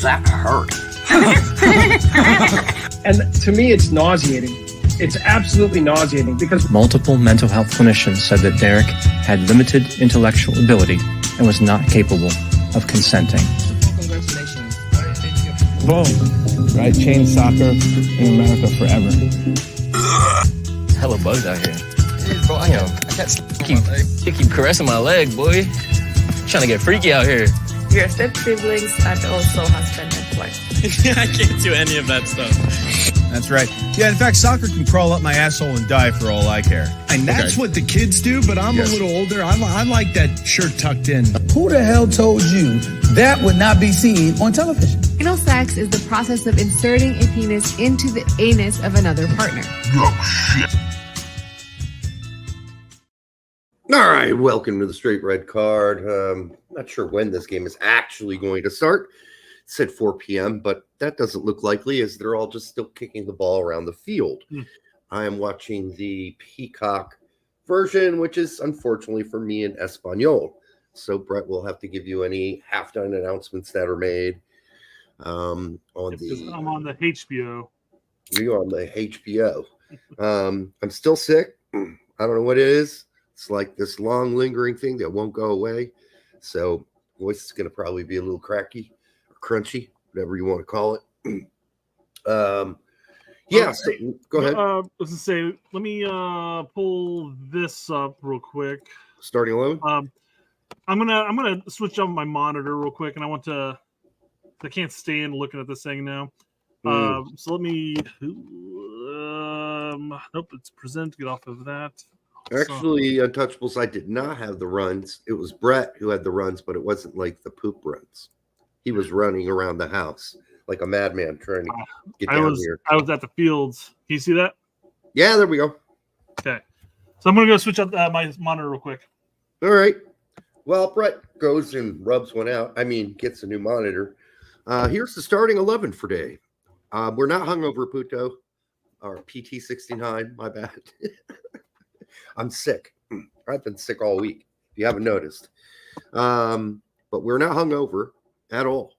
That hurt. And to me, it's nauseating. It's absolutely nauseating because multiple mental health clinicians said that Derek had limited intellectual ability and was not capable of consenting. congratulations. Boom. Right? Change soccer in America forever. Hella bugs out here. Yeah, bro, I can't keep caressing my leg, boy. Trying to get freaky out here. Your step siblings and also husband and wife. I can't do any of that stuff. That's right. Yeah, in fact, soccer can crawl up my asshole and die for all I care. And that's what the kids do, but I'm a little older. I like that shirt tucked in. Who the hell told you that would not be seen on television? Anal sex is the process of inserting a penis into the anus of another partner. Oh, shit. All right, welcome to the Straight Red Card. Not sure when this game is actually going to start. It said 4 p.m., but that doesn't look likely as they're all just still kicking the ball around the field. I am watching the Peacock version, which is unfortunately for me in Espanol. So Brett will have to give you any halftime announcements that are made. I'm on the HBO. You're on the HBO. I'm still sick. I don't know what it is. It's like this long lingering thing that won't go away. So voice is going to probably be a little cracky or crunchy, whatever you want to call it. So go ahead. Let's just say, let me pull this up real quick. Starting 11. I'm gonna switch on my monitor real quick, and I can't stand looking at this thing now. So let me. Nope, it's present. Get off of that. Actually, Untouchables, I did not have the runs. It was Brett who had the runs, but it wasn't like the poop runs. He was running around the house like a madman trying to get down here. I was at the fields. Can you see that? Yeah, there we go. Okay. So I'm going to go switch up my monitor real quick. All right. Well, Brett goes and rubs one out. Gets a new monitor. Here's the starting 11 for today. We're not hungover, Puto. Or PT69, my bad. I'm sick. I've been sick all week, if you haven't noticed. But we're not hungover at all.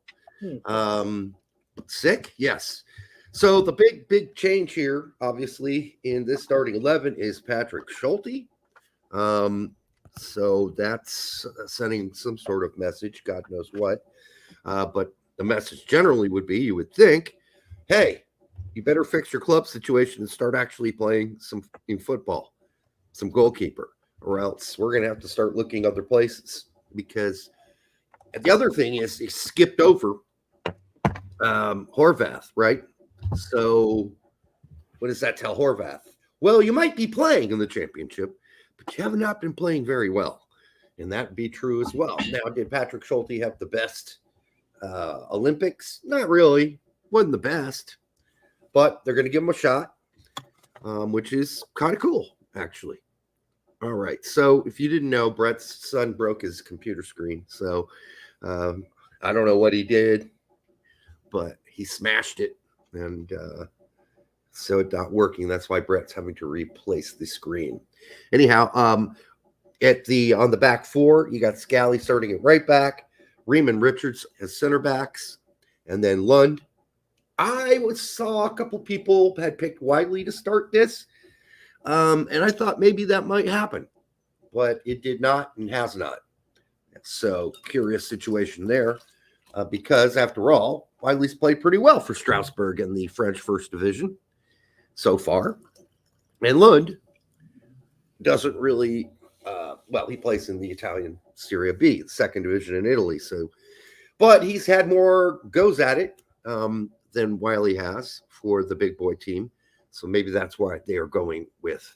Sick? Yes. So the big change here, obviously, in this starting 11 is Patrick Schulte. So that's sending some sort of message, God knows what. But the message generally would be, you would think, hey, you better fix your club situation and start actually playing some football. Some goalkeeper, or else we're going to have to start looking other places, because the other thing is he skipped over Horvath, right? So what does that tell Horvath? Well, you might be playing in the championship, but you have not been playing very well, and that would be true as well. Now, did Patrick Schulte have the best Olympics? Not really. Wasn't the best, but they're going to give him a shot, which is kind of cool, actually. All right. So if you didn't know, Brett's son broke his computer screen. So I don't know what he did, but he smashed it. And so it's not working. That's why Brett's having to replace the screen. Anyhow, on the back four, you got Scally starting at right back, Riemann Richards as center backs, and then Lund. I saw a couple people had picked Wiley to start this. And I thought maybe that might happen, but it did not and has not. So curious situation there, because after all, Wiley's played pretty well for Strasbourg in the French First Division so far. And Lund doesn't really, he plays in the Italian Serie B, the second division in Italy. So, but he's had more goes at it than Wiley has for the big boy team. So maybe that's why they are going with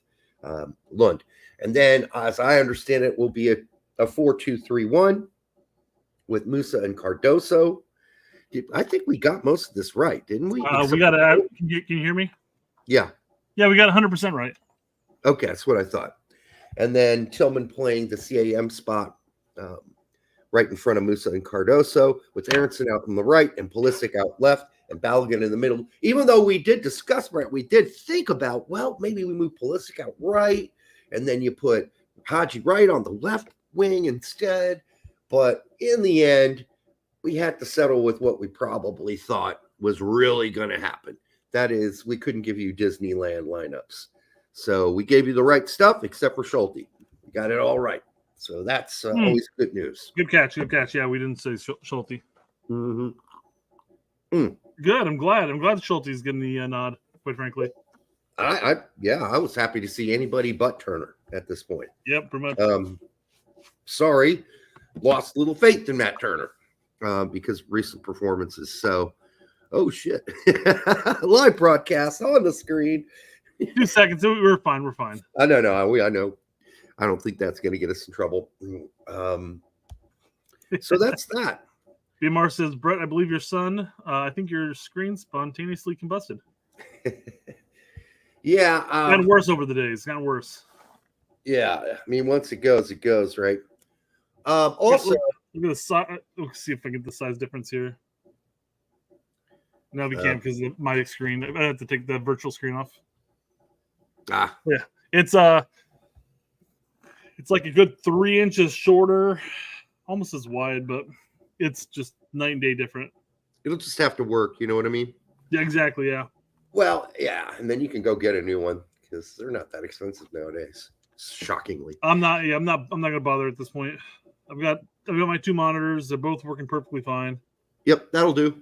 Lund. And then, as I understand it, will be a 4-2-3-1 with Musa and Cardoso. I think we got most of this right, didn't we? We got to. Can you hear me? Yeah. Yeah, we got 100% right. Okay, that's what I thought. And then Tillman playing the CAM spot right in front of Musa and Cardoso, with Aronson out on the right and Pulisic out left and Balogun in the middle. Even though we did discuss, Brent, we did think about, well, maybe we move Pulisic out right, and then you put Haji right on the left wing instead. But in the end, we had to settle with what we probably thought was really going to happen. That is, we couldn't give you Disneyland lineups. So we gave you the right stuff, except for Schulte. We got it all right. So that's always good news. Good catch. Yeah, we didn't say Schulte. Mm-hmm. Good. I'm glad Schulte's getting the nod, quite frankly. I was happy to see anybody but Turner at this point. Yep, pretty much. Sorry, lost little faith in Matt Turner because of recent performances. So, oh shit, live broadcast on the screen. 2 seconds. We're fine. I know. I don't think that's going to get us in trouble. So that's that. BMR says, Brett, I believe your son. I think your screen spontaneously combusted. Yeah, gotten worse over the days. Gotten worse. Yeah, I mean, once it goes, right? Also, look at the size. Let's see if I get the size difference here. No, we can't because of my screen. I have to take the virtual screen off. Yeah, it's like a good 3 inches shorter, almost as wide, but it's just night and day different. It'll just have to work. You know what I mean? Yeah, exactly. Yeah. Well, yeah, and then you can go get a new one because they're not that expensive nowadays. Shockingly, I'm not gonna bother at this point. I've got my 2 monitors. They're both working perfectly fine. Yep, that'll do.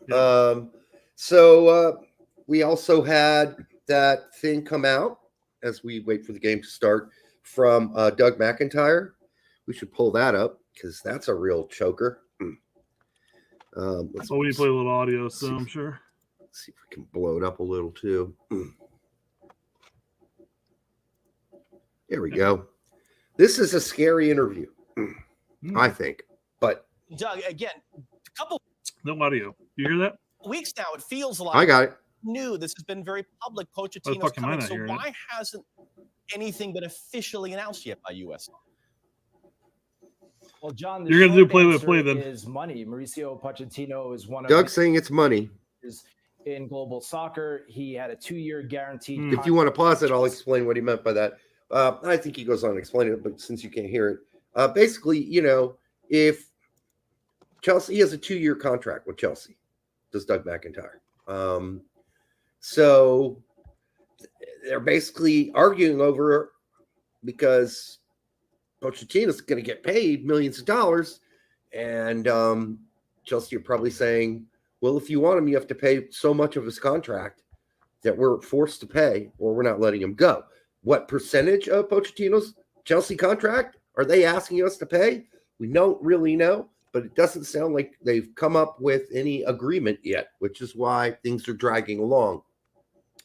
Yep. So we also had that thing come out as we wait for the game to start from Doug McIntyre. We should pull that up because that's a real choker. We need to play a little audio, so I'm sure. Let's see if we can blow it up a little too. There we go. This is a scary interview, I think. But Doug, again, a couple. No audio. You hear that? Weeks now, it feels like I got it. New. This has been very public. Pochettino's coming. So why hasn't anything been officially announced yet by US? Well, John, you're going to do play-by-play then. Is money. Mauricio Pochettino is one of Doug saying it's money. In global soccer, he had a 2-year guaranteed. If you want to pause it, I'll explain what he meant by that. I think he goes on explaining it, but since you can't hear it, basically, if Chelsea, he has a 2-year contract with Chelsea, does Doug McIntyre. So they're basically arguing over because Pochettino's going to get paid millions of dollars, and Chelsea are probably saying, well, if you want him, you have to pay so much of his contract that we're forced to pay, or we're not letting him go. What percentage of Pochettino's Chelsea contract are they asking us to pay? We don't really know, but it doesn't sound like they've come up with any agreement yet, which is why things are dragging along.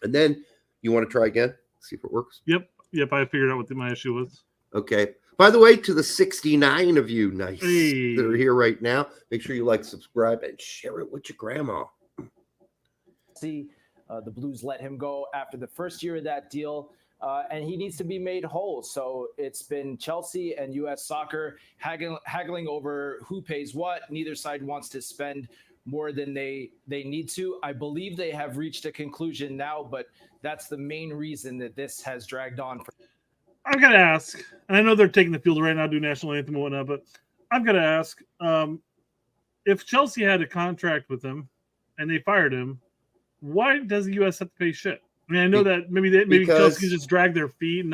And then you want to try again? See if it works? Yep. I figured out what my issue was. Okay. By the way, to the 69 of you that are here right now, make sure you like, subscribe, and share it with your grandma. See, the Blues let him go after the first year of that deal. And he needs to be made whole. So it's been Chelsea and U.S. Soccer haggling over who pays what. Neither side wants to spend more than they need to. I believe they have reached a conclusion now, but that's the main reason that this has dragged on. I've got to ask, and I know they're taking the field right now, do national anthem and whatnot, but I've got to ask, if Chelsea had a contract with him and they fired him, why does the U.S. have to pay shit? I mean, I know that maybe Chelsea just drag their feet,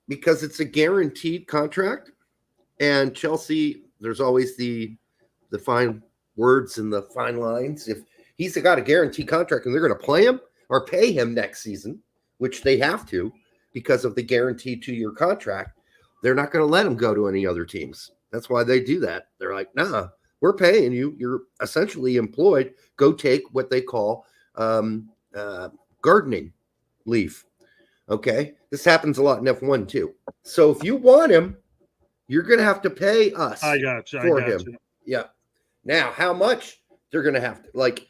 because it's a guaranteed contract, and Chelsea, there's always the fine words and the fine lines. If he's got a guaranteed contract and they're going to play him or pay him next season, which they have to because of the guaranteed 2-year contract, they're not going to let him go to any other teams. That's why they do that. They're like, nah, we're paying you. You're essentially employed. Go take what they call gardening leave. Okay, this happens a lot in F1 too. So if you want him, you're going to have to pay us. I got you. for him. Yeah. Now, how much they're going to have to, like,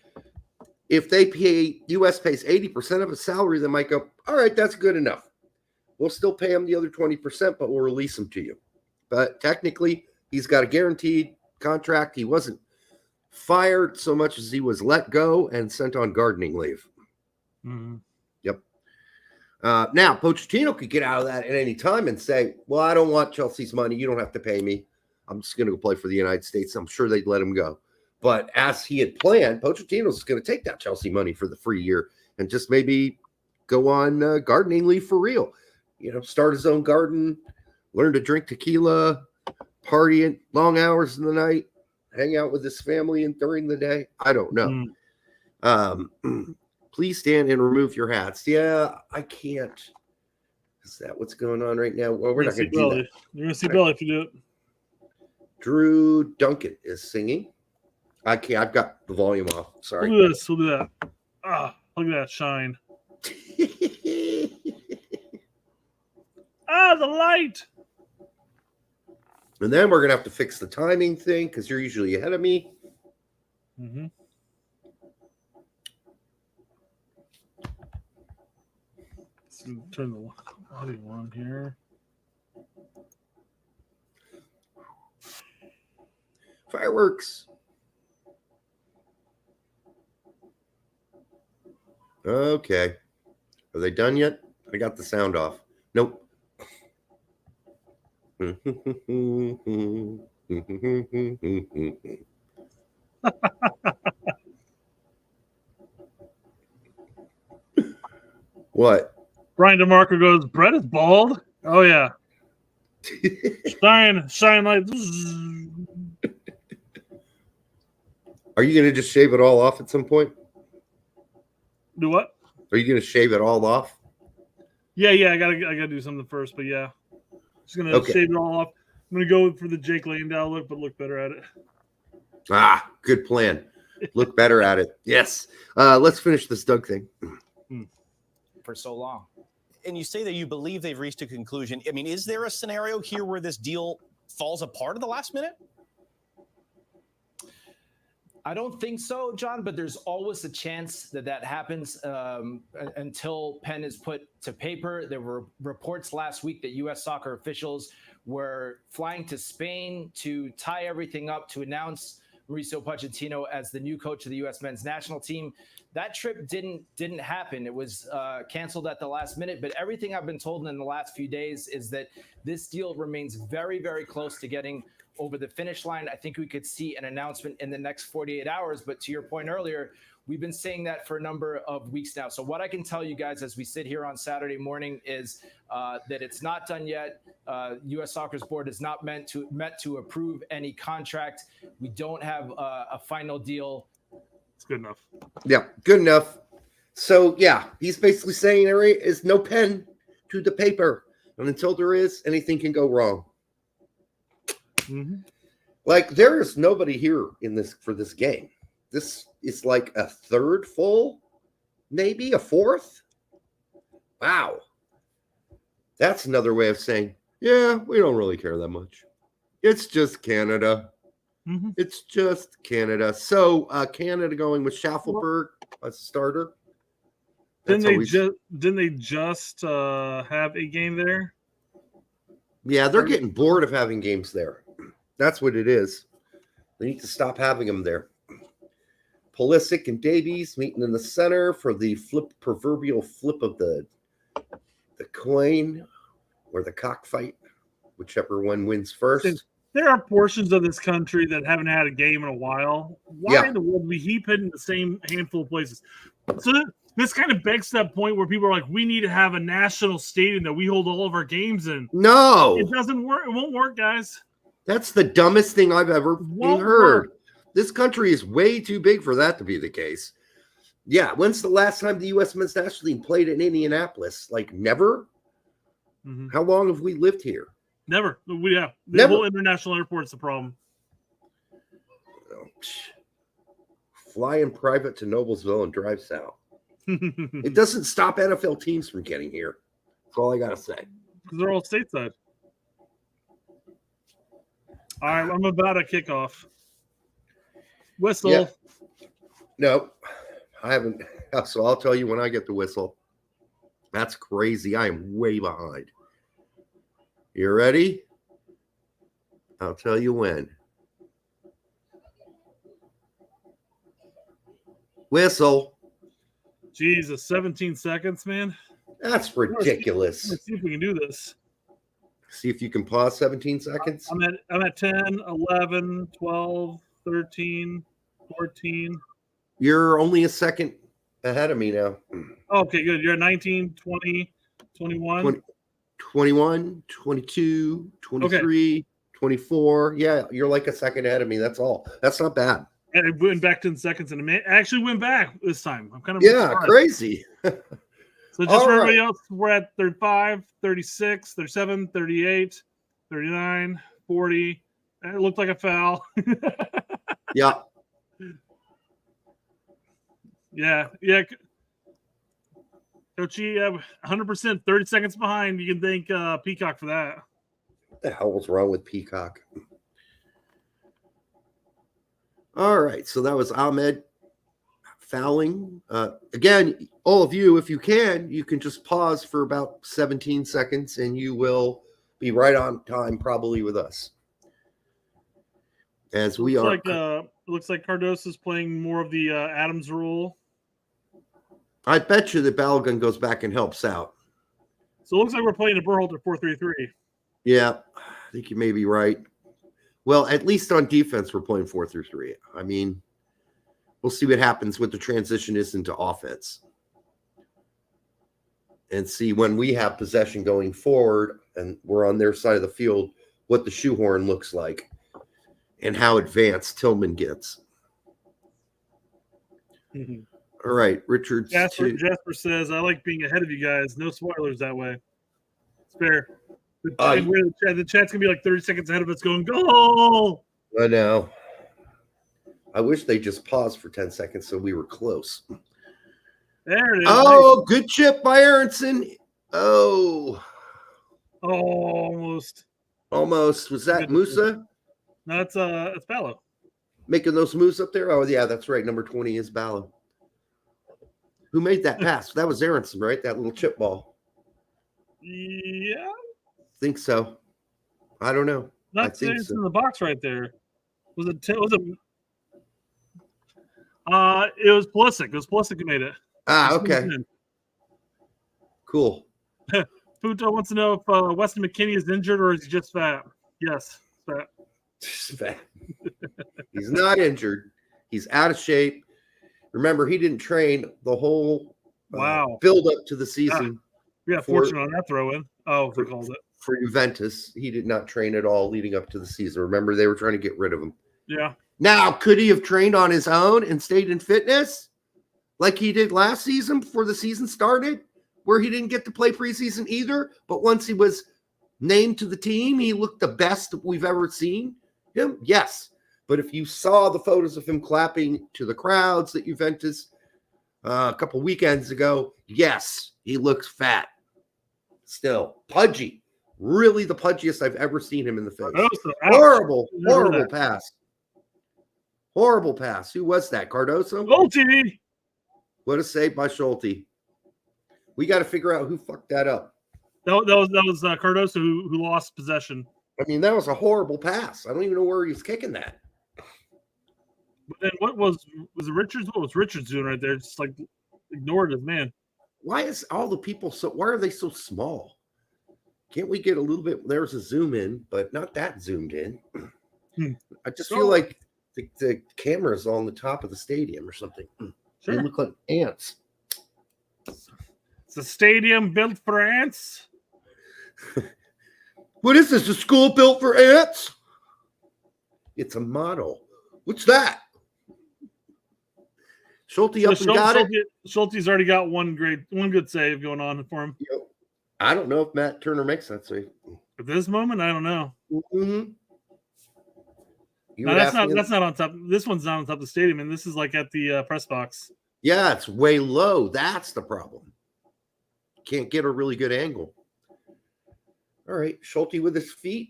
if they pay, US pays 80% of his salary, they might go, all right, that's good enough. We'll still pay him the other 20%, but we'll release him to you. But technically, he's got a guaranteed contract. He wasn't fired so much as he was let go and sent on gardening leave. Mm-hmm. Yep. Now, Pochettino could get out of that at any time and say, well, I don't want Chelsea's money. You don't have to pay me. I'm just going to go play for the United States. I'm sure they'd let him go. But as he had planned, Pochettino's going to take that Chelsea money for the free year and just maybe go on gardening leave for real. You know, start his own garden, learn to drink tequila, party at long hours in the night, hang out with his family and during the day. I don't know. Please stand and remove your hats. Yeah, I can't. Is that what's going on right now? Well, we're not going to do that. You're going to see Billy if you do it. Drew Duncan is singing. I can't. I've got the volume off. Sorry. We'll do this. We'll do that. Ah, look at that shine. The light. And then we're going to have to fix the timing thing because you're usually ahead of me. Mm-hmm. Let's turn the audio on here. Fireworks. Okay. Are they done yet? I got the sound off. Nope. What? Brian DeMarco goes, Brett is bald? Oh, yeah. Shine like... Are you going to just shave it all off at some point? Do what? Are you going to shave it all off? Yeah, I gotta do something first, but yeah. Just going to shave it all off. I'm going to go for the Jake Landau look, but look better at it. Ah, good plan. Look better at it. Yes. Let's finish this Doug thing. For so long. And you say that you believe they've reached a conclusion. I mean, is there a scenario here where this deal falls apart at the last minute? I don't think so, John, but there's always a chance that happens until pen is put to paper. There were reports last week that U.S. soccer officials were flying to Spain to tie everything up to announce Mauricio Pochettino as the new coach of the U.S. men's national team. That trip didn't happen. It was canceled at the last minute. But everything I've been told in the last few days is that this deal remains very, very close to getting over the finish line. I think we could see an announcement in the next 48 hours. But to your point earlier, we've been saying that for a number of weeks now. So what I can tell you guys as we sit here on Saturday morning is that it's not done yet. U.S. Soccer's board is not met to approve any contract. We don't have a final deal. It's good enough. Yeah, good enough. So, yeah, he's basically saying there is no pen to the paper. And until there is, anything can go wrong. Mm-hmm. Like, there is nobody here for this game. This is like a third full, maybe a fourth. Wow. That's another way of saying, yeah, we don't really care that much. It's just Canada. Mm-hmm. It's just Canada. So Canada going with Schaffelberg as a starter. Didn't they just have a game there? Yeah, they're getting bored of having games there. That's what it is. They need to stop having them there. Pulisic and Davies meeting in the center for the proverbial flip of the coin or the cockfight, whichever one wins first. There are portions of this country that haven't had a game in a while. Why in the world do we keep hitting the same handful of places? So this kind of begs to that point where people are like, we need to have a national stadium that we hold all of our games in. No. It doesn't work. It won't work, guys. That's the dumbest thing I've ever heard. This country is way too big for that to be the case. Yeah, when's the last time the U.S. men's national team played in Indianapolis? Like, never? Mm-hmm. How long have we lived here? Never. The Never. whole international airport's the problem. Fly in private to Noblesville and drive south. It doesn't stop NFL teams from getting here. That's all I got to say. Because they're all stateside. All right, I'm about to kick off. Whistle. No, I haven't. So I'll tell you when I get the whistle. That's crazy. I am way behind. You ready? I'll tell you when. Whistle. Jesus, 17 seconds, man. That's ridiculous. Let's see if we can do this. See if you can pause 17 seconds. I'm at 10, 11, 12, 13, 14. You're only a second ahead of me now. Okay, good. You're at 19, 20, 21. 21, 22, 23, okay. 24. Yeah, you're like a second ahead of me. That's all. That's not bad. And it went back 10 seconds in a minute. I actually went back this time. I'm kind of surprised. Crazy. So just for everybody else, we're at 35, 36, 37, 38, 39, 40. It looked like a foul. Yeah. Yeah. Coachy, 100%, 30 seconds behind. You can thank Peacock for that. What the hell was wrong with Peacock? All right, so that was Ahmed fouling. Again, all of you, if you can just pause for about 17 seconds and you will be right on time probably with us. As we are. It looks like Cardoso's playing more of the Adams rule. I bet you that Balogun goes back and helps out. So it looks like we're playing a Berhalter 4-3-3. Yeah, I think you may be right. Well, at least on defense, we're playing 4-3-3. I mean, we'll see what happens with the transition is into offense. And see when we have possession going forward and we're on their side of the field, what the shoehorn looks like and how advanced Tillman gets. Mm-hmm. All right, Richard. Jasper says, I like being ahead of you guys. No spoilers that way. It's fair. The chat's going to be like 30 seconds ahead of us going, goal! I know. I wish they just paused for 10 seconds so we were close. There it is. Oh, good chip by Aronson. Oh. Almost. Was that Musa? No, it's Ballo. Making those moves up there? Oh, yeah, that's right. Number 20 is Ballo. Who made that pass? That was Aronson, right? That little chip ball. Yeah. Think so. I don't know. It's in the box right there. Was it? It was Pulisic. It was Pulisic who made it. Okay. Cool. Puto wants to know if Weston McKennie is injured or is he just fat? Yes, fat. Just fat. He's not injured. He's out of shape. Remember, he didn't train the whole build up to the season. Yeah, fortunate on that throw in. Oh, they called it. For Juventus, he did not train at all leading up to the season. Remember, they were trying to get rid of him. Yeah. Now, could he have trained on his own and stayed in fitness like he did last season before the season started, where he didn't get to play preseason either? But once he was named to the team, he looked the best we've ever seen him. Yes. But if you saw the photos of him clapping to the crowds at Juventus a couple weekends ago, yes, he looks fat. Still pudgy. Really the pudgiest I've ever seen him in the face. Horrible pass. Horrible pass. Who was that? Cardoso? Schulte. What a save by Schulte. We got to figure out who fucked that up. That was Cardoso who lost possession. I mean, that was a horrible pass. I don't even know where he's kicking that. But then what was it Richards? What was Richards doing right there? Just like ignored his man. Why is all the people why are they so small? Can't we get a little bit? There's a zoom in, but not that zoomed in. I just feel like the camera's on the top of the stadium or something. Sure. They look like ants. It's a stadium built for ants. What is this? A school built for ants? It's a model. What's that? Schulte up and got it. Schulte's already got one good save going on for him. Yep. I don't know if Matt Turner makes that save. At this moment, I don't know. Mm-hmm. No, that's not on top. This one's not on top of the stadium, and this is like at the press box. Yeah, it's way low. That's the problem. Can't get a really good angle. All right, Schulte with his feet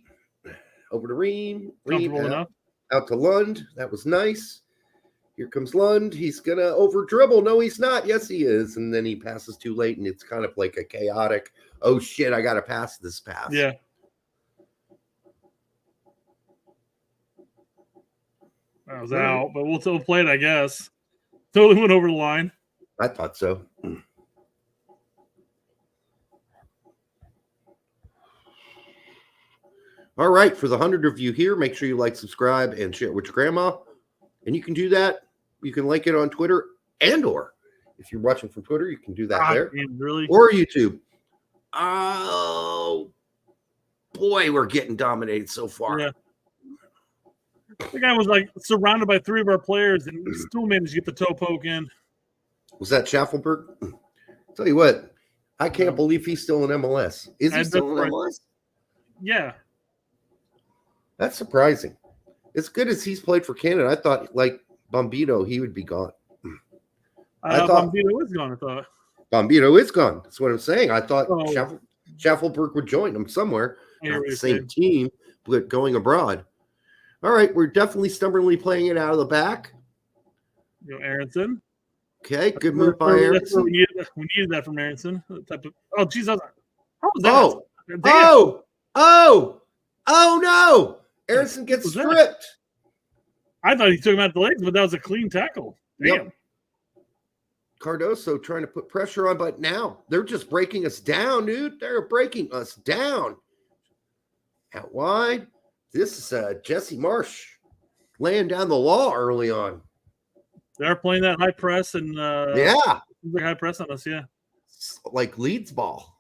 over to Ream. Ream out to Lund. That was nice. Here comes Lund. He's going to over dribble. No, he's not. Yes, he is. And then he passes too late, and it's kind of like a chaotic, oh, shit, I got to pass this pass. Yeah. I was out, but we'll still play it, I guess. Totally went over the line. I thought so. All right. For the 100 of you here, make sure you like, subscribe, and share it with your grandma. And you can do that. You can like it on Twitter or if you're watching from Twitter, you can do that there. Man, really? Or YouTube. Oh, boy, we're getting dominated so far. Yeah. The guy was like surrounded by 3 of our players and he still managed to get the toe poke in. Was that Schaffelberg? Tell you what, I can't believe he's still in MLS. Is he still in MLS? Yeah. That's surprising. As good as he's played for Canada, I thought like Bombito, he would be gone. I thought Bombito is gone, I thought. Bombito is gone. That's what I'm saying. I thought Schaffelberg would join him somewhere. Not the same team, but going abroad. All right, we're definitely stubbornly playing it out of the back. You know, Aronson. Okay, good move by Aronson. We needed that from Aronson. Oh, geez. How was that? Oh, no. Aronson gets stripped. I thought he took him out the legs, but that was a clean tackle. Damn. Yep. Cardoso trying to put pressure on, but now they're just breaking us down, dude. They're breaking us down. Out wide. This is Jesse Marsh laying down the law early on. They're playing that high press and high press on us, yeah. Like Leeds ball.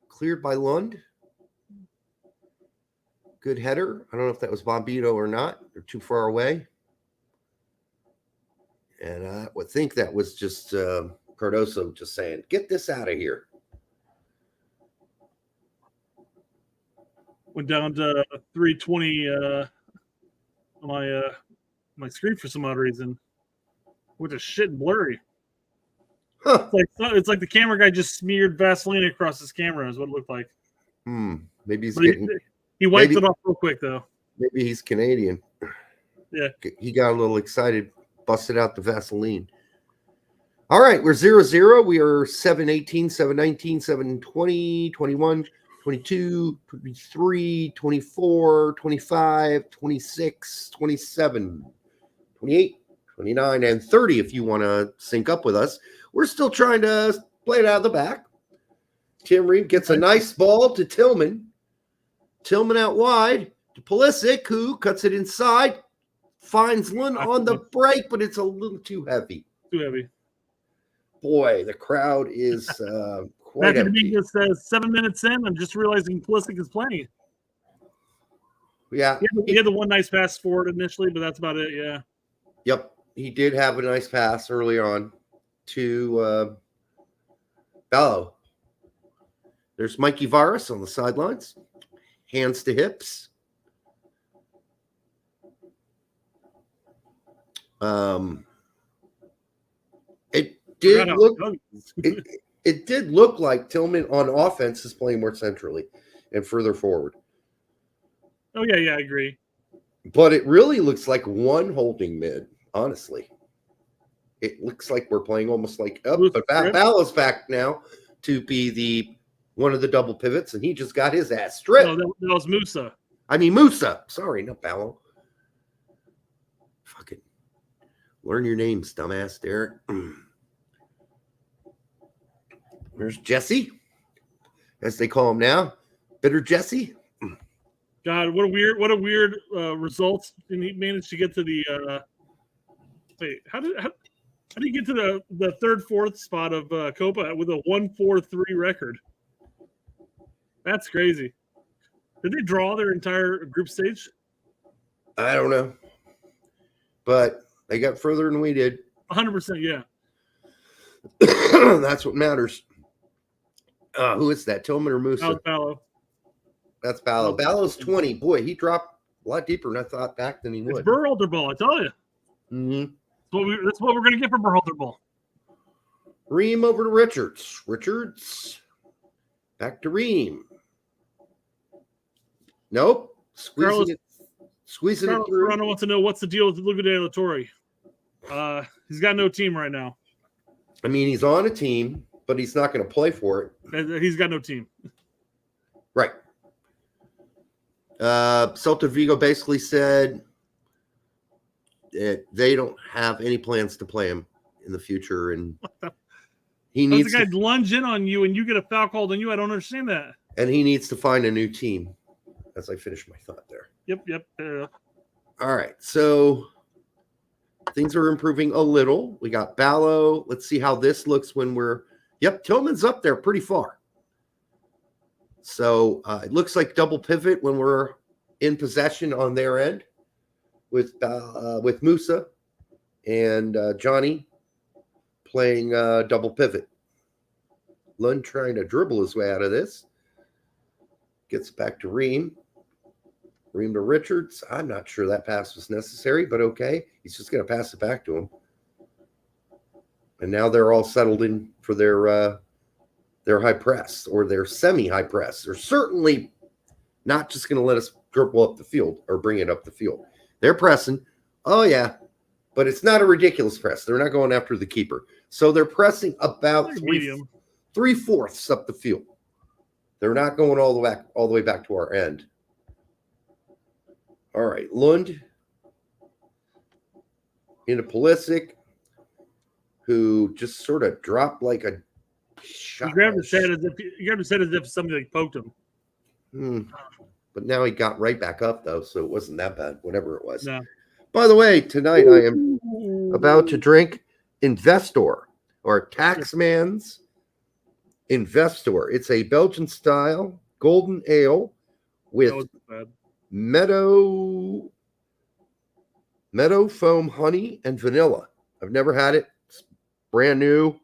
Cleared by Lund. Good header. I don't know if that was Bombito or not. They're too far away. And I would think that was just Cardoso just saying, get this out of here. Went down to 320 on my screen for some odd reason. Which is shit and blurry. Huh. It's like the camera guy just smeared Vaseline across his camera is what it looked like. Maybe he's he wiped it off real quick though. Maybe he's Canadian. Yeah. He got a little excited, busted out the Vaseline. All right, we're 0-0. We are 7-18, 7-19, 7-20, 21, 22, 23, 24, 25, 26, 27, 28, 29, and 30 if you want to sync up with us. We're still trying to play it out of the back. Tim Reed gets a nice ball to Tillman. Tillman out wide to Pulisic, who cuts it inside. Finds Lund on the break, but it's a little too heavy. Too heavy. Boy, the crowd is quite empty. Just says 7 minutes in, I'm just realizing Pulisic is playing. Yeah. He had the one nice pass forward initially, but that's about it, yeah. Yep. He did have a nice pass early on to Bello. There's Mikey Varas on the sidelines. Hands to hips. It did look like Tillman on offense is playing more centrally and further forward. Oh, yeah, I agree. But it really looks like one holding mid, honestly. It looks like we're playing almost like up, but Ballo's back now to be one of the double pivots, and he just got his ass stripped. No, that was Musa. Musa. Sorry, not Ballo. Fucking learn your names, dumbass, Derek. There's Jesse, as they call him now. Bitter Jesse. God, what a weird result. And he managed to get to the wait, how did he get to the fourth spot of Copa with a 1-4-3 record? That's crazy. Did they draw their entire group stage? I don't know. But they got further than we did. 100%, yeah. That's what matters. Who is that? Tillman or Musa? That was Ballo. That's Ballo. Ballo's 20. Boy, he dropped a lot deeper than I thought back than he would. It's Berhalter ball, I tell you. Mm-hmm. That's what we're going to get from Berhalter ball. Ream over to Richards. Richards. Back to Ream. Nope. Squeezing it Squeezing it through. Toronto wants to know what's the deal with Luca De La Torre. He's got no team right now. I mean, he's on a team, but he's not going to play for it. He's got no team. Right. Celta Vigo basically said that they don't have any plans to play him in the future, and he needs the guy lunge in on you and you get a foul called on you. I don't understand that. And he needs to find a new team. As I finish my thought there. Yep. All right, so things are improving a little. We got Ballo. Let's see how this looks when we're. Yep, Tillman's up there pretty far. So it looks like double pivot when we're in possession on their end with Musa and Johnny playing double pivot. Lund trying to dribble his way out of this. Gets back to Ream. Ream to Richards. I'm not sure that pass was necessary, but okay. He's just going to pass it back to him. And now they're all settled in for their high press or their semi-high press. They're certainly not just going to let us dribble up the field or bring it up the field. They're pressing. Oh, yeah. But it's not a ridiculous press. They're not going after the keeper. So they're pressing about three-fourths up the field. They're not going all the way back to our end. All right, Lund into Pulisic, who just sort of dropped like a shot. He grabbed his head as if somebody like poked him. But now he got right back up, though, so it wasn't that bad, whatever it was. No. By the way, tonight I am about to drink Investor, or Taxman's Investor. It's a Belgian-style golden ale with meadow foam honey and vanilla. I've never had it. It's brand new.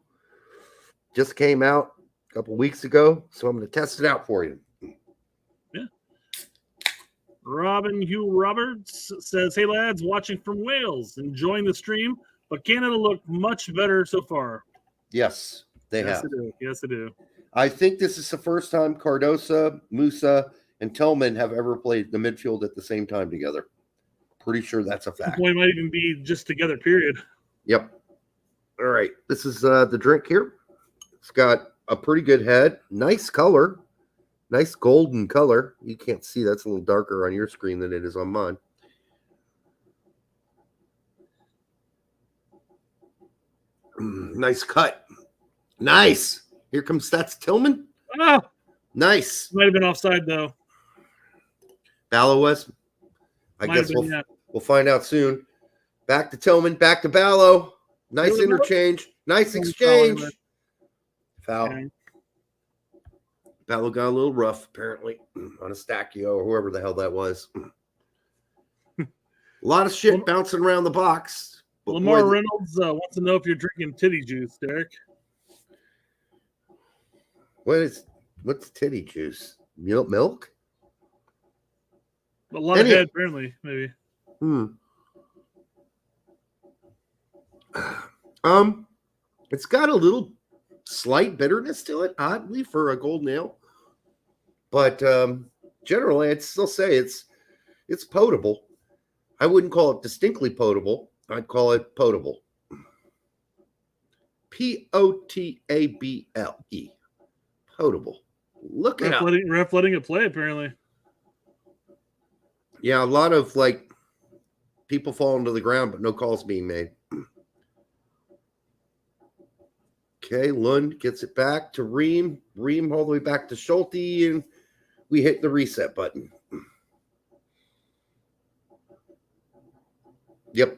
Just came out a couple weeks ago, so I'm going to test it out for you. Yeah. Robin Hugh Roberts says, "Hey lads, watching from Wales, enjoying the stream, but Canada looked much better so far." Yes, they have. Yes, they do. I think this is the first time Cardoso, Musa, and Tillman have ever played the midfield at the same time together. Pretty sure that's a fact. The point might even be just together, period. Yep. All right. This is the drink here. It's got a pretty good head. Nice color. Nice golden color. You can't see. That's a little darker on your screen than it is on mine. Nice cut. Nice. Here comes that's Tillman. Oh, nice. Might have been offside though. Ballo was. I guess we'll find out soon. Back to Tillman. Back to Ballo. Nice interchange. Nice exchange. Foul. Okay. Ballo got a little rough apparently on a Stacchio or whoever the hell that was. A lot of shit bouncing around the box. Lamar Reynolds wants to know if you're drinking titty juice, Derek. What's titty juice? Milk? A lot of head, apparently, maybe. It's got a little slight bitterness to it, oddly, for a golden ale. But generally, I'd still say it's potable. I wouldn't call it distinctly potable. I'd call it potable. Potable. Potable. Look at it. Ref letting it play, apparently. Yeah, a lot of people falling to the ground, but no calls being made. Okay, Lund gets it back to Ream. Ream all the way back to Schulte, and we hit the reset button. Yep.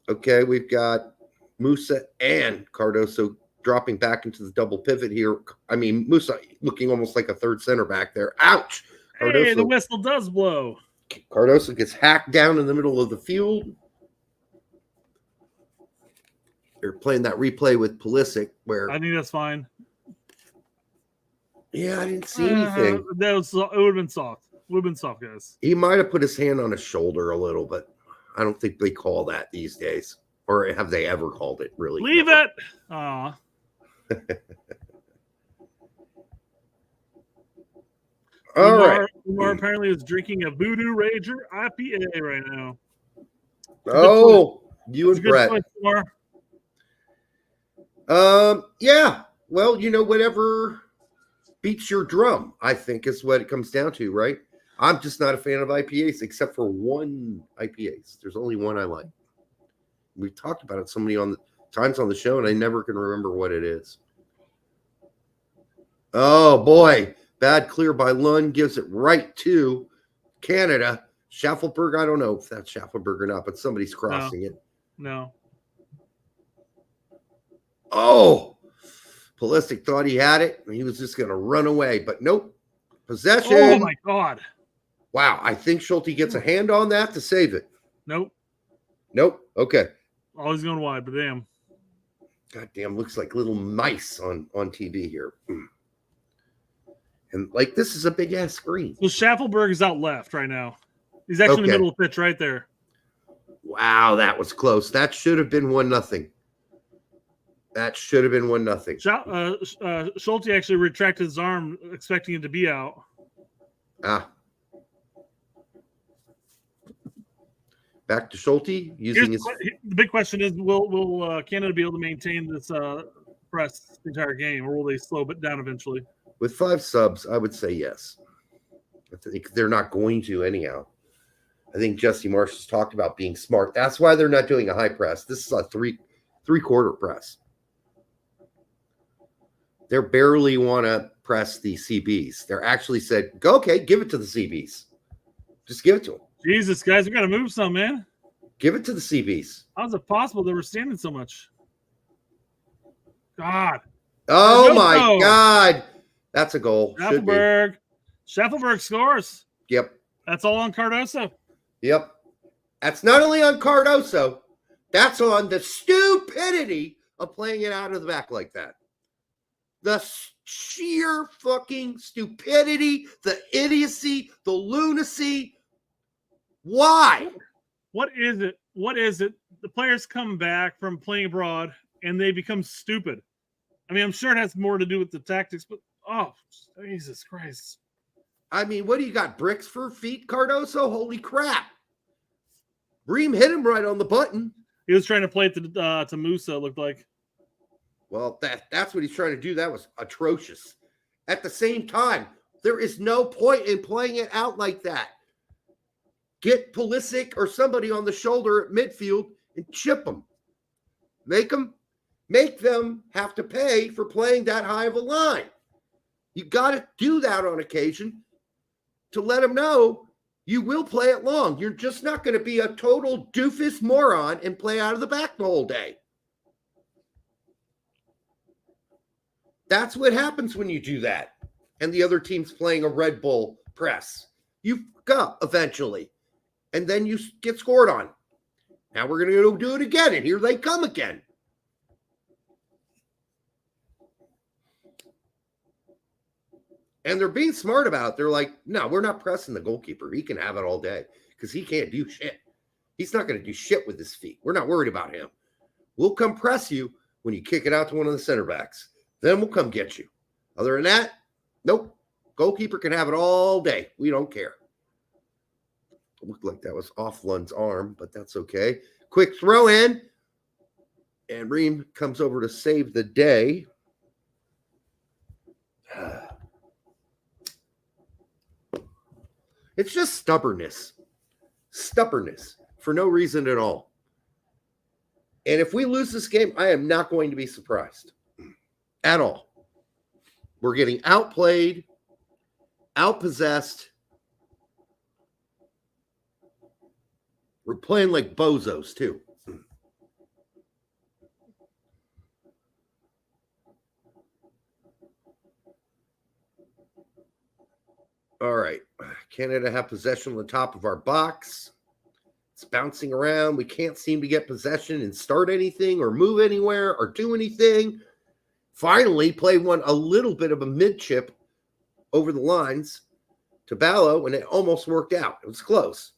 Okay, we've got Musa and Cardoso dropping back into the double pivot here. I mean, Musa looking almost like a third center back there. Ouch! Cardoso, hey, the whistle does blow. Cardoso gets hacked down in the middle of the field. They're playing that replay with Pulisic where I think that's fine. Yeah, I didn't see anything. It would have been soft. Would have been soft, guys. He might have put his hand on his shoulder a little, but I don't think they call that these days. Or have they ever called it, really? Leave it! Aw. All right. Lamar apparently is drinking a Voodoo Rager IPA right now. Oh, you and Brett. Choice, yeah. Well, whatever beats your drum, I think is what it comes down to, right? I'm just not a fan of IPAs, except for one IPAs. There's only one I like. We've talked about it so many times on the show, and I never can remember what it is. Oh, boy. Bad clear by Lund gives it right to Canada. Schaffelberg, I don't know if that's Schaffelberg or not, but somebody's crossing it. No. Oh, Pulisic thought he had it, and he was just going to run away, but nope. Possession. Oh, my God. Wow, I think Schulte gets a hand on that to save it. Nope. Okay. Always going wide, but damn. Goddamn, looks like little mice on TV here. And this is a big ass screen. So Schaffelberg is out left right now. He's actually in the middle of the pitch right there. Wow, that was close. That should have been 1-0. That should have been 1-0. Schulte actually retracted his arm, expecting it to be out. Back to Schulte using his. The big question is: Will Canada be able to maintain this press the entire game, or will they slow it down eventually? With 5 subs, I would say yes. I think they're not going to anyhow. I think Jesse Marsh has talked about being smart. That's why they're not doing a high press. This is a three-quarter press. They barely want to press the CBs. They're actually said, "Go, okay, give it to the CBs. Just give it to them." Jesus, guys, we got to move some, man. Give it to the CBs. How is it possible they were standing so much? God. Oh, my God. That's a goal. Schaffelberg scores. Yep. That's all on Cardoso. Yep. That's not only on Cardoso, that's on the stupidity of playing it out of the back like that. The sheer fucking stupidity, the idiocy, the lunacy. Why? What is it? The players come back from playing abroad and they become stupid. I mean, I'm sure it has more to do with the tactics, but oh, Jesus Christ. I mean, what do you got? Bricks for feet, Cardoso? Holy crap. Bream hit him right on the button. He was trying to play it to Musa, it looked like. Well, that's what he's trying to do. That was atrocious. At the same time, there is no point in playing it out like that. Get Pulisic or somebody on the shoulder at midfield and chip them. Make them have to pay for playing that high of a line. You got to do that on occasion to let them know you will play it long. You're just not going to be a total doofus moron and play out of the back the whole day. That's what happens when you do that. And the other team's playing a Red Bull press. You fuck up eventually. And then you get scored on. Now we're going to go do it again. And here they come again. And they're being smart about it. They're like, no, we're not pressing the goalkeeper. He can have it all day because he can't do shit. He's not going to do shit with his feet. We're not worried about him. We'll come press you when you kick it out to one of the center backs. Then we'll come get you. Other than that, nope. Goalkeeper can have it all day. We don't care. It looked like that was off Lund's arm, but that's okay. Quick throw in. And Ream comes over to save the day. It's just stubbornness. Stubbornness for no reason at all. And if we lose this game, I am not going to be surprised at all. We're getting outplayed, outpossessed. We're playing like bozos, too. All right. Canada have possession on the top of our box. It's bouncing around. We can't seem to get possession and start anything or move anywhere or do anything. Finally, play one a little bit of a mid-chip over the lines to Ballo, and it almost worked out. It was close.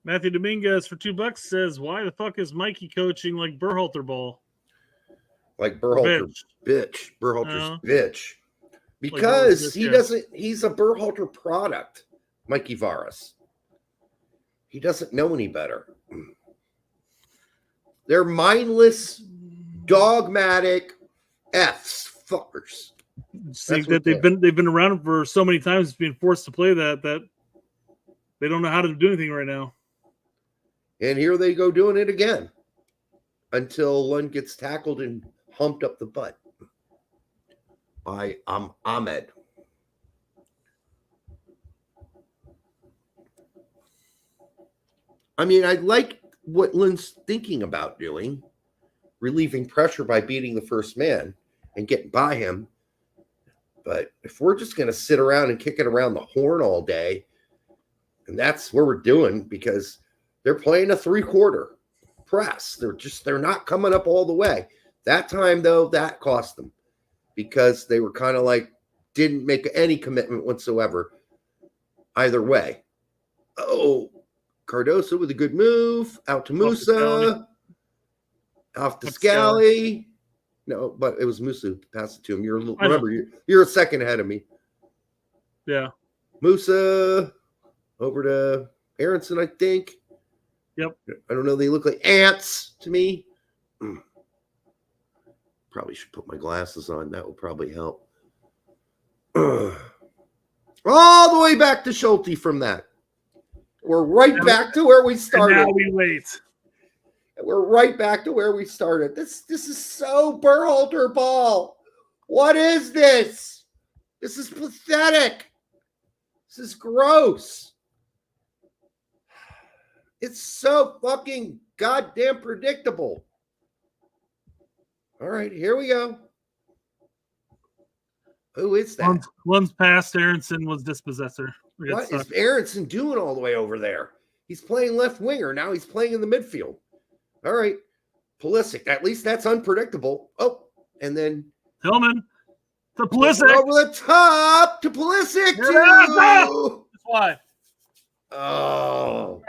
Matthew Dominguez for $2 says, why the fuck is Mikey coaching like Berhalter ball? Like Berhalter bitch. Berhalter's bitch. Because he yeah. doesn't, he's a Berhalter product, Mikey Varas. He doesn't know any better. They're mindless, dogmatic fuckers. Think that they've been around for so many times, being forced to play that they don't know how to do anything right now. And here they go doing it again until one gets tackled and humped up the butt by Ahmed. I mean, I like what Lynn's thinking about doing, relieving pressure by beating the first man and getting by him. But if we're just going to sit around and kick it around the horn all day, and that's what we're doing, because they're playing a 3-quarter press. They're not coming up all the way. That time, though, that cost them because they were kind of like, didn't make any commitment whatsoever either way. Oh, Cardoso with a good move. Out to Musa. Off to Scally. No, but it was Musa who passed it to him. You're a second ahead of me. Yeah. Musa over to Aronson, I think. Yep. I don't know. They look like ants to me. Probably should put my glasses on. That would probably help. All the way back to Schulte from that. We're right back to where we started. And now we wait. We're right back to where we started. This is so Berhalter ball. What is this? This is pathetic. This is gross. It's so fucking goddamn predictable. All right, here we go. Who is that? One's past Aronson was dispossessor. What is Aronson doing all the way over there? He's playing left winger. Now he's playing in the midfield. All right. Pulisic. At least that's unpredictable. Oh, and then Tillman to Pulisic. Over the top to Pulisic. That's why. Oh.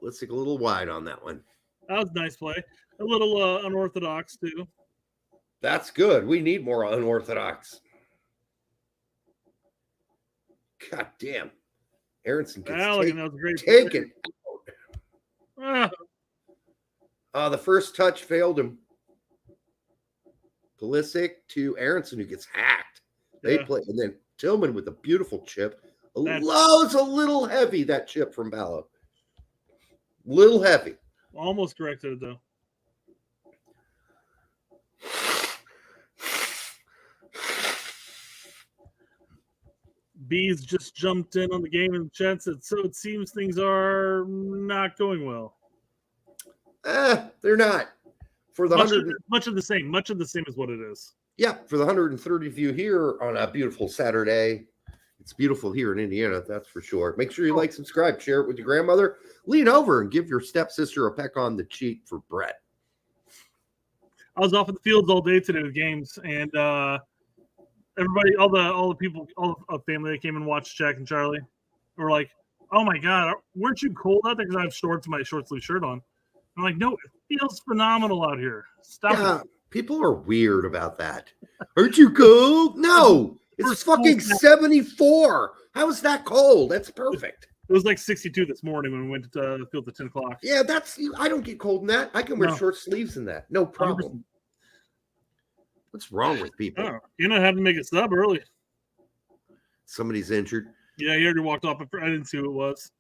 Pulisic a little wide on that one. That was a nice play. A little unorthodox, too. That's good. We need more unorthodox. God damn. Aronson gets taken. The first touch failed him. Pulisic to Aronson, who gets hacked. They play, and then Tillman with a beautiful chip. It's a little heavy, that chip from Ballo. Little heavy. Almost corrected it, though. Bees just jumped in on the game in the chat, said, so it seems things are not going well. They're not. For the much of the same is what it is. Yeah, for the 130 view here on a beautiful Saturday. It's beautiful here in Indiana, that's for sure. Make sure you like, subscribe, share it with your grandmother. Lean over and give your stepsister a peck on the cheek for Brett. I was off in the fields all day today with games, and everybody, all the people, all the family that came and watched Jack and Charlie were like, "Oh my God, weren't you cold out there?" Because I have shorts and my short sleeve shirt on. I'm like, "No, it feels phenomenal out here. Stop it." People are weird about that. Aren't you cold? No, it's fucking 74. How is that cold? That's perfect. It was like 62 this morning when we went to the field at 10 o'clock. Yeah, I don't get cold in that. I can wear short sleeves in that. No problem. 100%. What's wrong with people? You're not having to make a sub early. Somebody's injured. Yeah, he already walked off. I didn't see who it was.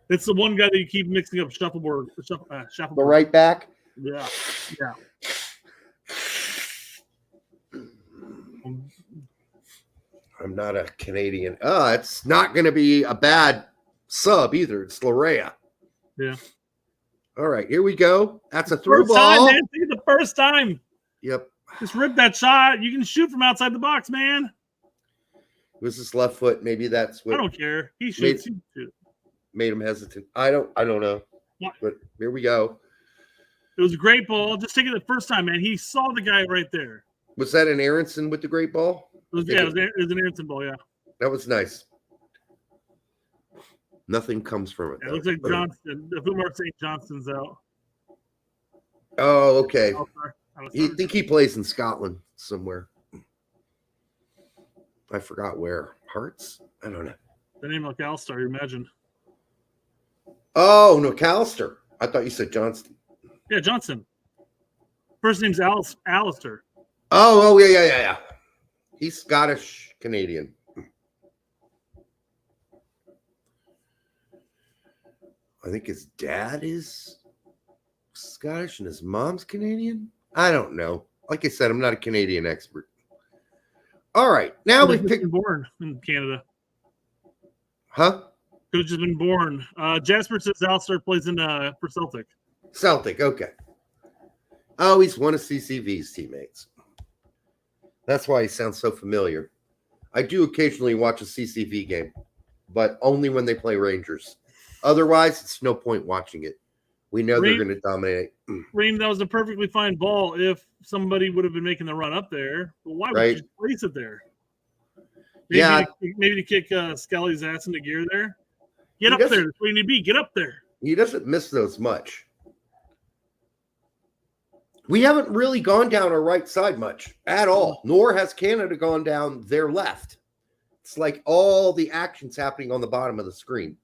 It's the one guy that you keep mixing up Shuffleboard. The right back? Yeah. I'm not a Canadian. It's not going to be a bad sub either. It's Larea. Yeah. All right, here we go. That's a through ball. Time, man. Think of the first time. Yep. Just rip that shot. You can shoot from outside the box, man. It was his left foot. Maybe that's what. I don't care. He shoots. Made him hesitant. I don't know. What? But here we go. It was a great ball. Just take it the first time, man. He saw the guy right there. Was that an Aronson with the great ball? It was an Aronson ball, yeah. That was nice. Nothing comes from it. Yeah, it looks like Johnston. The Boomer saying Johnston's out. Oh, okay. Oh, sorry. I I think he plays in Scotland somewhere. I forgot where. Hearts? I don't know. The name McAllister, you imagine. Oh, no, McAllister. I thought you said Johnston. Yeah, Johnson. First name's Alistair. Oh, yeah. He's Scottish Canadian. I think his dad is Scottish and his mom's Canadian. I don't know. Like I said, I'm not a Canadian expert. All right, now we picked born in Canada. Huh? Could have just been born. Jasper says Alistair plays in for Celtic. Celtic, okay. Oh, he's one of CCV's teammates. That's why he sounds so familiar. I do occasionally watch a CCV game, but only when they play Rangers. Otherwise, it's no point watching it. We know they're going to dominate. Reem, that was a perfectly fine ball if somebody would have been making the run up there. But why would you just place it there? Maybe to kick Skelly's ass into gear there. Get up there. That's where you need to be. Get up there. He doesn't miss those much. We haven't really gone down our right side much at all, nor has Canada gone down their left. It's like all the action's happening on the bottom of the screen.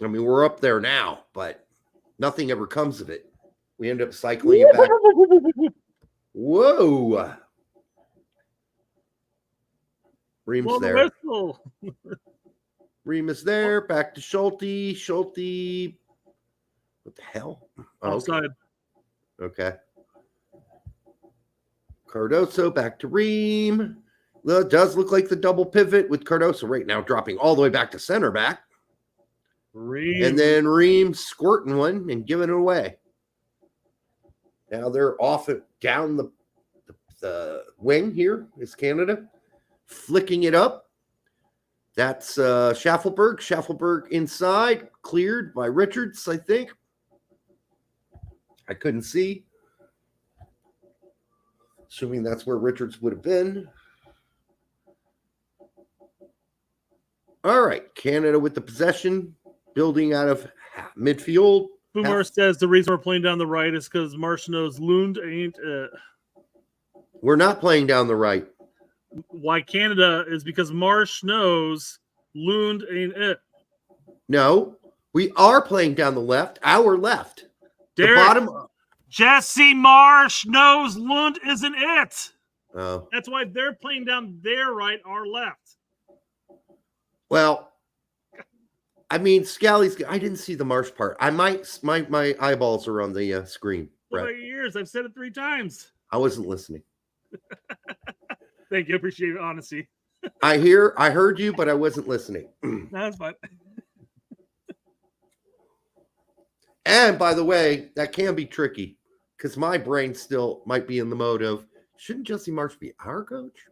I mean, we're up there now, but nothing ever comes of it. We end up cycling it back. Whoa. Reem's there. Reem is there. Back to Schulte. Schulte. What the hell? Outside. Okay. Cardoso back to Reem. Well, it does look like the double pivot with Cardoso right now dropping all the way back to center back. Reem. And then Reem squirting one and giving it away. Now they're off it down the wing here is Canada. Flicking it up. That's Schaffelberg. Schaffelberg inside. Cleared by Richards, I think. I couldn't see. Assuming that's where Richards would have been. All right. Canada with the possession. Building out of midfield. Boomer says the reason we're playing down the right is because Marsh knows Lund ain't it. We're not playing down the right. Why Canada is because Marsh knows Lund ain't it. No, we are playing down the left. Our left. Derek, the bottom. Jesse Marsh knows Lund isn't it. Oh. That's why they're playing down their right, our left. Well, I mean, Scally's. I didn't see the Marsh part. I might. My eyeballs are on the screen. For your ears, I've said it 3 times. I wasn't listening. Thank you. Appreciate your honesty. I heard you, but I wasn't listening. That's fine. And by the way, that can be tricky because my brain still might be in the mode of, shouldn't Jesse Marsh be our coach?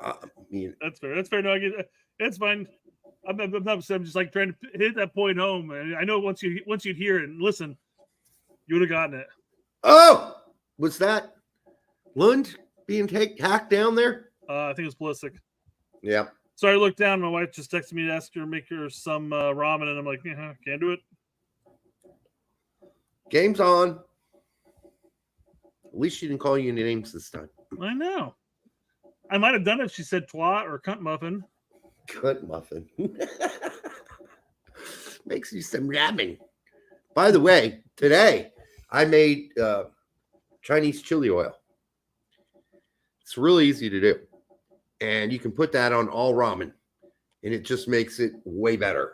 I mean, that's fair. That's fair. No, it's fine. I'm just like trying to hit that point home. And I know once you'd hear it and listen, you would have gotten it. Oh, was that Lund being hacked down there? I think it was Pulisic. Yeah. So I looked down. My wife just texted me to ask her to make her some ramen, and I'm like, yeah, can't do it. Game's on. At least she didn't call you any names this time. I know. I might have done it if she said twat or cunt muffin. Cunt muffin. Makes you some ramen. By the way, today I made Chinese chili oil. It's really easy to do. And you can put that on all ramen. And it just makes it way better.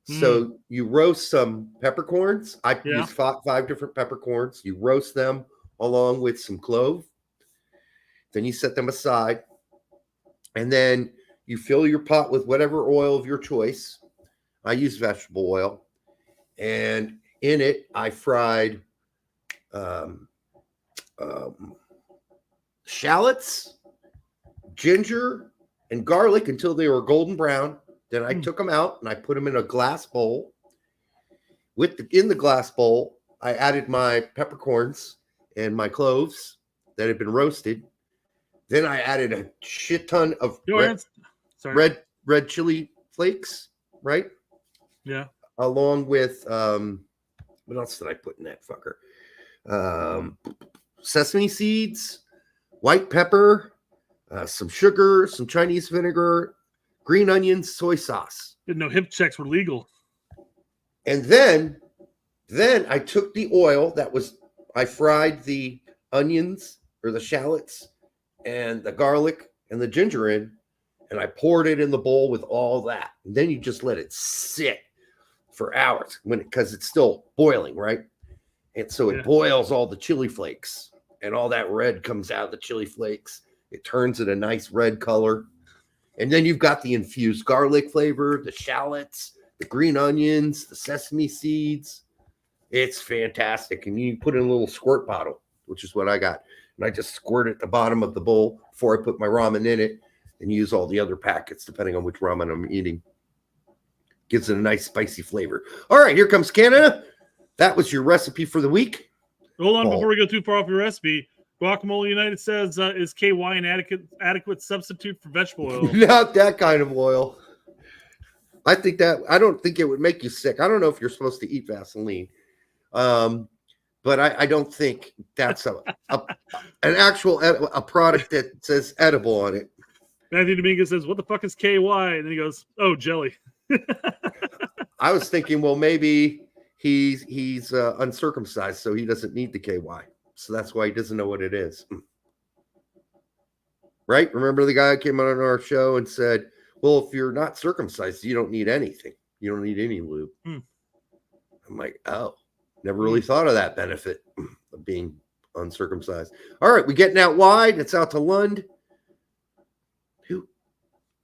So you roast some peppercorns. I use 5 different peppercorns. You roast them along with some clove. Then you set them aside. And then you fill your pot with whatever oil of your choice. I use vegetable oil. And in it, I fried shallots, ginger, and garlic until they were golden brown. Then I took them out and I put them in a glass bowl. In the glass bowl, I added my peppercorns and my cloves that had been roasted. Then I added a shit ton of red chili flakes, right? Yeah. Along with What else did I put in that fucker? Sesame seeds, white pepper, some sugar, some Chinese vinegar, green onions, soy sauce. Didn't know hip checks were legal. And then I took the oil I fried the onions or the shallots and the garlic and the ginger in, and I poured it in the bowl with all that. And then you just let it sit for hours because it's still boiling, right? And so it boils all the chili flakes, and all that red comes out of the chili flakes. It turns it a nice red color. And then you've got the infused garlic flavor, the shallots, the green onions, the sesame seeds. It's fantastic. And you put in a little squirt bottle, which is what I got. And I just squirt it at the bottom of the bowl before I put my ramen in it and use all the other packets, depending on which ramen I'm eating. Gives it a nice spicy flavor. All right, here comes Canada. That was your recipe for the week. Hold on, before we go too far off your recipe. Guacamole United says, is KY an adequate substitute for vegetable oil? Not that kind of oil. I don't think it would make you sick. I don't know if you're supposed to eat Vaseline. But I don't think that's an actual product that says edible on it. Matthew Dominguez says, what the fuck is KY? And then he goes, oh, jelly. I was thinking, well, maybe he's uncircumcised, so he doesn't need the KY. So that's why he doesn't know what it is. Right? Remember the guy who came on our show and said, well, if you're not circumcised, you don't need anything. You don't need any lube. I'm like, oh, never really thought of that benefit of being uncircumcised. All right, we're getting out wide. It's out to Lund.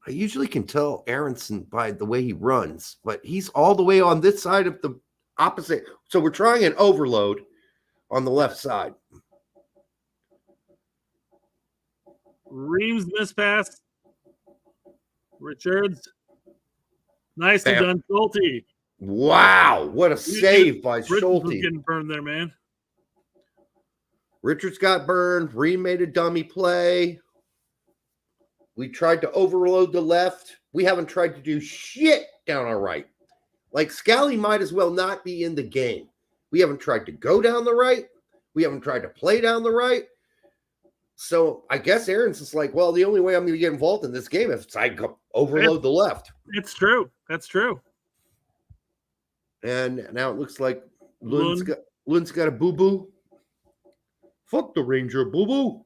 I usually can tell Aronson by the way he runs, but he's all the way on this side of the opposite. So we're trying an overload on the left side. Reams miss pass. Richards. Nicely done, Schulte. Wow, what a save by Schulte. Getting burned there, man. Richards got burned. Ream made a dummy play. We tried to overload the left. We haven't tried to do shit down our right. Like, Scally might as well not be in the game. We haven't tried to go down the right. We haven't tried to play down the right. So I guess Aaron's just like, well, the only way I'm going to get involved in this game is I go overload the left. It's true. That's true. And now it looks like Lund's got a boo-boo. Fuck the Ranger, boo-boo.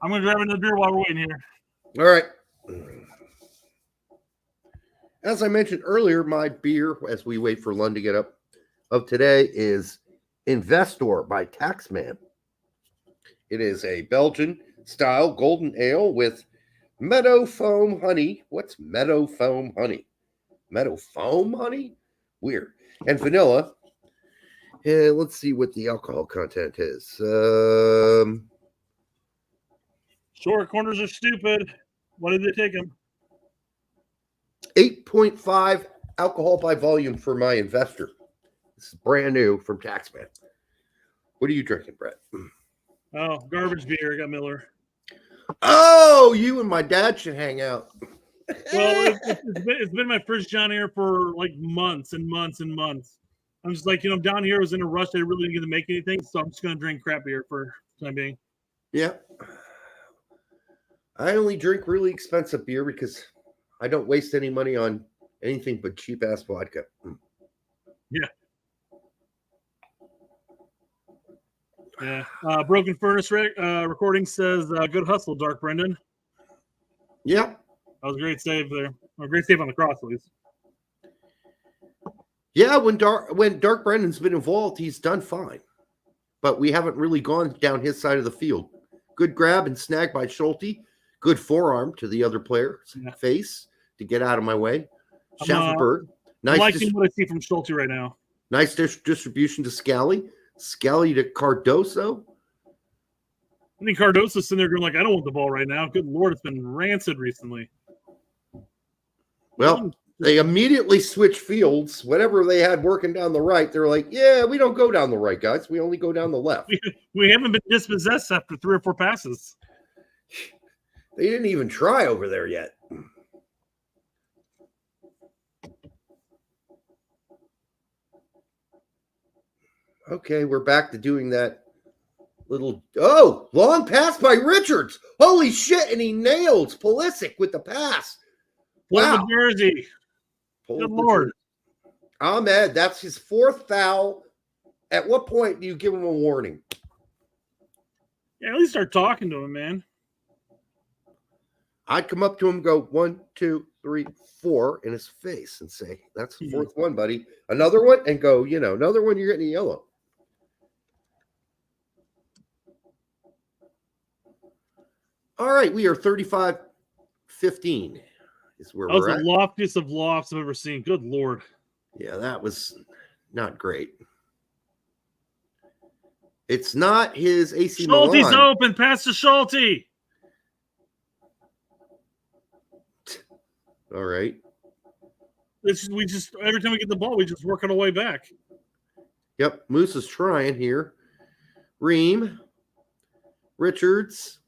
I'm going to grab another beer while we're waiting here. All right. As I mentioned earlier, my beer, as we wait for Lund to get up, of today is Investor by Taxman. It is a Belgian-style golden ale with meadow foam honey. What's meadow foam honey? Meadow foam honey? Weird. And vanilla. And let's see what the alcohol content is. Short corners are stupid. What did they take them? 8.5 alcohol by volume for my Investor. This is brand new from Taxman. What are you drinking, Brett? Oh, garbage beer. I got Miller. Oh, you and my dad should hang out. Well, it's been my first John here for like months and months and months. I'm just like, down here I was in a rush. I really didn't get to make anything, so I'm just going to drink crap beer for the time being. Yeah. I only drink really expensive beer because I don't waste any money on anything but cheap-ass vodka. Yeah. Yeah. Broken Furnace recording says, good hustle, Dark Brendan. Yeah. That was a great save there. A great save on the cross, at least. Yeah, when Dark Brendan's been involved, he's done fine. But we haven't really gone down his side of the field. Good grab and snag by Schulte. Good forearm to the other player's face to get out of my way. Schafferberg. Nice. Liking what I see from Schulte right now. Nice distribution to Scally. Scally to Cardoso. I think Cardoso's sitting there going like, I don't want the ball right now. Good Lord, it's been rancid recently. Well, they immediately switched fields. Whatever they had working down the right, they're like, yeah, we don't go down the right, guys. We only go down the left. We haven't been dispossessed after 3 or 4 passes. They didn't even try over there yet. Okay, we're back to doing that little long pass by Richards. Holy shit, and he nails Pulisic with the pass. Wow. The jersey. Good Lord. Ahmed, that's his 4th foul. At what point do you give him a warning? Yeah, at least start talking to him, man. I'd come up to him and go 1, 2, 3, 4 in his face and say, that's the 4th one, buddy. Another one, and go, another one, you're getting a yellow. All right, we are 35-15 is where we're at. That was the loftiest of lofts I've ever seen. Good Lord. Yeah, that was not great. It's not his AC Milan. Schulte's open. Pass to Schulte. All right. We just every time we get the ball, we just work our way back. Yep, Moose is trying here. Ream. Richards.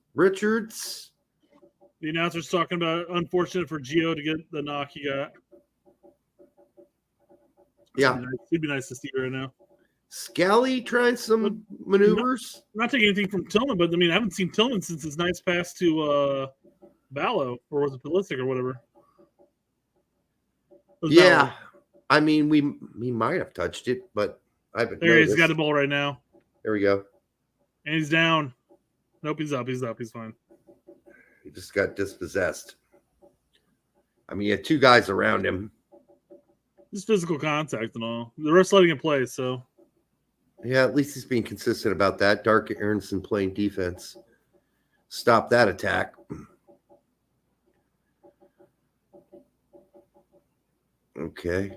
The announcer's talking about unfortunate for Gio to get the knock he got. Yeah. It'd be nice to see right now. Scally trying some maneuvers. Not taking anything from Tillman, but I mean, I haven't seen Tillman since his nice pass to Ballo, or was it Pulisic or whatever? Yeah. Ballo. I mean, we might have touched it, but I haven't There noticed. He's got the ball right now. There we go. And he's down. Nope, he's up. He's fine. He just got dispossessed. I mean, he had 2 guys around him. Just physical contact and all. The rest letting him play, so. Yeah, at least he's being consistent about that. Dark Aronson playing defense. Stop that attack. Okay.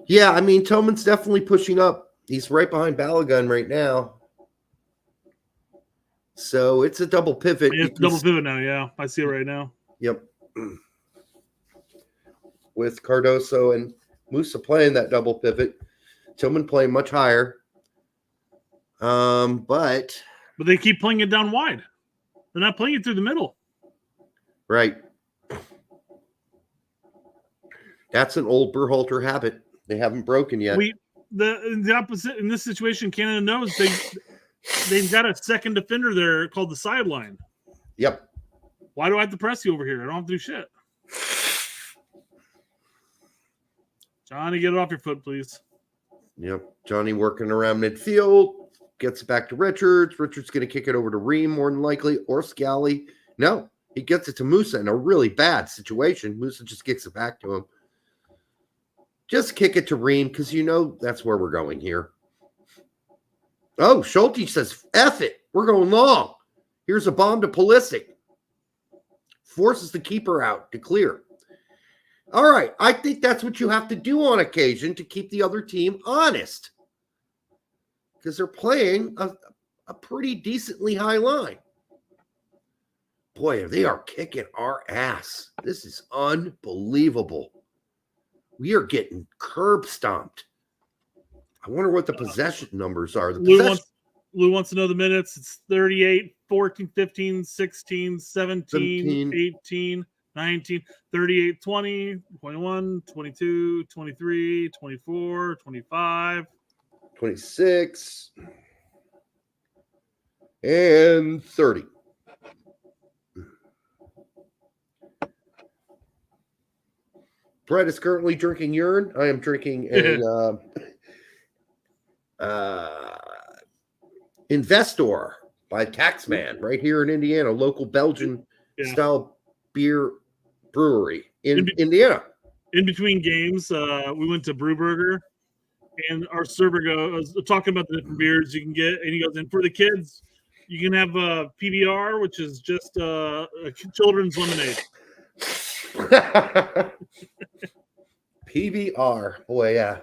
Yeah, I mean, Tillman's definitely pushing up. He's right behind Balogun right now. So it's a double pivot. It's double pivot now, yeah. I see it right now. Yep. With Cardoso and Musa playing that double pivot. Tillman playing much higher. But they keep playing it down wide. They're not playing it through the middle. Right. That's an old Berhalter habit. They haven't broken yet. The opposite in this situation, Canada knows they've got a second defender there called the sideline. Yep. Why do I have to press you over here? I don't have to do shit. Johnny, get it off your foot, please. Yep. Johnny working around midfield. Gets it back to Richards. Richards going to kick it over to Ream more than likely, or Scally. No, he gets it to Musa in a really bad situation. Musa just kicks it back to him. Just kick it to Ream because that's where we're going here. Oh, Schulte says, F it. We're going long. Here's a bomb to Pulisic. Forces the keeper out to clear. All right. I think that's what you have to do on occasion to keep the other team honest. Because they're playing a pretty decently high line. Boy, they are kicking our ass. This is unbelievable. We are getting curb stomped. I wonder what the possession numbers are. Lou wants to know the minutes. It's 38, 14, 15, 16, 17, 18, 19, 38, 20, 21, 22, 23, 24, 25. 26 and 30. Brett is currently drinking urine. I am drinking Investor by Taxman right here in Indiana, local Belgian style beer brewery in Indiana. In between games, we went to Brewburger, and our server goes talking about the different beers you can get, and he goes, and for the kids, you can have a PBR, which is just a children's lemonade. PBR, boy, yeah.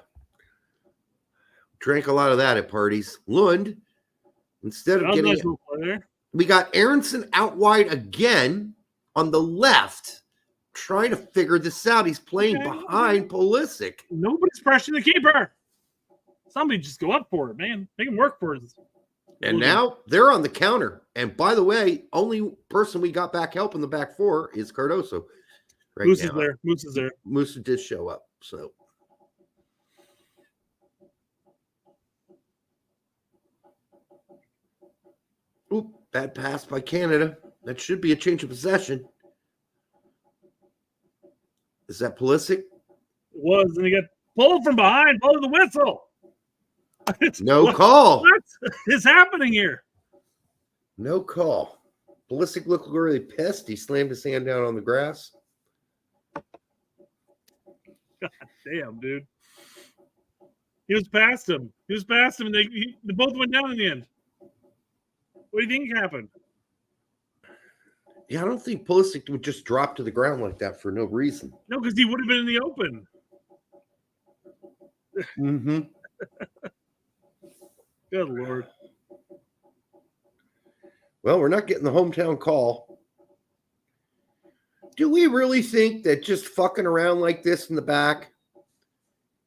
Drank a lot of that at parties. Lund, instead of getting it, we got Aronson out wide again on the left, trying to figure this out. He's playing behind Pulisic. Nobody's pressuring the keeper. Somebody just go up for it, man. Make him work for it. And now they're on the counter. And by the way, only person we got back helping the back four is Cardoso. Moose is there. Moose did show up. So Oop, bad pass by Canada. That should be a change of possession. Is that Pulisic? Was, and he got pulled from behind, blow the whistle. No call. What is happening here? No call. Pulisic looked really pissed. He slammed his hand down on the grass. God damn, dude. He was past him. And they both went down in the end. What do you think happened? Yeah, I don't think Pulisic would just drop to the ground like that for no reason. No, because he would have been in the open. Mm-hmm. Good Lord. Well, we're not getting the hometown call. Do we really think that just fucking around like this in the back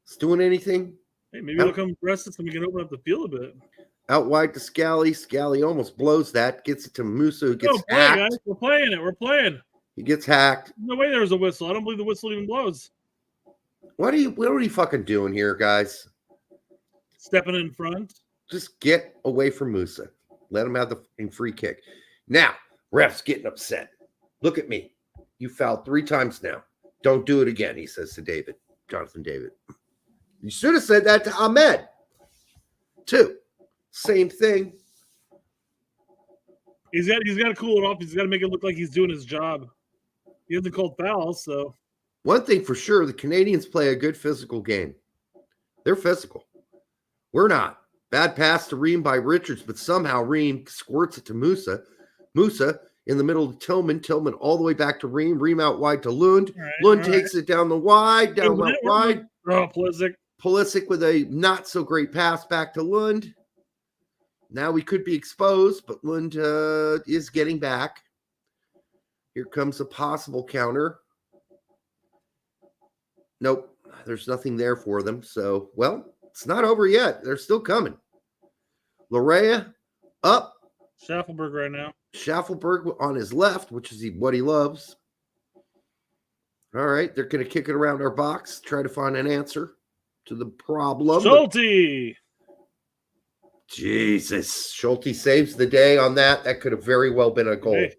is doing anything? Hey, maybe it'll come rest us and we can open up the field a bit. Out wide to Scally. Scally almost blows that. Gets it to Musa, who gets play, hacked. guys. We're playing it. We're playing. He gets hacked. No way there was a whistle. I don't believe the whistle even blows. What are you fucking doing here, guys? Stepping in front. Just get away from Musa. Let him have the fucking free kick. Now, ref's getting upset. Look at me. You fouled 3 times now. Don't do it again, he says to Jonathan David. You should have said that to Ahmed, too. Same thing. He's got to cool it off. He's got to make it look like he's doing his job. He hasn't called fouls, so. One thing for sure, the Canadians play a good physical game. They're physical. We're not. Bad pass to Ream by Richards, but somehow Ream squirts it to Musa. Musa in the middle of Tillman. Tillman all the way back to Ream. Ream out wide to Lund. Lund takes it down the wide. Wide. Oh, Pulisic. Pulisic with a not so great pass back to Lund. Now we could be exposed, but Lund is getting back. Here comes a possible counter. Nope, there's nothing there for them. So, well, it's not over yet. They're still coming. Larea up. Schaffelberg right now. Schaffelberg on his left, which is what he loves. All right, they're going to kick it around our box, try to find an answer to the problem. Schulte. Jesus. Schulte saves the day on that. That could have very well been a goal. Hey,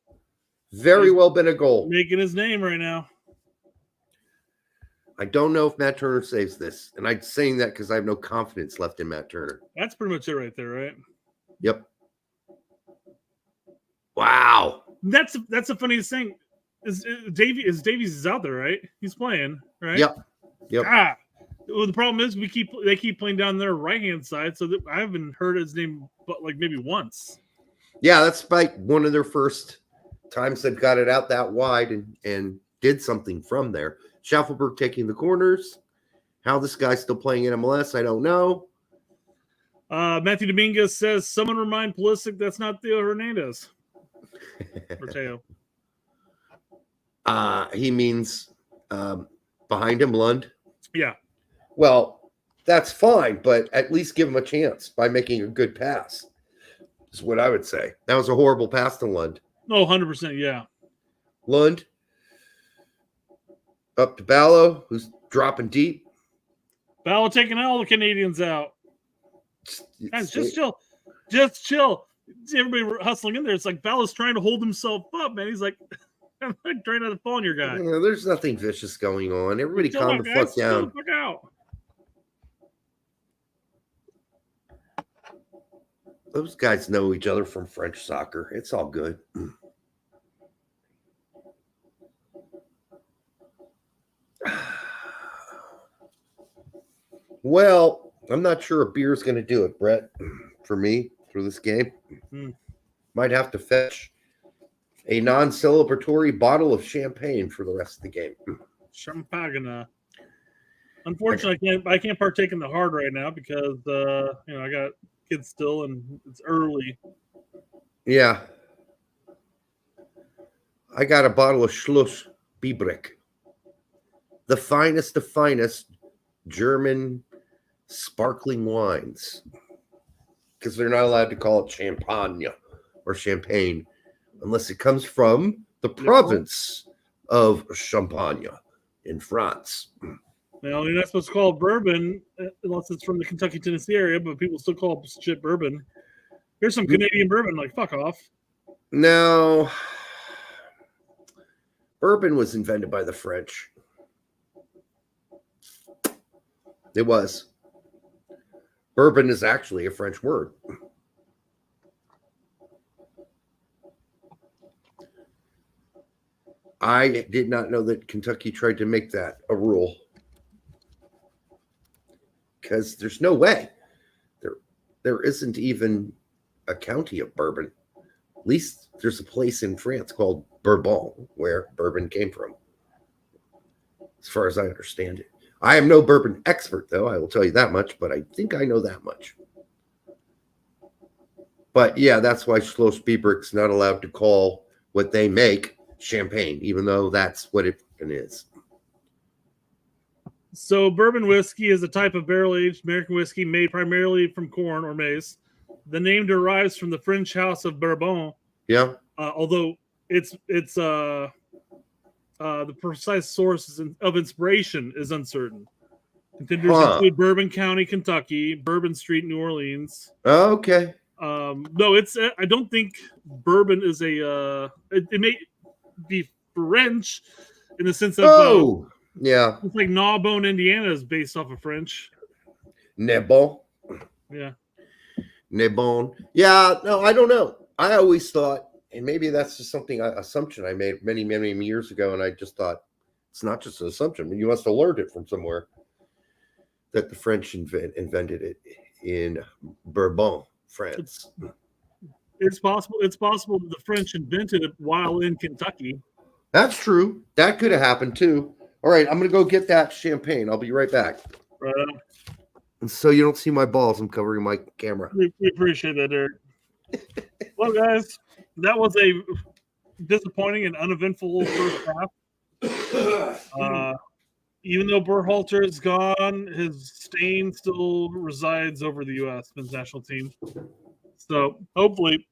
very well been a goal. Making his name right now. I don't know if Matt Turner saves this. And I'm saying that because I have no confidence left in Matt Turner. That's pretty much it right there, right? Yep. Wow. That's the funniest thing. Davies is out there, right? He's playing, right? Yep. Well, the problem is they keep playing down their right hand side, so I haven't heard his name but like maybe once. Yeah, that's like one of their first times they've got it out that wide and did something from there. Schaffelberg taking the corners. How this guy's still playing in MLS, I don't know. Matthew Dominguez says, someone remind Pulisic that's not Theo Hernandez. Or Teo. He means behind him, Lund. Yeah. Well, that's fine, but at least give him a chance by making a good pass. Is what I would say. That was a horrible pass to Lund. Oh, 100%, yeah. Lund up to Ballo, who's dropping deep. Ballo taking all the Canadians out. Guys, just chill. Just chill. Everybody hustling in there. It's like Ballo's trying to hold himself up, man. He's like, I'm like trying not to fall on your guy. Yeah, there's nothing vicious going on. Everybody calm the fuck down. The fuck out. Those guys know each other from French soccer. It's all good. Well, I'm not sure a beer's going to do it, Brett, for me, through this game. Might have to fetch a non-celebratory bottle of champagne for the rest of the game. Champagne. Unfortunately, I can't partake in the hard right now because I got kids still and it's early. Yeah. I got a bottle of Schloss Biebrich. The finest of finest German sparkling wines. Because they're not allowed to call it champagne or champagne unless it comes from the province of Champagne in France. Well, you're not supposed to call it bourbon unless it's from the Kentucky, Tennessee area, but people still call it shit bourbon. Here's some Canadian bourbon. Like, fuck off. No. Bourbon was invented by the French. It was. Bourbon is actually a French word. I did not know that Kentucky tried to make that a rule. Because there's no way. There isn't even a county of bourbon. At least there's a place in France called Bourbon where bourbon came from. As far as I understand it. I am no bourbon expert, though. I will tell you that much, but I think I know that much. But yeah, that's why Schloss Bieberg's not allowed to call what they make champagne, even though that's what it is. So bourbon whiskey is a type of barrel-aged American whiskey made primarily from corn or maize. The name derives from the French house of Bourbon. Yeah. Although it's the precise source of inspiration is uncertain. Contenders include Bourbon County, Kentucky, Bourbon Street, New Orleans. Oh, okay. No, it's. I don't think bourbon is a. It may be French in the sense of. Yeah. It's like Gnawbone, Indiana is based off of French. Nebon. Yeah. Nebon. Yeah, no, I don't know. I always thought, and maybe that's just assumption I made many, many years ago, and I just thought, it's not just an assumption. You must have learned it from somewhere, that the French invented it in Bourbon, France. It's possible. It's possible that the French invented it while in Kentucky. That's true. That could have happened, too. All right, I'm going to go get that champagne. I'll be right back. Right on. And so you don't see my balls. I'm covering my camera. We appreciate that, Derek. Well, guys, that was a disappointing and uneventful first half. Even though Berhalter is gone, his stain still resides over the U.S. men's national team. So hopefully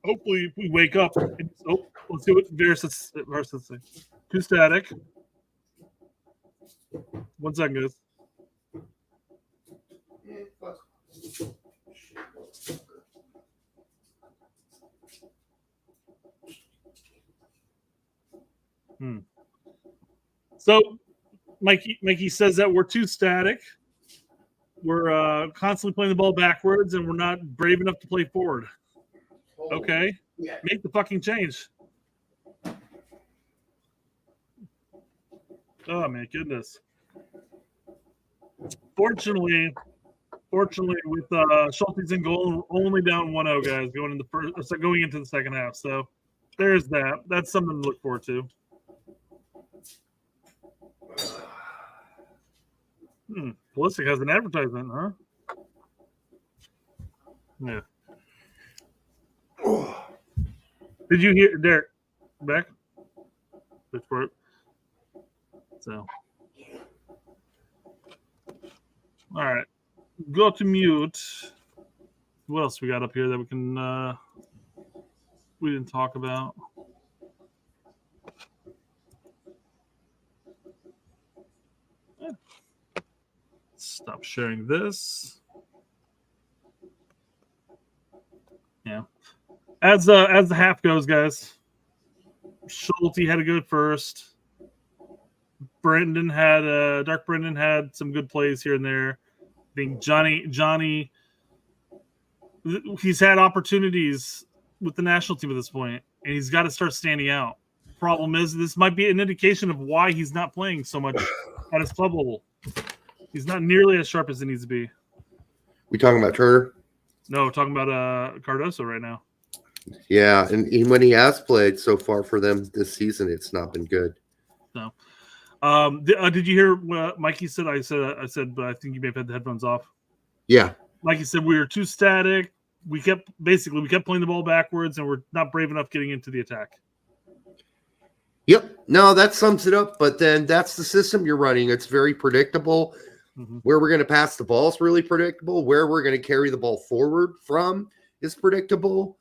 we wake up. Let's see what Versus say. Too static. 1 second, guys. So Mikey says that we're too static. We're constantly playing the ball backwards, and we're not brave enough to play forward. Okay, make the fucking change. Oh my goodness. Fortunately, with Schultes in goal, only down 1-0, guys, going into the second half. So there's that. That's something to look forward to. Pulisic has an advertisement, huh? Yeah. Did you hear Derek back? Look for it. So, all right, go to mute. What else we got up here that we can we didn't talk about? Stop sharing this. Yeah, as the half goes, guys. Schulte had a good first. Dark Brendan had some good plays here and there. I think Johnny, he's had opportunities with the national team at this point, and he's got to start standing out. Problem is, this might be an indication of why he's not playing so much at his club level. He's not nearly as sharp as he needs to be. We talking about Turner? No, we're talking about Cardoso right now. Yeah, and when he has played so far for them this season, it's not been good. No. Did you hear what Mikey said? I said, but I think you may have had the headphones off. Yeah. Mikey said we were too static. We kept playing the ball backwards, and we're not brave enough getting into the attack. Yep. No, that sums it up. But then that's the system you're running. It's very predictable. Mm-hmm. Where we're going to pass the ball is really predictable. Where we're going to carry the ball forward from is predictable.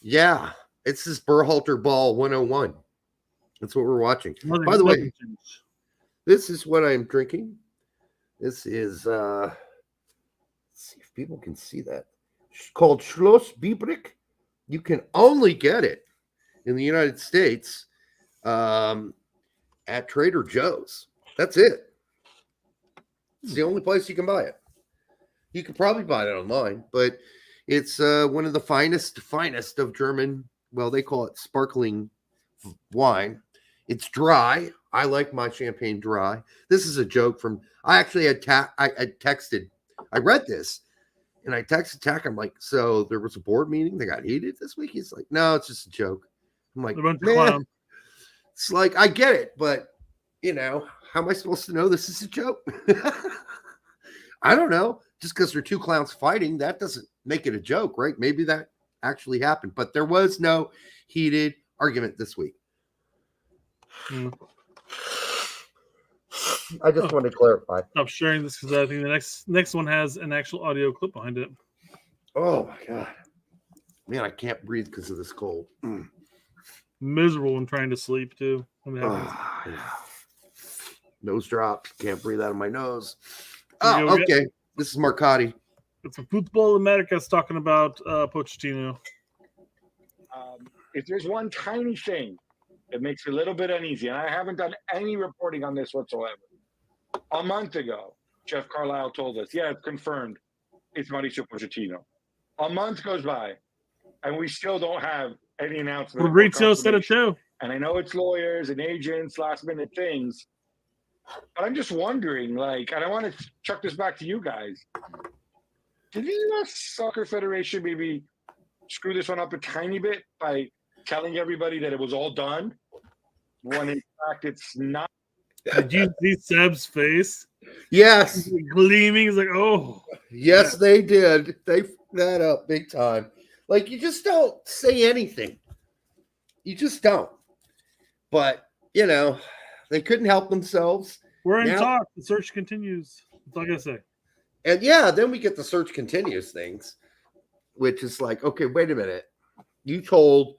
Yeah. It's this Berhalter ball 101. That's what we're watching. By the way, this is what I'm drinking. This is, let's see if people can see that. called Schloss Biebrich. You can only get it in the United States at Trader Joe's. That's it. It's the only place you can buy it. You could probably buy it online, but it's one of the finest of German. Well, they call it sparkling wine. It's dry. I like my champagne dry. This is a joke from. I actually had texted. I read this, and I texted Tack. I'm like, so there was a board meeting. They got heated this week. He's like, no, it's just a joke. I'm like, man, it's like I get it, but how am I supposed to know this is a joke? I don't know. Just because they're two clowns fighting, that doesn't make it a joke, right? Maybe that actually happened, but there was no heated argument this week. I just want to clarify. Stop sharing this because I think the next one has an actual audio clip behind it. Oh my god, man, I can't breathe because of this cold. Miserable when trying to sleep too. Nose drop. Can't breathe out of my nose. Oh, okay. This is Marcotti. It's a Football America's talking about Pochettino. If there's one tiny thing that makes me a little bit uneasy, and I haven't done any reporting on this whatsoever. A month ago, Jeff Carlisle told us, yeah, it's confirmed. It's Mauricio Pochettino. A month goes by, and we still don't have any announcement. Fabrizio said it too. And I know it's lawyers and agents, last-minute things. But I'm just wondering, and I want to chuck this back to you guys. Did the U.S. Soccer Federation maybe screw this one up a tiny bit by telling everybody that it was all done when in fact it's not? Did you see Seb's face? Yes. He's gleaming. He's like, oh. Yes, they did. They fucked that up big time. You just don't say anything. You just don't. But, they couldn't help themselves. We're in talk. The search continues. That's all I gotta say. And then we get the search continues things, which is okay, wait a minute. You told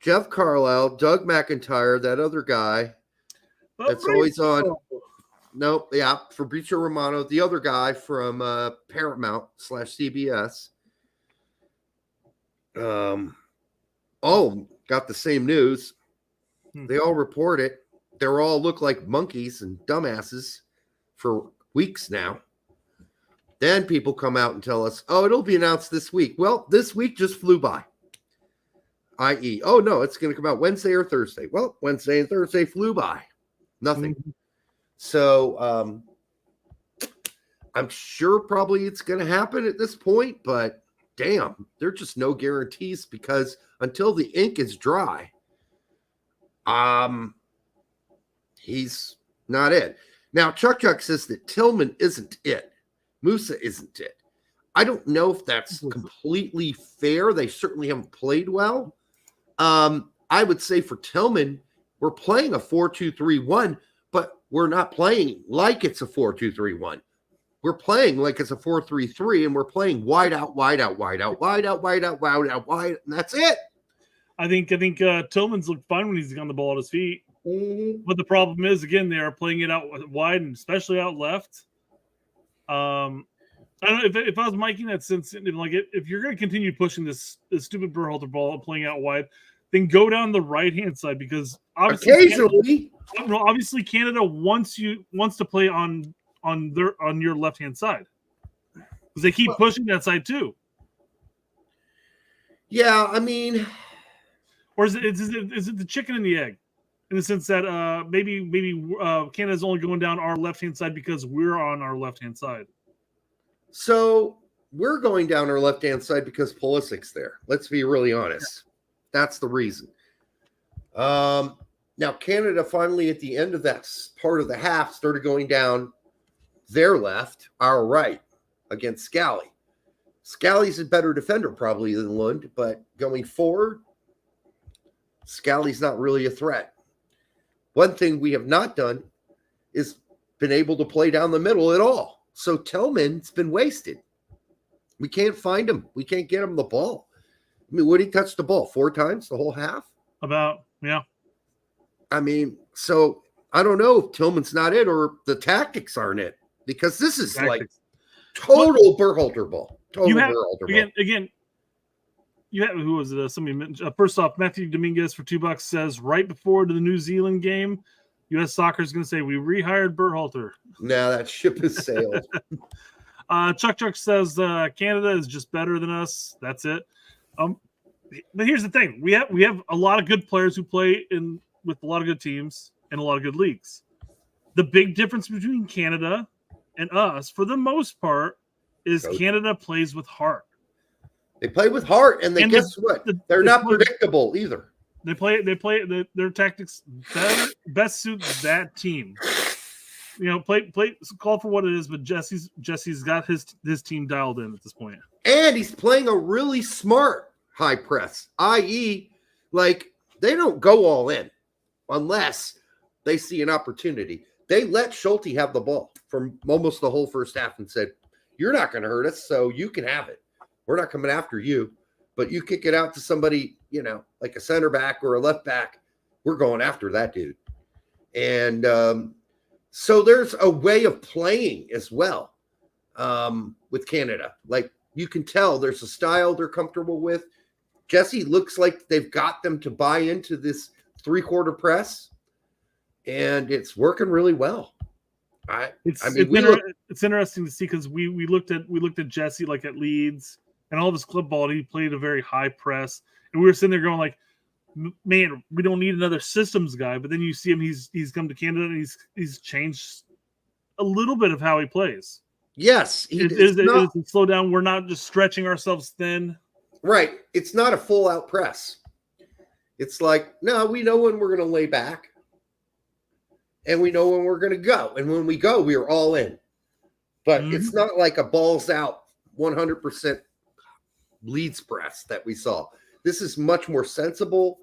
Jeff Carlisle, Doug McIntyre, that other guy that's always on. Nope, yeah, Fabrizio Romano, the other guy from Paramount/CBS. All got the same news. They all report it. They all look like monkeys and dumbasses for weeks now. Then people come out and tell us, oh, it'll be announced this week. Well, this week just flew by. I.e., oh, no, it's going to come out Wednesday or Thursday. Well, Wednesday and Thursday flew by. Nothing. So I'm sure probably it's going to happen at this point, but damn, there are just no guarantees because until the ink is dry, he's not it. Now, Chuck says that Tillman isn't it. Musa isn't it. I don't know if that's completely fair. They certainly haven't played well. I would say for Tillman, we're playing a 4-2-3-1, but we're not playing like it's a 4-2-3-1. We're playing like it's a 4-3-3, and we're playing wide out, wide out, wide out, wide out, wide out, wide out, wide, and that's it. I think Tillman's looked fine when he's on the ball at his feet. But the problem is, again, they are playing it out wide and especially out left. I don't know if I was Mike in that sense, if you're going to continue pushing this stupid Berhalter ball and playing out wide, then go down the right hand side because obviously Canada wants to play on your left hand side because they keep pushing that side too. Yeah, I mean, or is it the chicken and the egg? In the sense that maybe Canada's only going down our left-hand side because we're on our left-hand side. So we're going down our left-hand side because Pulisic's there. Let's be really honest. That's the reason. Now, Canada finally at the end of that part of the half started going down their left, our right, against Scally. Scally's a better defender probably than Lund, but going forward, Scally's not really a threat. One thing we have not done is been able to play down the middle at all. So Tillman's been wasted. We can't find him. We can't get him the ball. I mean, would he touch the ball 4 times the whole half? About, yeah. I mean, so I don't know if Tillman's not it or the tactics aren't it because this is like total Berhalter ball. You have again. You have who was it? Somebody mentioned, first off, Matthew Dominguez for $2 says right before the New Zealand game, U.S. Soccer is going to say we rehired Berhalter. No, that ship has sailed. Chuck says Canada is just better than us. That's it. But here's the thing: we have a lot of good players who play with a lot of good teams and a lot of good leagues. The big difference between Canada and us, for the most part, is Canada plays with heart. They play with heart, and guess what? They're not predictable either. They play their tactics best suits that team. Play call for what it is, but Jesse's got his team dialed in at this point. And he's playing a really smart high press, i.e., like they don't go all in unless they see an opportunity. They let Schulte have the ball for almost the whole first half and said, "You're not going to hurt us, so you can have it. We're not coming after you, but you kick it out to somebody, like a center back or a left back. We're going after that dude." And so there's a way of playing as well with Canada. Like you can tell there's a style they're comfortable with. Jesse looks like they've got them to buy into this 3-quarter press, and it's working really well. It's interesting to see because we looked at Jesse like at Leeds and all of his club ball. And he played a very high press, and we were sitting there going like, "Man, we don't need another systems guy." But then you see him; he's come to Canada and he's changed a little bit of how he plays. Yes, it is a slow down. We're not just stretching ourselves thin. Right. It's not a full out press. It's like, no, we know when we're going to lay back. And we know when we're going to go. And when we go, we are all in. But it's not like a balls out 100% Leeds press that we saw. This is much more sensible.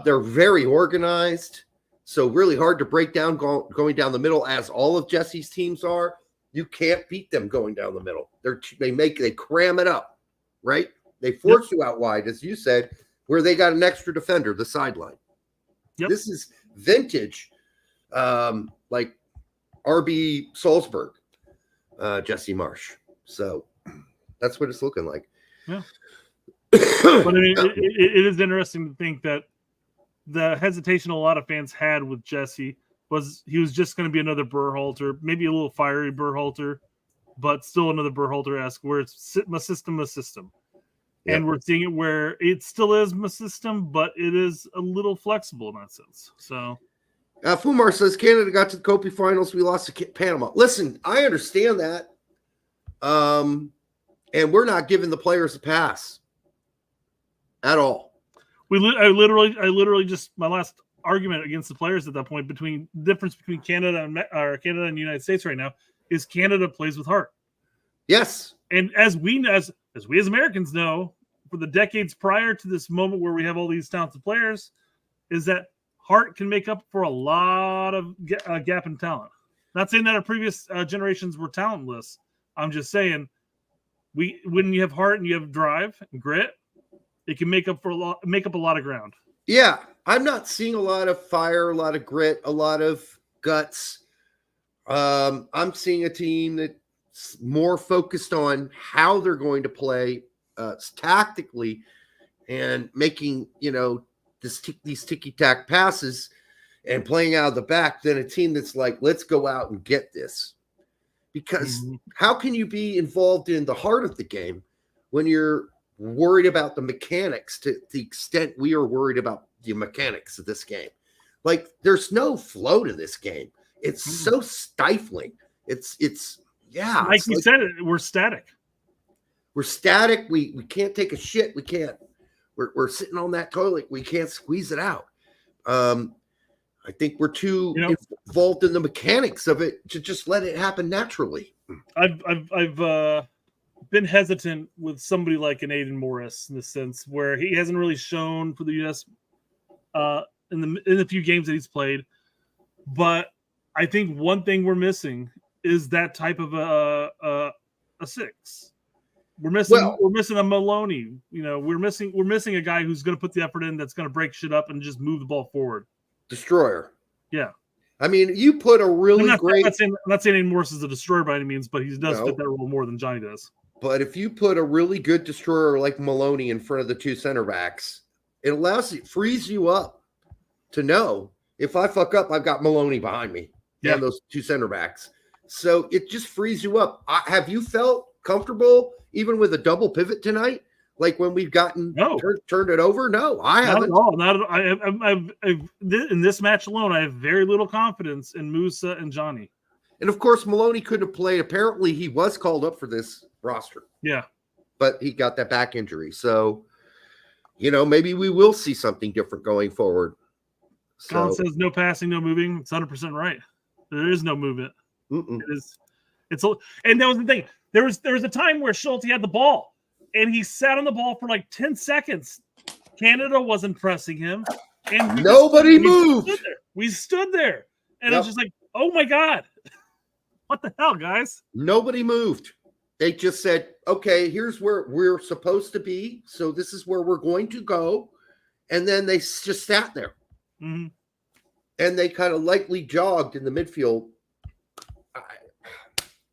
They're very organized. So really hard to break down going down the middle, as all of Jesse's teams are. You can't beat them going down the middle. They cram it up, right? They force you out wide, as you said, where they got an extra defender, the sideline. This is vintage, like RB Salzburg, Jesse Marsh. So that's what it's looking like. Yeah. But I mean, it is interesting to think that the hesitation a lot of fans had with Jesse was he was just going to be another Berhalter, maybe a little fiery Berhalter, but still another Berhalter-esque, where it's my system. And we're seeing it where it still is my system, but it is a little flexible in that sense. So, Fumar says Canada got to the Kopi finals. We lost to Panama. Listen, I understand that, and we're not giving the players a pass at all. I literally just my last argument against the players at that point between the difference between Canada and the United States right now is Canada plays with heart. Yes, and as we as Americans know, for the decades prior to this moment where we have all these talented players, is that heart can make up for a lot of gap in talent. Not saying that our previous generations were talentless. I'm just saying when you have heart and you have drive and grit, it can make up a lot of ground. Yeah, I'm not seeing a lot of fire, a lot of grit, a lot of guts. I'm seeing a team that's more focused on how they're going to play tactically and making, these ticky-tack passes and playing out of the back than a team that's like, let's go out and get this. Because how can you be involved in the heart of the game when you're worried about the mechanics to the extent we are worried about the mechanics of this game? Like, there's no flow to this game. It's so stifling. It's like you said, we're static. We're static. We can't take a shit. We can't. We're sitting on that toilet. We can't squeeze it out. I think we're too involved in the mechanics of it to just let it happen naturally. I've been hesitant with somebody like an Aiden Morris in the sense where he hasn't really shown for the U.S. In the few games that he's played, but I think one thing we're missing is that type of a six. We're missing a Maloney. We're missing a guy who's going to put the effort in, that's going to break shit up and just move the ball forward. Destroyer. Yeah. I mean, you put a really great. I'm not saying Aiden Morris is a destroyer by any means, but he does fit that role more than Johnny does. But if you put a really good destroyer like Maloney in front of the two center backs, it frees you up to know if I fuck up, I've got Maloney behind me and those two center backs. So it just frees you up. Have you felt comfortable even with a double pivot tonight? Like when we've gotten turned it over? No, I haven't. Not at all. In this match alone, I have very little confidence in Musa and Johnny. And of course, Maloney couldn't have played. Apparently, he was called up for this roster. Yeah. But he got that back injury. So, maybe we will see something different going forward. Colin says no passing, no moving. It's 100% right. There is no movement. Mm-mm. And that was the thing. There was a time where Schulte had the ball and he sat on the ball for like 10 seconds. Canada wasn't pressing him. And nobody moved. We stood there. And I was just like, oh my God. What the hell, guys? Nobody moved. They just said, okay, here's where we're supposed to be. So this is where we're going to go. And then they just sat there. Mm-hmm. And they kind of lightly jogged in the midfield.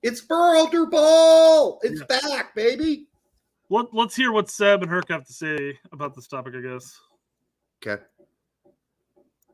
It's Berhalter ball. It's back, baby. Let's hear what Seb and Herc have to say about this topic, I guess. Okay.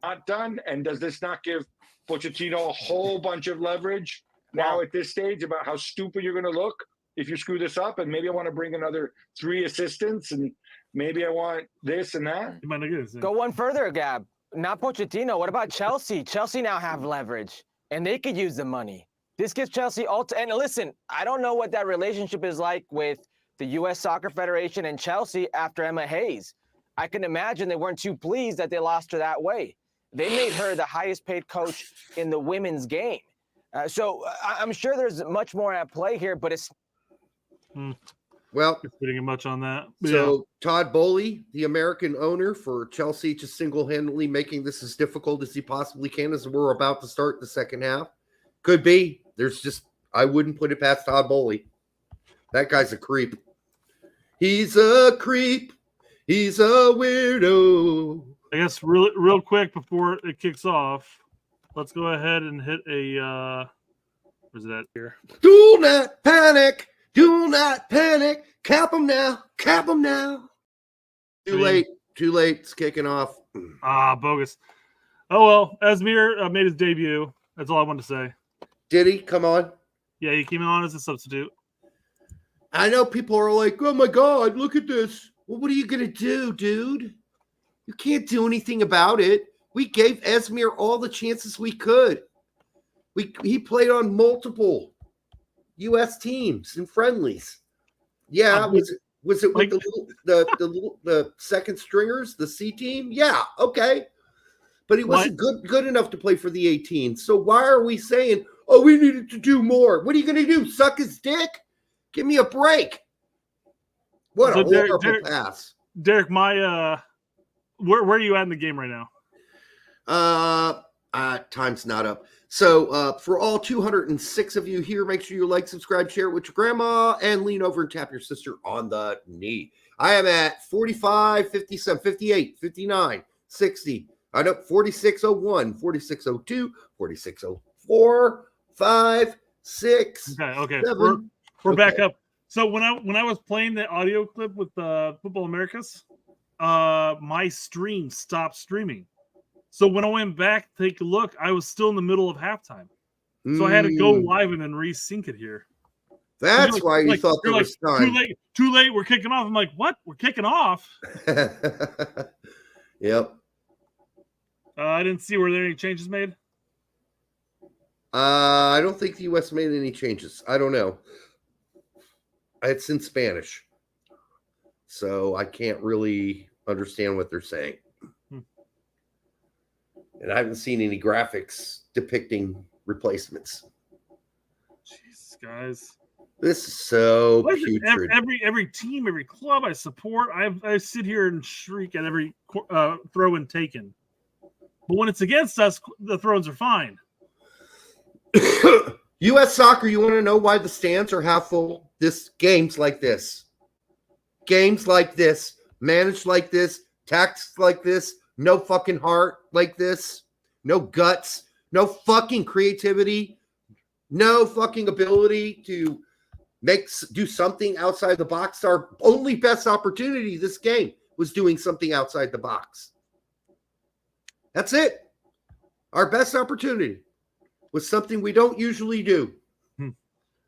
Not done. And does this not give Pochettino a whole bunch of leverage now at this stage about how stupid you're going to look if you screw this up? And maybe I want to bring another 3 assistants and maybe I want this and that. You might not get it. Go one further, Gab. Not Pochettino. What about Chelsea? Chelsea now have leverage and they could use the money. This gives Chelsea and listen, I don't know what that relationship is like with the U.S. Soccer Federation and Chelsea after Emma Hayes. I can imagine they weren't too pleased that they lost her that way. They made her the highest paid coach in the women's game. So I'm sure there's much more at play here, but it's... Well, putting much on that. So Todd Bowley, the American owner for Chelsea, just single-handedly making this as difficult as he possibly can as we're about to start the second half. Could be. I wouldn't put it past Todd Bowley. That guy's a creep. He's a creep. He's a weirdo. I guess real quick before it kicks off, let's go ahead and hit a where's that here? Do not panic. Do not panic. Cap them now. Cap them now. Too late. Too late. It's kicking off. Bogus. Oh, well. Asmir made his debut. That's all I wanted to say. Did he? Come on. Yeah, he came on as a substitute. I know people are like, oh, my God, look at this. Well, what are you going to do, dude? You can't do anything about it. We gave Asmir all the chances we could. He played on multiple U.S. teams and friendlies. Yeah, was it with the second stringers, the C team? Yeah, okay. But he wasn't good enough to play for the 18. So why are we saying, oh, we needed to do more? What are you going to do? Suck his dick? Give me a break. What a horrible pass. Derek, where are you at in the game right now? Time's not up. So for all 206 of you here, make sure you like, subscribe, share it with your grandma, and lean over and tap your sister on the knee. I am at 45, 57, 58, 59, 60. I know 4601, 4602, 4604, 5, 6. Okay. 7. We're back up. So when I was playing the audio clip with Football Americas, my stream stopped streaming. So when I went back to take a look, I was still in the middle of halftime. So I had to go live and then resync it here. That's why you thought there was time. Too late, we're kicking off. I'm like, what? We're kicking off? Yep. I didn't see, were there any changes made? I don't think the U.S. made any changes. I don't know. It's in Spanish. So I can't really understand what they're saying. And I haven't seen any graphics depicting replacements. Jeez, guys. This is so putrid. Every team, every club I support, I sit here and shriek at every throw and taken. But when it's against us, the throws are fine. U.S. Soccer, you want to know why the stands are half full? Games like this, managed like this, taxed like this, no fucking heart like this, no guts, no fucking creativity, no fucking ability to do something outside the box. Our only best opportunity this game was doing something outside the box. That's it. Our best opportunity was something we don't usually do.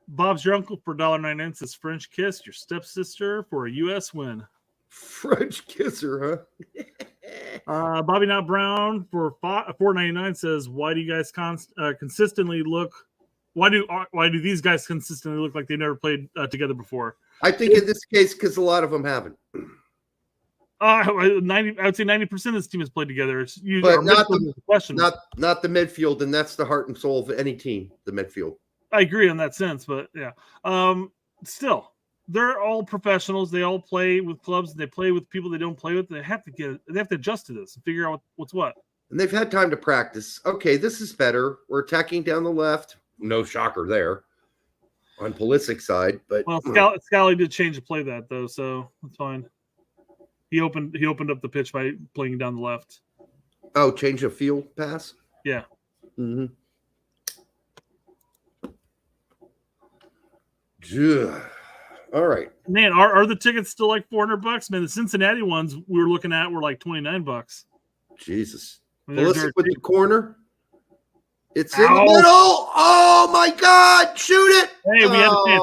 Bob's your uncle for $1.99 says French kiss your stepsister for a U.S. win. French kisser, huh? Bobby Not Brown for $4.99 says, why do you guys consistently look? Why do these guys consistently look like they never played together before? I think in this case, because a lot of them haven't. 90, I would say 90% of this team has played together. It's usually, but not the midfield, and that's the heart and soul of any team. The midfield. I agree in that sense, but yeah. Still, they're all professionals. They all play with clubs. And they play with people they don't play with. They have to adjust to this and figure out what's what. And they've had time to practice. Okay, this is better. We're attacking down the left. No shocker there on Pulisic's side, but Scally did change the play that though, so that's fine. He opened up the pitch by playing down the left. Oh, change of field pass? Yeah. Mm-hmm. All right. Man, are the tickets still like $400? Man, the Cincinnati ones we were looking at were like $29. Jesus. I mean, Pulisic with the corner. It's in the middle. Oh my God! Shoot it! Hey, we had a chance.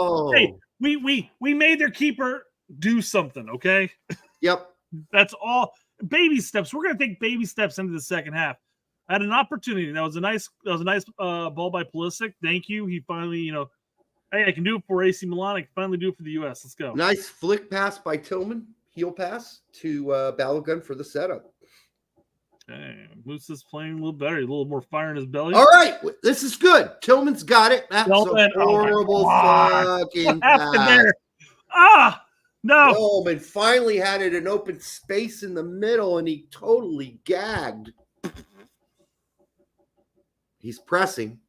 Hey, we made their keeper do something. Okay. Yep. That's all. Baby steps. We're gonna take baby steps into the second half. I had an opportunity. That was a nice ball by Pulisic. Thank you. He finally, hey, I can do it for AC Milan. I can finally do it for the US. Let's go. Nice flick pass by Tillman. Heel pass to Balogun for the setup. Hey, Moose is playing a little better. A little more fire in his belly. All right. This is good. Tillman's got it. That's a horrible fucking pass. There? No. Tillman finally had it in open space in the middle, and he totally gagged. He's pressing.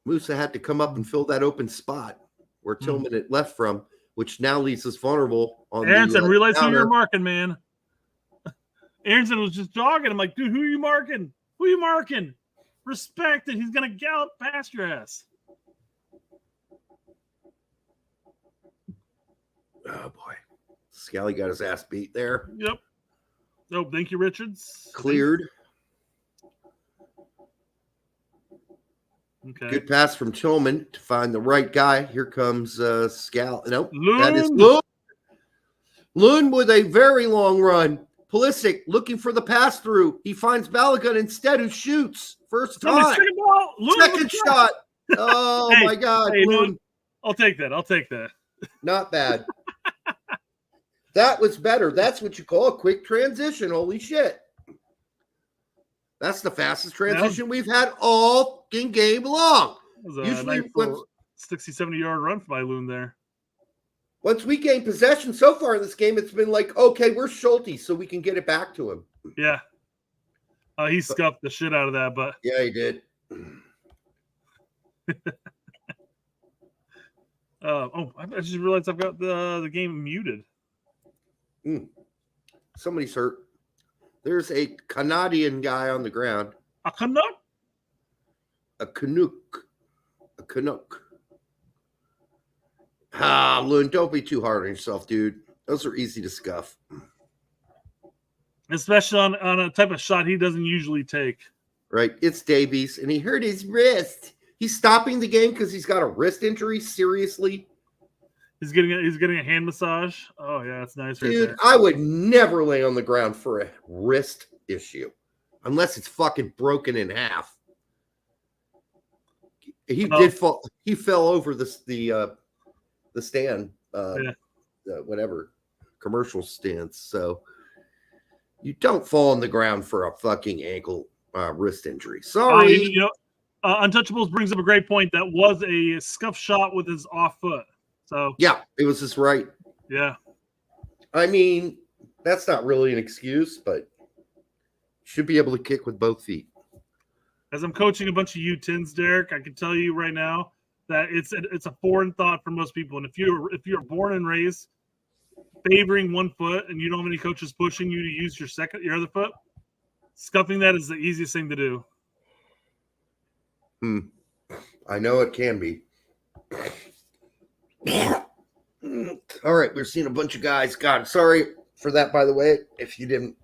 Musa had to come up and fill that open spot where Tillman had left from, which now leaves us vulnerable. Aronson, realize who you're marking, man. Aronson was just jogging. I'm like, dude, who are you marking? Who are you marking? Respect it. He's going to gallop past your ass. Oh, boy. Scally got his ass beat there. Yep. Oh, thank you, Richards. Cleared. Okay. Good pass from Tillman to find the right guy. Here comes Scally. Nope. Lund. That is Lund. Lund with a very long run. Pulisic looking for the pass through. He finds Balogun instead, who shoots. First time. Second shot. Oh, hey, my God. Hey, Lund. I'll take that. Not bad. That was better. That's what you call a quick transition. Holy shit. That's the fastest transition we've had all game long. Usually nice 60, 70-yard run by Lund there. Once we gain possession so far in this game, it's been like, okay, we're Schulte, so we can get it back to him. Yeah. He scuffed the shit out of that, but yeah, he did. I just realized I've got the game muted. Somebody's hurt. There's a Canadian guy on the ground. A Canuck? A Canuck. A Canuck. Lund, don't be too hard on yourself, dude. Those are easy to scuff. Especially on a type of shot he doesn't usually take. Right. It's Davies, and he hurt his wrist. He's stopping the game because he's got a wrist injury. Seriously. He's getting a hand massage. Oh, yeah, that's nice. Dude, right there. I would never lay on the ground for a wrist issue unless it's fucking broken in half. He did fall. He fell over the stand, whatever commercial stance. So you don't fall on the ground for a fucking ankle wrist injury. Sorry. Untouchables brings up a great point. That was a scuff shot with his off foot. So yeah, it was his right. Yeah. I mean, that's not really an excuse, but should be able to kick with both feet. As I'm coaching a bunch of U10s, Derek, I can tell you right now that it's a foreign thought for most people. And if you're born and raised favoring one foot and you don't have any coaches pushing you to use your other foot, scuffing that is the easiest thing to do. I know it can be. All right, we're seeing a bunch of guys. God, sorry for that, by the way. If you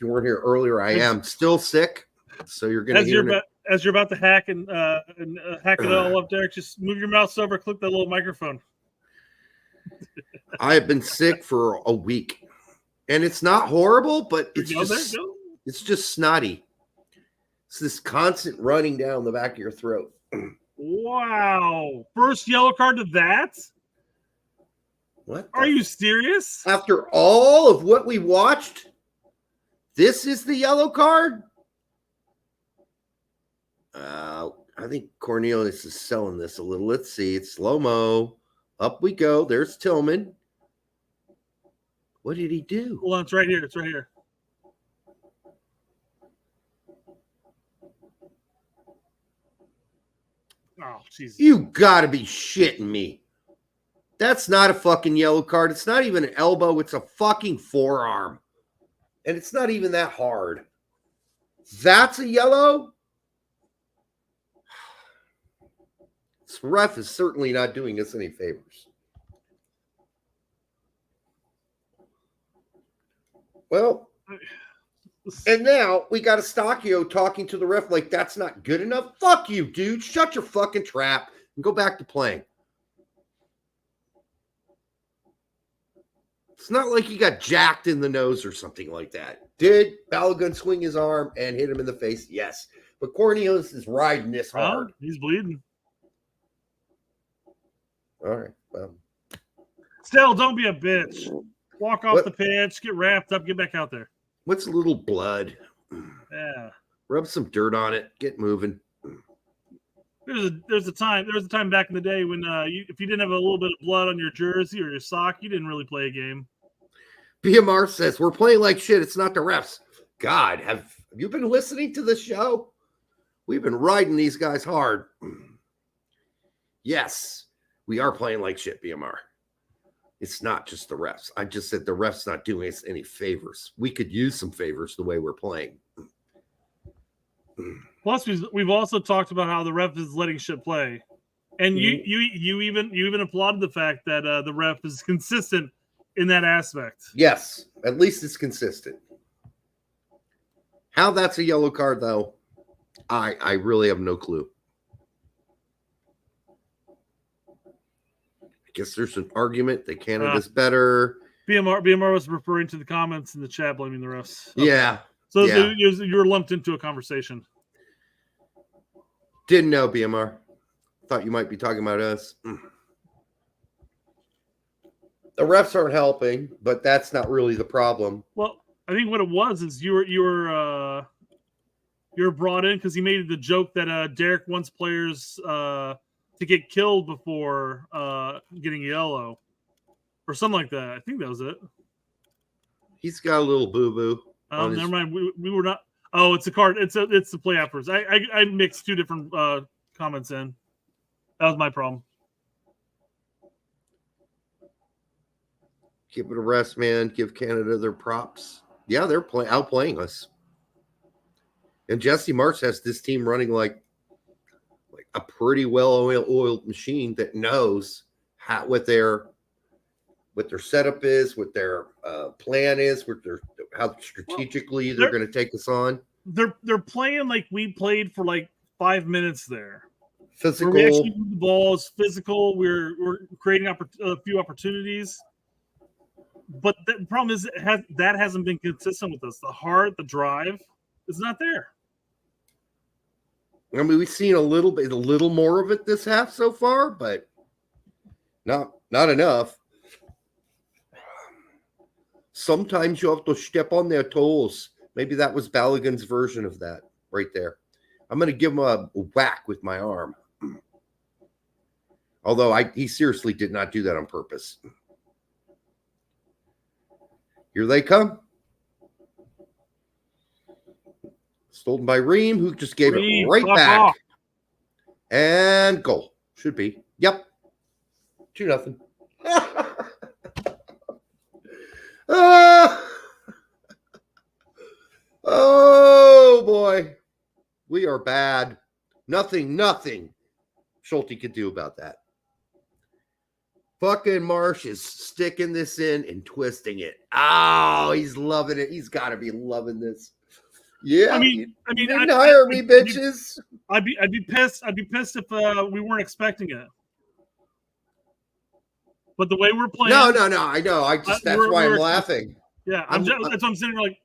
weren't here earlier, I am still sick, so you're going to hear. As you're about to hack and hack it all up, Derek, just move your mouse over, click that little microphone. I have been sick for a week, and it's not horrible, but it's just snotty. It's this constant running down the back of your throat. Wow! First yellow card to that. What? Are you serious? After all of what we watched, this is the yellow card? I think Cornelius is selling this a little. Let's see. It's slow-mo. Up we go. There's Tillman. What did he do? Hold on. It's right here. It's right here. Oh, Jesus. You got to be shitting me. That's not a fucking yellow card. It's not even an elbow. It's a fucking forearm. And it's not even that hard. That's a yellow? This ref is certainly not doing us any favors. Well, and now we got Eustachio talking to the ref like that's not good enough. Fuck you, dude. Shut your fucking trap and go back to playing. It's not like he got jacked in the nose or something like that. Did Balogun swing his arm and hit him in the face? Yes. But Cornelius is riding this hard. He's bleeding. All right. Well. Still, don't be a bitch. Walk off the pitch, get wrapped up, get back out there. What's a little blood? Yeah. Rub some dirt on it. Get moving. There's a time back in the day when if you didn't have a little bit of blood on your jersey or your sock, you didn't really play a game. BMR says we're playing like shit. It's not the refs. God, have you been listening to the show? We've been riding these guys hard. Yes, we are playing like shit, BMR. It's not just the refs. I just said the refs not doing us any favors. We could use some favors the way we're playing. Plus, we've also talked about how the ref is letting shit play, and you even applauded the fact that the ref is consistent in that aspect. Yes, at least it's consistent. How that's a yellow card, though, I really have no clue. I guess there's an argument that Canada's better. BMR was referring to the comments in the chat blaming the refs. Okay. Yeah. So yeah. You were lumped into a conversation. Didn't know, BMR. Thought you might be talking about us. The refs aren't helping, but that's not really the problem. Well, I think what it was is you were brought in because he made the joke that Derek wants players to get killed before getting yellow or something like that. I think that was it. He's got a little boo-boo. Never mind. We were not. Oh, it's a card. It's the play afterwards. I mixed two different comments in. That was my problem. Give it a rest, man. Give Canada their props. Yeah, they're outplaying us. And Jesse March has this team running like a pretty well-oiled machine that knows what their setup is, what their plan is, how strategically they're going to take us on. They're playing like we played for like 5 minutes there. Physical. We actually move the balls. Physical. We're creating a few opportunities. But the problem is that hasn't been consistent with us. The heart, the drive is not there. I mean, we've seen a little more of it this half so far, but not enough. Sometimes you have to step on their toes. Maybe that was Balogun's version of that right there. I'm going to give him a whack with my arm. Although he seriously did not do that on purpose. Here they come. Stolen by Ream, who just gave it right back. Off. And goal. Should be. Yep. 2-0. Oh, boy. We are bad. Nothing Schulte could do about that. Fucking Marsh is sticking this in and twisting it. Oh, he's loving it. He's got to be loving this. Yeah, I mean, you didn't hire me, bitches. I'd be pissed. I'd be pissed if we weren't expecting it. But the way we're playing, no, I know. That's why I'm laughing. Yeah, that's what I'm sitting there like.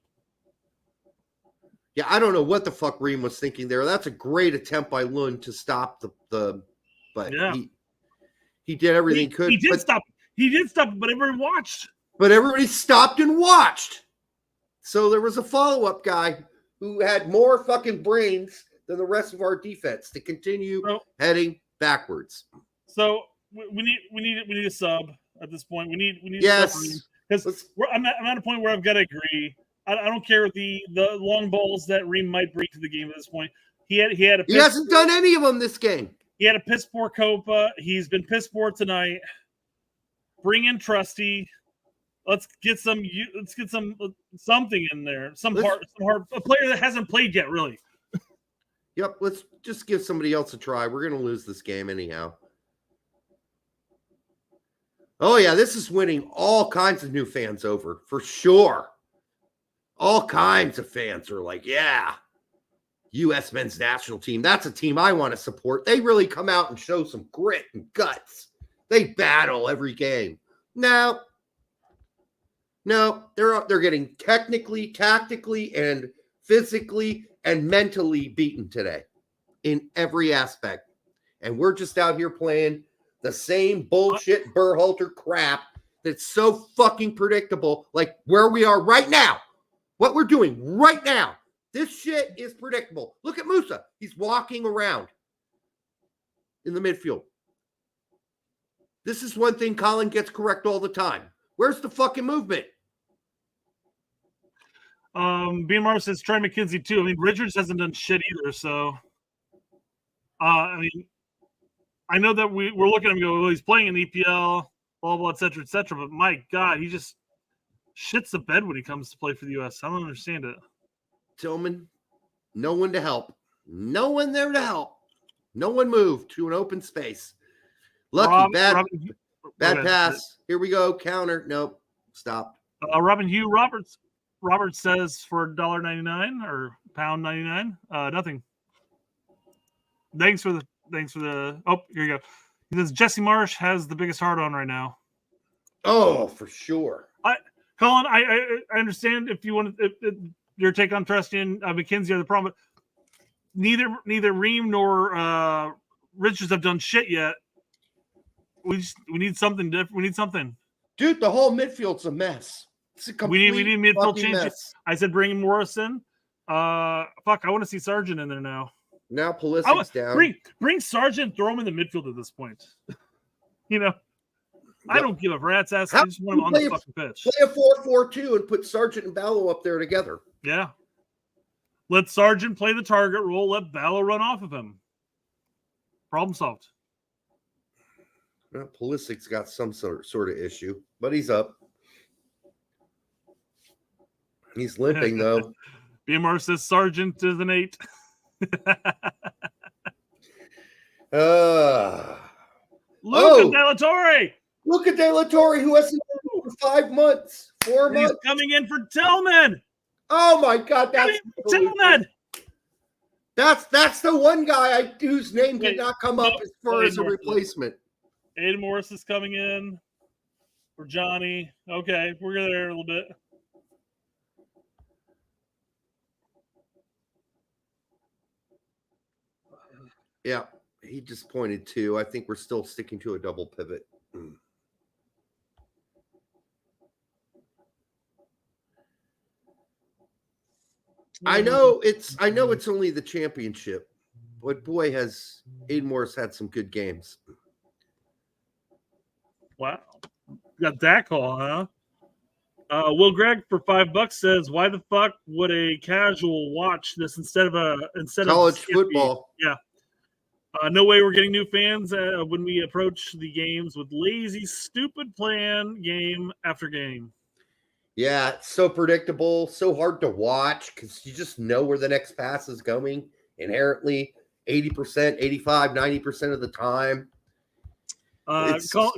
Yeah, I don't know what the fuck Ream was thinking there. That's a great attempt by Lund to stop the but yeah. He did everything he could. He did stop. He did stop, but everybody watched. But everybody stopped and watched. So there was a follow-up guy who had more fucking brains than the rest of our defense to continue heading backwards. So we need a sub at this point. We need yes, because I'm at a point where I've got to agree. I don't care the long balls that Ream might bring to the game at this point. He hasn't done any of them this game. He had a piss poor Copa. He's been piss poor tonight. Bring in Trusty. Let's get something in there. A player that hasn't played yet, really. Yep, let's just give somebody else a try. We're gonna lose this game anyhow. Oh yeah, this is winning all kinds of new fans over for sure. All kinds of fans are like, yeah, U.S. men's national team. That's a team I want to support. They really come out and show some grit and guts. They battle every game. No, they're getting technically, tactically, and physically and mentally beaten today in every aspect. And we're just out here playing the same bullshit Berhalter crap that's so fucking predictable, like where we are right now. What we're doing right now. This shit is predictable. Look at Musa. He's walking around in the midfield. This is one thing Colin gets correct all the time. Where's the fucking movement? BMR says try McKenzie too. I mean, Richards hasn't done shit either. So, I mean, I know that we're looking at him and go, well, he's playing in EPL, blah, blah, et cetera, but my God, he just shits the bed when he comes to play for the U.S. I don't understand it. Tillman, no one to help. No one there to help. No one moved to an open space. Lucky, bad pass. Here we go. Counter. Nope. Stopped. Robin Hugh Roberts says for $1.99 or £1.99. Nothing. Thanks for the. Oh, here you go. He says Jesse Marsh has the biggest heart on right now. Oh, for sure. Colin, I understand if you want your take on Trusty and McKenzie are the problem, but neither Ream nor Richards have done shit yet. We need something different. We need something. Dude, the whole midfield's a mess. It's a complete we need midfield changes. Mess. I said bring in Morrison. I want to see Sargent in there now. Now Pulisic's down. Bring Sargent, throw him in the midfield at this point. Yep. I don't give a rat's ass. I just want him on the fucking pitch. Play a 4-4-2 and put Sargent and Ballo up there together. Yeah. Let Sargent play the target role. Let Ballo run off of him. Problem solved. Well, Pulisic's got some sort of issue, but he's up. He's limping, though. BMR says Sargent is an 8. Luca De La Torre. Luca De La Torre, who hasn't been for 5 months, 4 months. He's coming in for Tillman. Oh my God, that's Tillman. That's the one guy whose name did not come up as far as a replacement. Aiden Morris is coming in for Johnny. Okay, we're there a little bit. Yeah, he just pointed to. I think we're still sticking to a double pivot. I know it's only the championship, but boy, has Aiden Morris had some good games. Wow, got that call, huh? Will Gregg for $5 says, "Why the fuck would a casual watch this instead of college football?" Yeah. No way we're getting new fans when we approach the games with lazy, stupid plan game after game. Yeah, it's so predictable, so hard to watch because you just know where the next pass is going inherently 80%, 85, 90% of the time.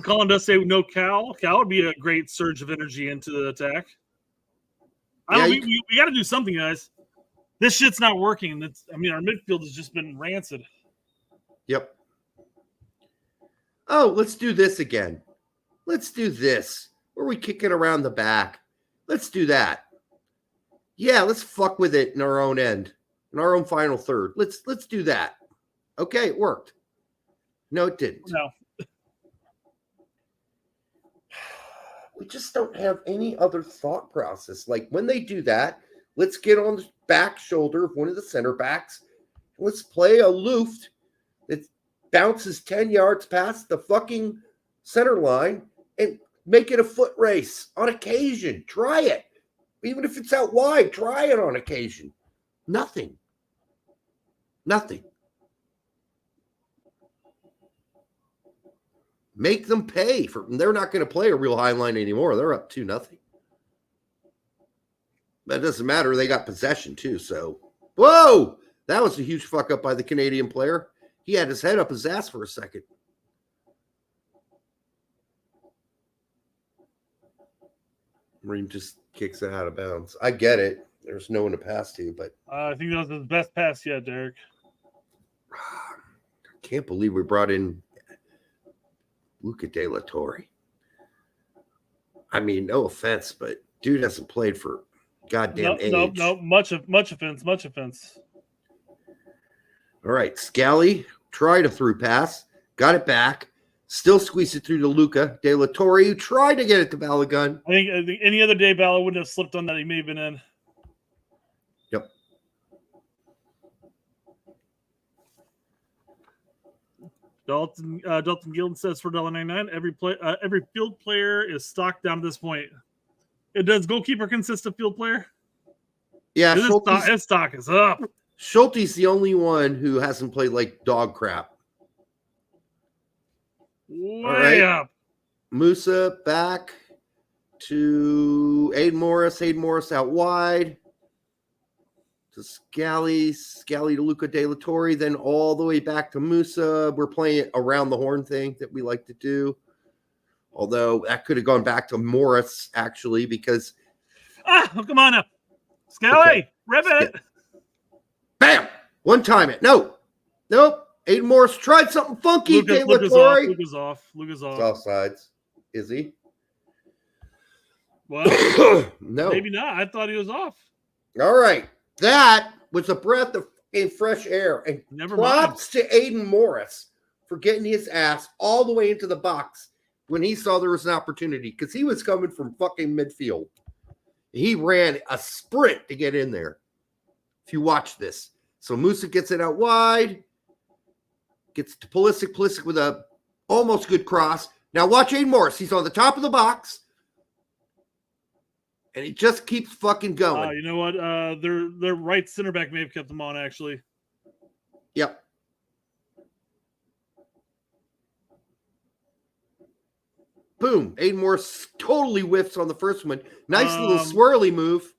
Colin does say no Cal. Cal would be a great surge of energy into the attack. We got to do something, guys. This shit's not working. Our midfield has just been rancid. Yep. Oh, let's do this again. Let's do this. Where we kick it around the back. Let's do that. Yeah, let's fuck with it in our own end, in our own final third. Let's do that. Okay, it worked. No, it didn't. No. We just don't have any other thought process. Like when they do that, let's get on the back shoulder of one of the center backs. Let's play a loofed that bounces 10 yards past the fucking center line and make it a foot race on occasion. Try it. Even if it's out wide, try it on occasion. Nothing. Make them pay for. They're not going to play a real high line anymore. They're up 2-0. But it doesn't matter. They got possession too. So, whoa, that was a huge fuck up by the Canadian player. He had his head up his ass for a second. Marine just kicks it out of bounds. I get it. There's no one to pass to, but I think that was the best pass yet, Derek. I can't believe we brought in Luca De La Torre. I mean, no offense, but dude hasn't played for goddamn age. No. Much offense. All right, Scally tried a through pass, got it back, still squeezed it through to Luca De La Torre, who tried to get it to Balogun. I think any other day Bala wouldn't have slipped on that. He may have been in. Yep. Dalton Gilden says for $1.99, every field player is stocked down to this point. Does goalkeeper consist of field player? Yeah, his stock is up. Schulte's the only one who hasn't played like dog crap. Way up. Musa back to Aiden Morris. Aiden Morris out wide to Scally to Luca De La Torre, then all the way back to Musa. We're playing around the horn thing that we like to do. Although that could have gone back to Morris, actually, because... come on up. Scally, rip it. Bam! One time it. Nope. Aiden Morris tried something funky. De La Torre. Luca's off. It's offsides. Is he? Well, no. Maybe not. I thought he was off. All right. That was a breath of fresh air. And props to Aiden Morris for getting his ass all the way into the box when he saw there was an opportunity, because he was coming from fucking midfield. He ran a sprint to get in there. If you watch this. So Musa gets it out wide. Gets to Pulisic with a almost good cross. Now watch Aiden Morris. He's on the top of the box. And he just keeps fucking going. You know what? Their right center back may have kept them on, actually. Yep. Boom. Aiden Morris totally whiffs on the first one. Nice little swirly move.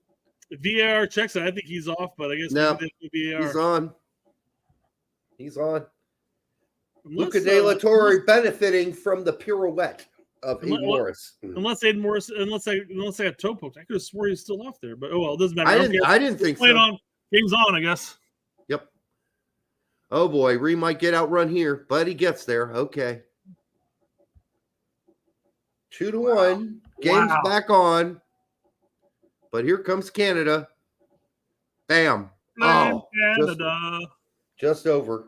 VAR checks it. I think he's off, but I guess no, VAR. He's on. Luca De La Torre benefiting from the pirouette of Aiden Morris. Unless Aiden Morris, unless I had toe poked, I could have swore he's still off there. But oh well, it doesn't matter. I didn't think so. Game's on, I guess. Yep. Oh boy, Ree might get outrun here, but he gets there. Okay. 2-1. Game's back on. But here comes Canada. Bam. Oh, Canada. Just over.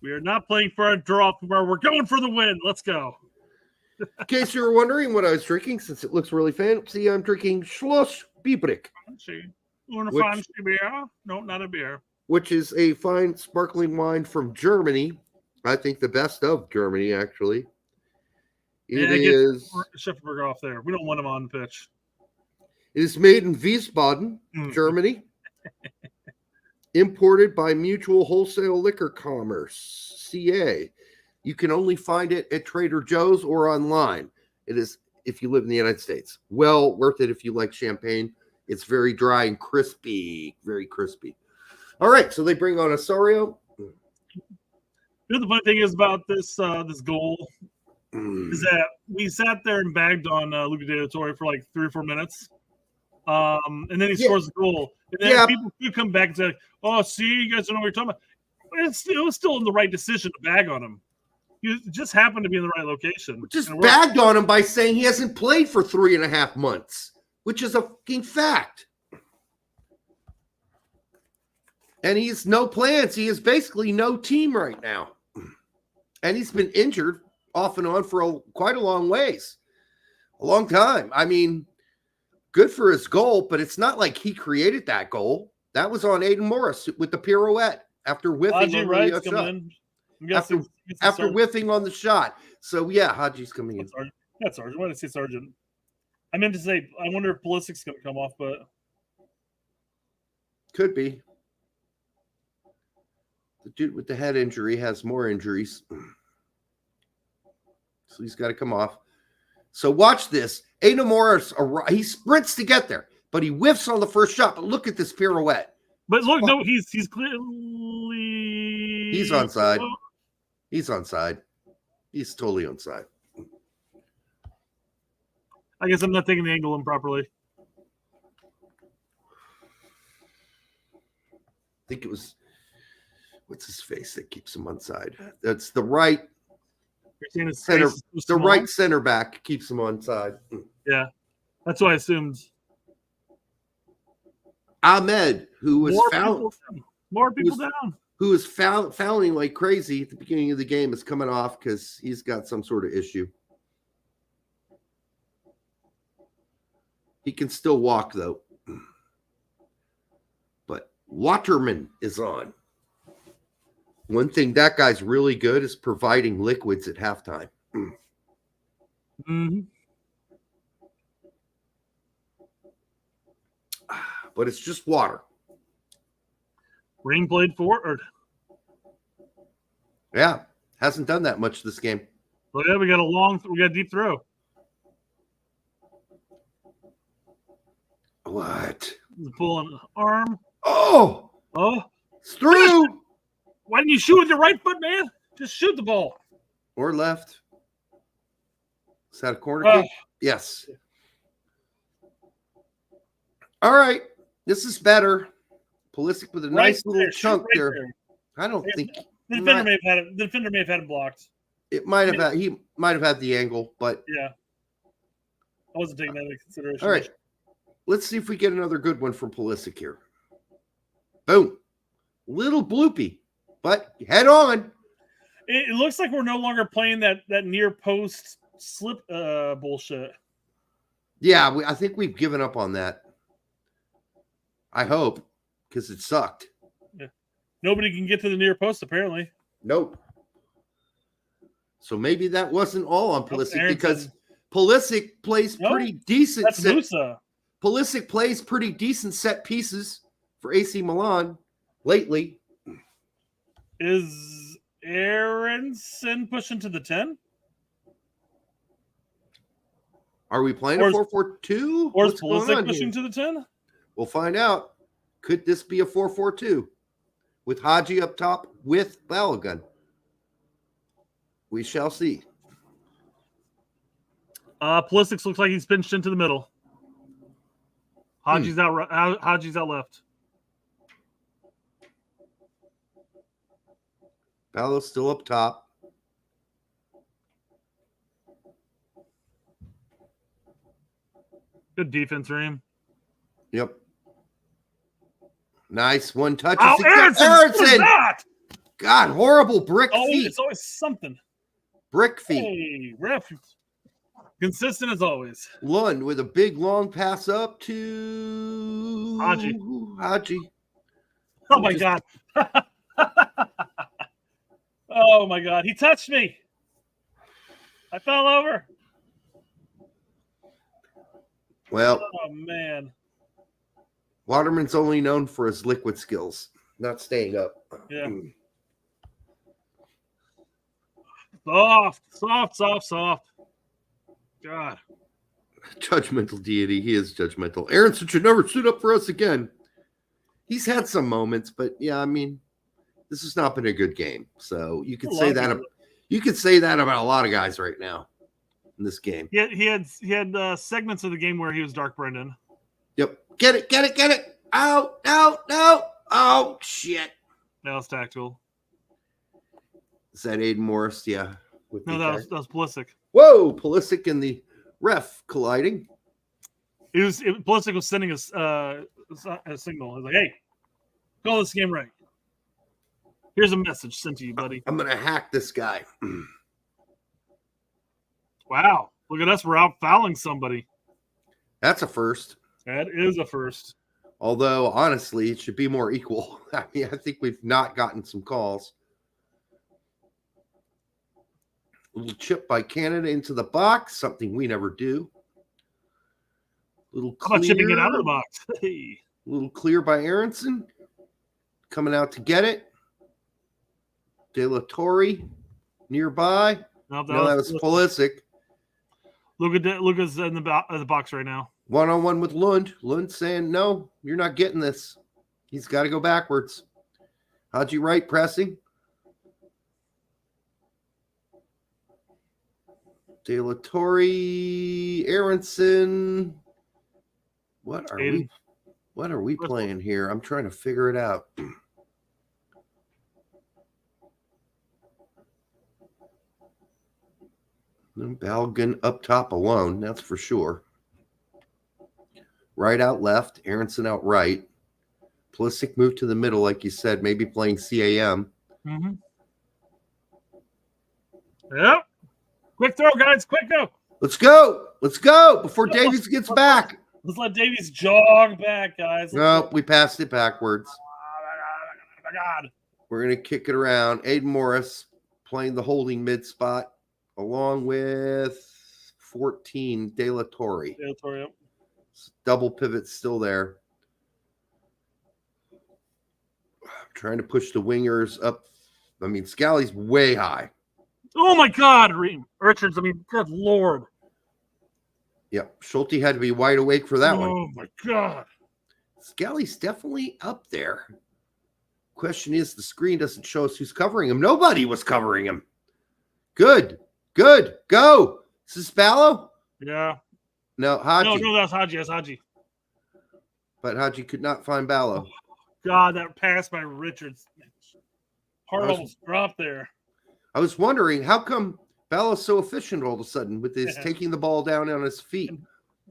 We are not playing for a draw tomorrow. We're going for the win. Let's go. In case you were wondering what I was drinking, since it looks really fancy, I'm drinking Schloss Biebrich. No, not a beer. Which is a fine sparkling wine from Germany. I think the best of Germany, actually. It is Schiffenberg off there. We don't want him on the pitch. It is made in Wiesbaden, Germany. Imported by Mutual Wholesale Liquor Commerce, CA. You can only find it at Trader Joe's or online. It is, if you live in the United States. Well worth it if you like champagne. It's very dry and crispy. Very crispy. All right, so they bring on Osorio. You know, the funny thing is about this this goal is that we sat there and bagged on Luca De La Torre for like 3 or 4 minutes. And then he scores the goal. And then people could come back and say, oh, see, you guys don't know what you're talking about. It was still the right decision to bag on him. He just happened to be in the right location. Just bagged on him by saying he hasn't played for 3.5 months, which is a fucking fact. And he's no plans. He is basically no team right now. And he's been injured off and on for quite a long time. I mean, good for his goal, but it's not like he created that goal. That was on Aiden Morris with the pirouette after whiffing on the shot. After whiffing on the shot. So, yeah, Haji's coming in. That's Sargent. Why did I say Sargent? I meant to say, I wonder if Pulisic's going to come off, but... Could be. The dude with the head injury has more injuries. So he's got to come off. So watch this. Aiden Morris, he sprints to get there, but he whiffs on the first shot. But look at this pirouette. But look, no, he's clearly... He's onside. He's onside. He's totally onside. I guess I'm not taking the angle in properly. I think it was... What's his face that keeps him onside? That's the right center. The right center back keeps him onside. Yeah, that's what I assumed. Ahmed, who was more people down. Who was fouling like crazy at the beginning of the game, is coming off because he's got some sort of issue. He can still walk though. But Waterman is on. One thing that guy's really good is providing liquids at halftime. Mm-hmm. But it's just water. Rain played forward. Yeah, hasn't done that much this game. Well, yeah, we got a deep throw. What? Pulling arm. Oh, it's through. Why didn't you shoot with your right foot, man? Just shoot the ball. Or left. Is that a corner kick? Yes. All right. This is better. Pulisic with a nice little chunk there. I don't think the defender may have had it blocked. It might have he might have had the angle, but yeah. I wasn't taking that into consideration. All right. Let's see if we get another good one from Pulisic here. Boom. Little bloopy. But head on. It looks like we're no longer playing that near post slip bullshit. Yeah, I think we've given up on that. I hope, because it sucked. Yeah. Nobody can get to the near post, apparently. Nope. So maybe that wasn't all on Pulisic, because Pulisic plays pretty decent. That's Musa. Pulisic plays pretty decent set pieces for AC Milan lately. Is Aronson pushing to the 10? Are we playing a 4-4-2? Or is Pulisic pushing to the 10? We'll find out. Could this be a 4-4-2 with Haji up top with Balogun? We shall see. Pulisic looks like he's pinched into the middle. Haji's out. Haji's out left. Balo's still up top. Good defense, Reem. Yep. Nice one touch. Oh, Aronson! God, horrible brick feet. It's always something. Brick feet. Hey, ref. Consistent as always. Lund with a big long pass up to Haji. Oh my God. Oh my God. He touched me. I fell over. Well, oh man. Waterman's only known for his liquid skills, not staying up. Yeah. Soft. God. Judgmental deity. He is judgmental. Aronson should never suit up for us again. He's had some moments, but yeah, I mean, This has not been a good game. So you could A say lot of that. people. You could say that about a lot of guys right now in this game. He had segments of the game where he was Dark Brendan. Yep. Get it. Out. Oh, shit. That was tactical. Is that Aiden Morris? Yeah. No, that was Pulisic. Whoa, Pulisic and the ref colliding. Pulisic was sending a signal. He was like, hey, call this game right. Here's a message sent to you, buddy. I'm going to hack this guy. Wow. Look at us. We're out fouling somebody. That's a first. That is a first. Although, honestly, it should be more equal. I mean, I think we've not gotten some calls. Little chip by Canada into the box, something we never do. Little clear. How about chipping it out of the box? Hey. Little clear by Aronson. Coming out to get it. De La Torre nearby. No, that was Pulisic. Luka's in the box right now. One-on-one with Lund. Lund saying, no, you're not getting this. He's got to go backwards. Haji Wright pressing. De La Torre, Aronson. What are we playing here? I'm trying to figure it out. Balgan up top alone, that's for sure. Right out left, Aronson out right. Pulisic moved to the middle, like you said, maybe playing CAM. Mm-hmm. Yep. Quick throw, guys. Quick go. Let's go before Davies gets back. Let's let Davies jog back, guys. Nope, we passed it backwards. Oh, my God. We're going to kick it around. Aiden Morris playing the holding mid spot along with 14, De La Torre. De La Torre, yep. Double pivot still there. Trying to push the wingers up. I mean, Scally's way high. Oh, my God, Richards. I mean, good Lord. Yep. Schulte had to be wide awake for that one. Oh, my God. Scally's definitely up there. Question is, the screen doesn't show us who's covering him. Nobody was covering him. Good. Go. Is this Ballo? Yeah. No, Haji. No, that's Haji. That's Haji. But Haji could not find Ballo. God, that pass by Richards. Heart almost dropped there. I was wondering, how come Ballo's so efficient all of a sudden with his taking the ball down on his feet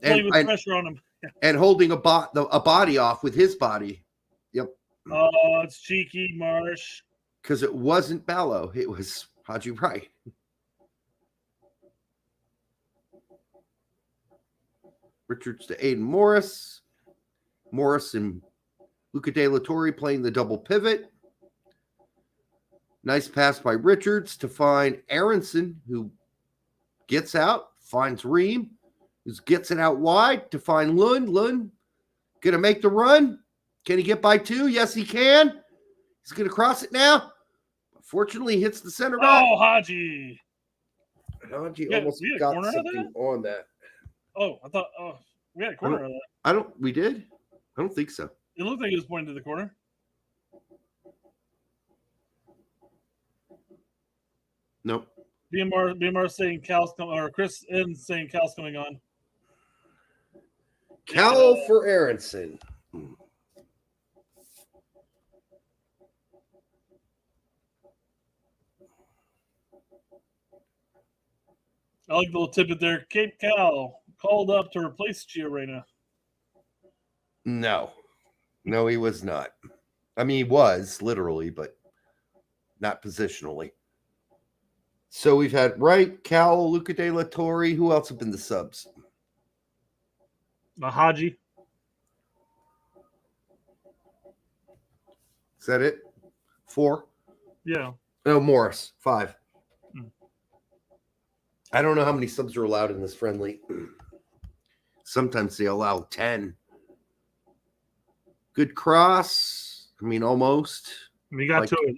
and pressure on him. And holding a body off with his body. Yep. Oh, it's cheeky, Marsh. Because it wasn't Ballo. It was Haji Wright. Richards to Aiden Morris. Morris and Luca De La Torre playing the double pivot. Nice pass by Richards to find Aronson, who gets out, finds Ream, who gets it out wide to find Lund. Lund going to make the run. Can he get by two? Yes, he can. He's going to cross it now. Fortunately, he hits the center back. Oh, Haji. Haji almost got something on that. Oh, I thought, we had a corner of that. We did? I don't think so. It looked like he was pointing to the corner. Nope. BMR saying Cal's coming, or Chris N saying Cal's coming on. Cal for Aronson. I like the little tidbit there. Cape Cal called up to replace Gio Reyna. No, he was not. I mean, he was literally, but not positionally. So we've had Wright, Cal, Luca De La Torre. Who else have been the subs? Haji. Is that it? 4? Yeah. No, Morris. 5. I don't know how many subs are allowed in this friendly. Sometimes they allow 10. Good cross. I mean, almost. We got to it.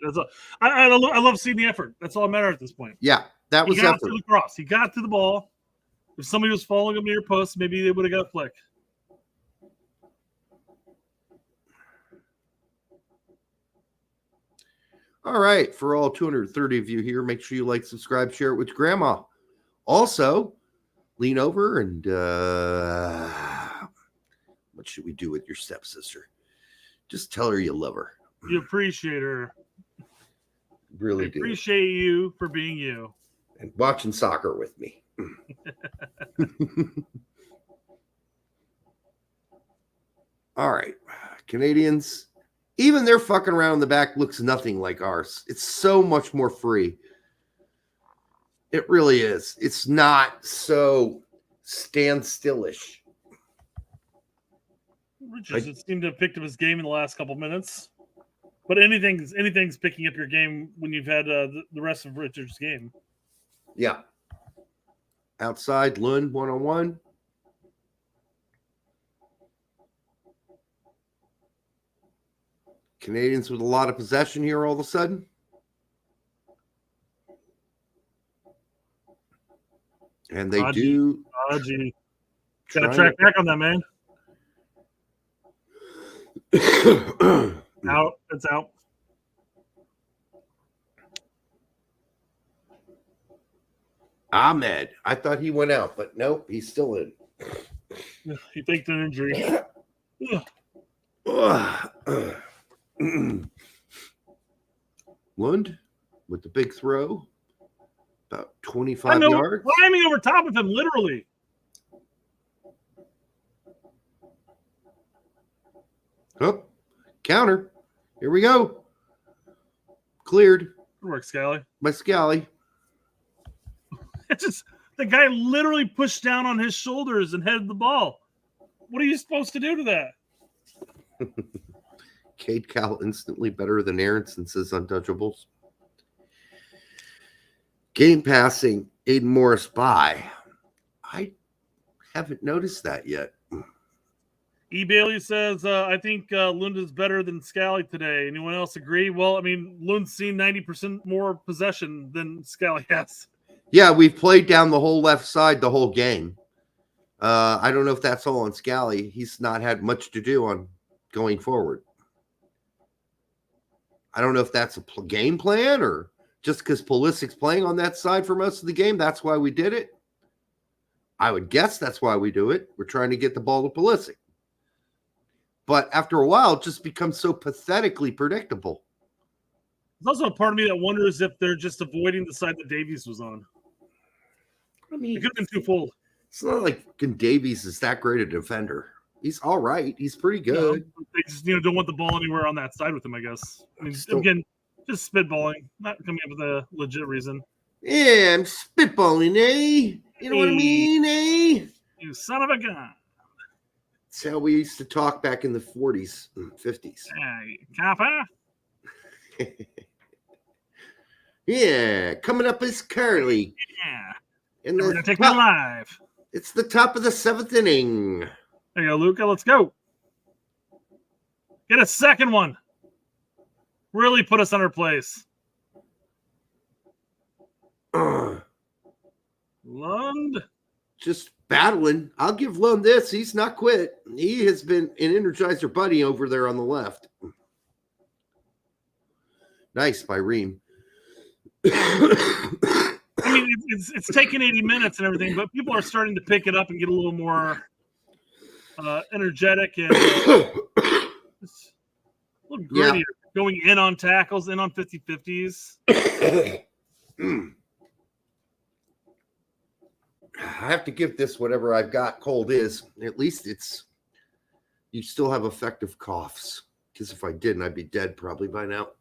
I love seeing the effort. That's all that matters at this point. Yeah, that was he got effort. To the cross. He got to the ball. If somebody was following him near post, maybe they would have got a flick. All right. For all 230 of you here, make sure you like, subscribe, share it with grandma. Also, lean over and what should we do with your stepsister? Just tell her you love her. You appreciate her. Really I do. appreciate you for being you. And watching soccer with me. All right. Canadians, even their fucking around in the back looks nothing like ours. It's so much more free. It really is. It's not so standstillish. Richards just seemed to have picked up his game in the last couple minutes. But anything's picking up your game when you've had the rest of Richards' game. Yeah. Outside, Lund, one-on-one. Canadians with a lot of possession here all of a sudden. And they do. Got to track back on that, man. Out. It's out. Ahmed. I thought he went out, but nope, he's still in. He faked an injury. Lund with the big throw. About 25 yards. Climbing over top of him, literally. Oh, counter. Here we go. Cleared. Good work, Scally. By Scally. It's just the guy literally pushed down on his shoulders and headed the ball. What are you supposed to do to that? Cade Cal instantly better than Aaronson's untouchables. Game passing, Aiden Morris by. I haven't noticed that yet. E. Bailey says, I think Lund is better than Scally today. Anyone else agree? Well, I mean, Lund's seen 90% more possession than Scally has. Yeah, we've played down the whole left side the whole game. I don't know if that's all on Scally. He's not had much to do on going forward. I don't know if that's a game plan or just because Pulisic's playing on that side for most of the game. That's why we did it. I would guess that's why we do it. We're trying to get the ball to Pulisic. But after a while, it just becomes so pathetically predictable. There's also a part of me that wonders if they're just avoiding the side that Davies was on. I mean, it could have been twofold. It's not like Davies is that great a defender. He's all right. He's pretty good. They just don't want the ball anywhere on that side with him, I guess. I mean, again, just spitballing, not coming up with a legit reason. Yeah, I'm spitballing, eh? You know what I mean, eh? You son of a gun. That's how we used to talk back in the 40s and 50s. Hey, Kappa. Yeah, coming up is Carly. Yeah. And we're going to take me live. It's the top of the 7th inning. There you go, Luca. Let's go. Get a second one. Really put us on our place. Lund. Just battling. I'll give Lund this. He's not quit. He has been an Energizer buddy over there on the left. Nice by Ream. I mean, it's taken 80 minutes and everything, but people are starting to pick it up and get a little more energetic and a little grittier. Yeah. Going in on tackles, in on 50-50s. I have to give this whatever I've got cold is. At least you still have effective coughs. Because if I didn't, I'd be dead probably by now.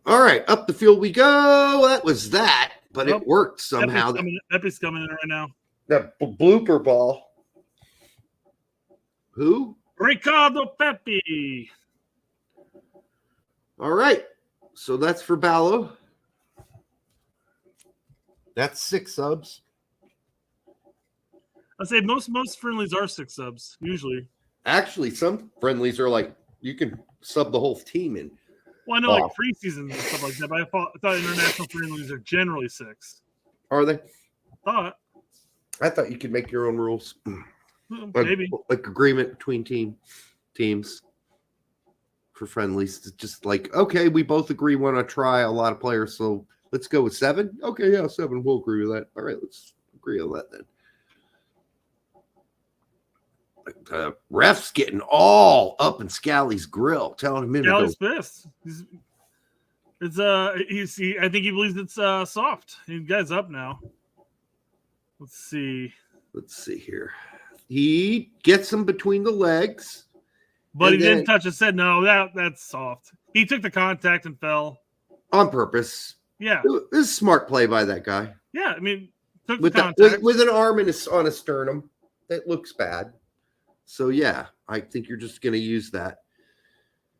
All right, up the field we go. That was that, but it worked somehow. Epi's coming in right now. That blooper ball. Who? Ricardo Pepi. All right, so that's for Ballo. That's 6 subs. I say most friendlies are 6 subs usually. Actually, some friendlies are like you can sub the whole team in. Well, I know like preseason and stuff like that, but I thought international friendlies are generally 6. Are they? I thought you could make your own rules. Maybe like agreement between teams. for friendlies. It's just like, okay, we both agree we want to try a lot of players, so let's go with 7. Okay, yeah, 7. We'll agree with that. All right, let's agree on that then. The ref's getting all up in Scally's grill, telling him Scally's pissed. I think he believes it's soft. The guy's up now. Let's see here. He gets him between the legs. But he didn't touch his head. No, that's soft. He took the contact and fell. On purpose. Yeah. This is smart play by that guy. Yeah, I mean, took with the contact. With an arm on a sternum. That looks bad. So, yeah, I think you're just going to use that.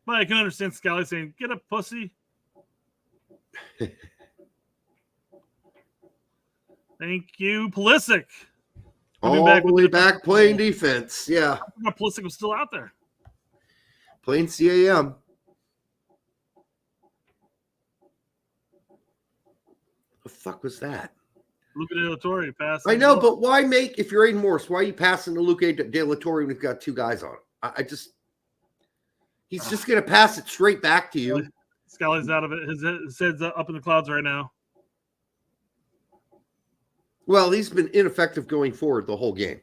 But I can understand Scally saying, get a pussy. Thank you, Pulisic. All the way back playing defense. Yeah. I forgot Pulisic was still out there. Playing CAM. The fuck was that? Luca De La Torre pass. I know, but why if you're Aiden Morris, why are you passing to Luca De La Torre when you've got 2 guys on him? He's just going to pass it straight back to you. Scally's out of it. His head's up in the clouds right now. Well, he's been ineffective going forward the whole game.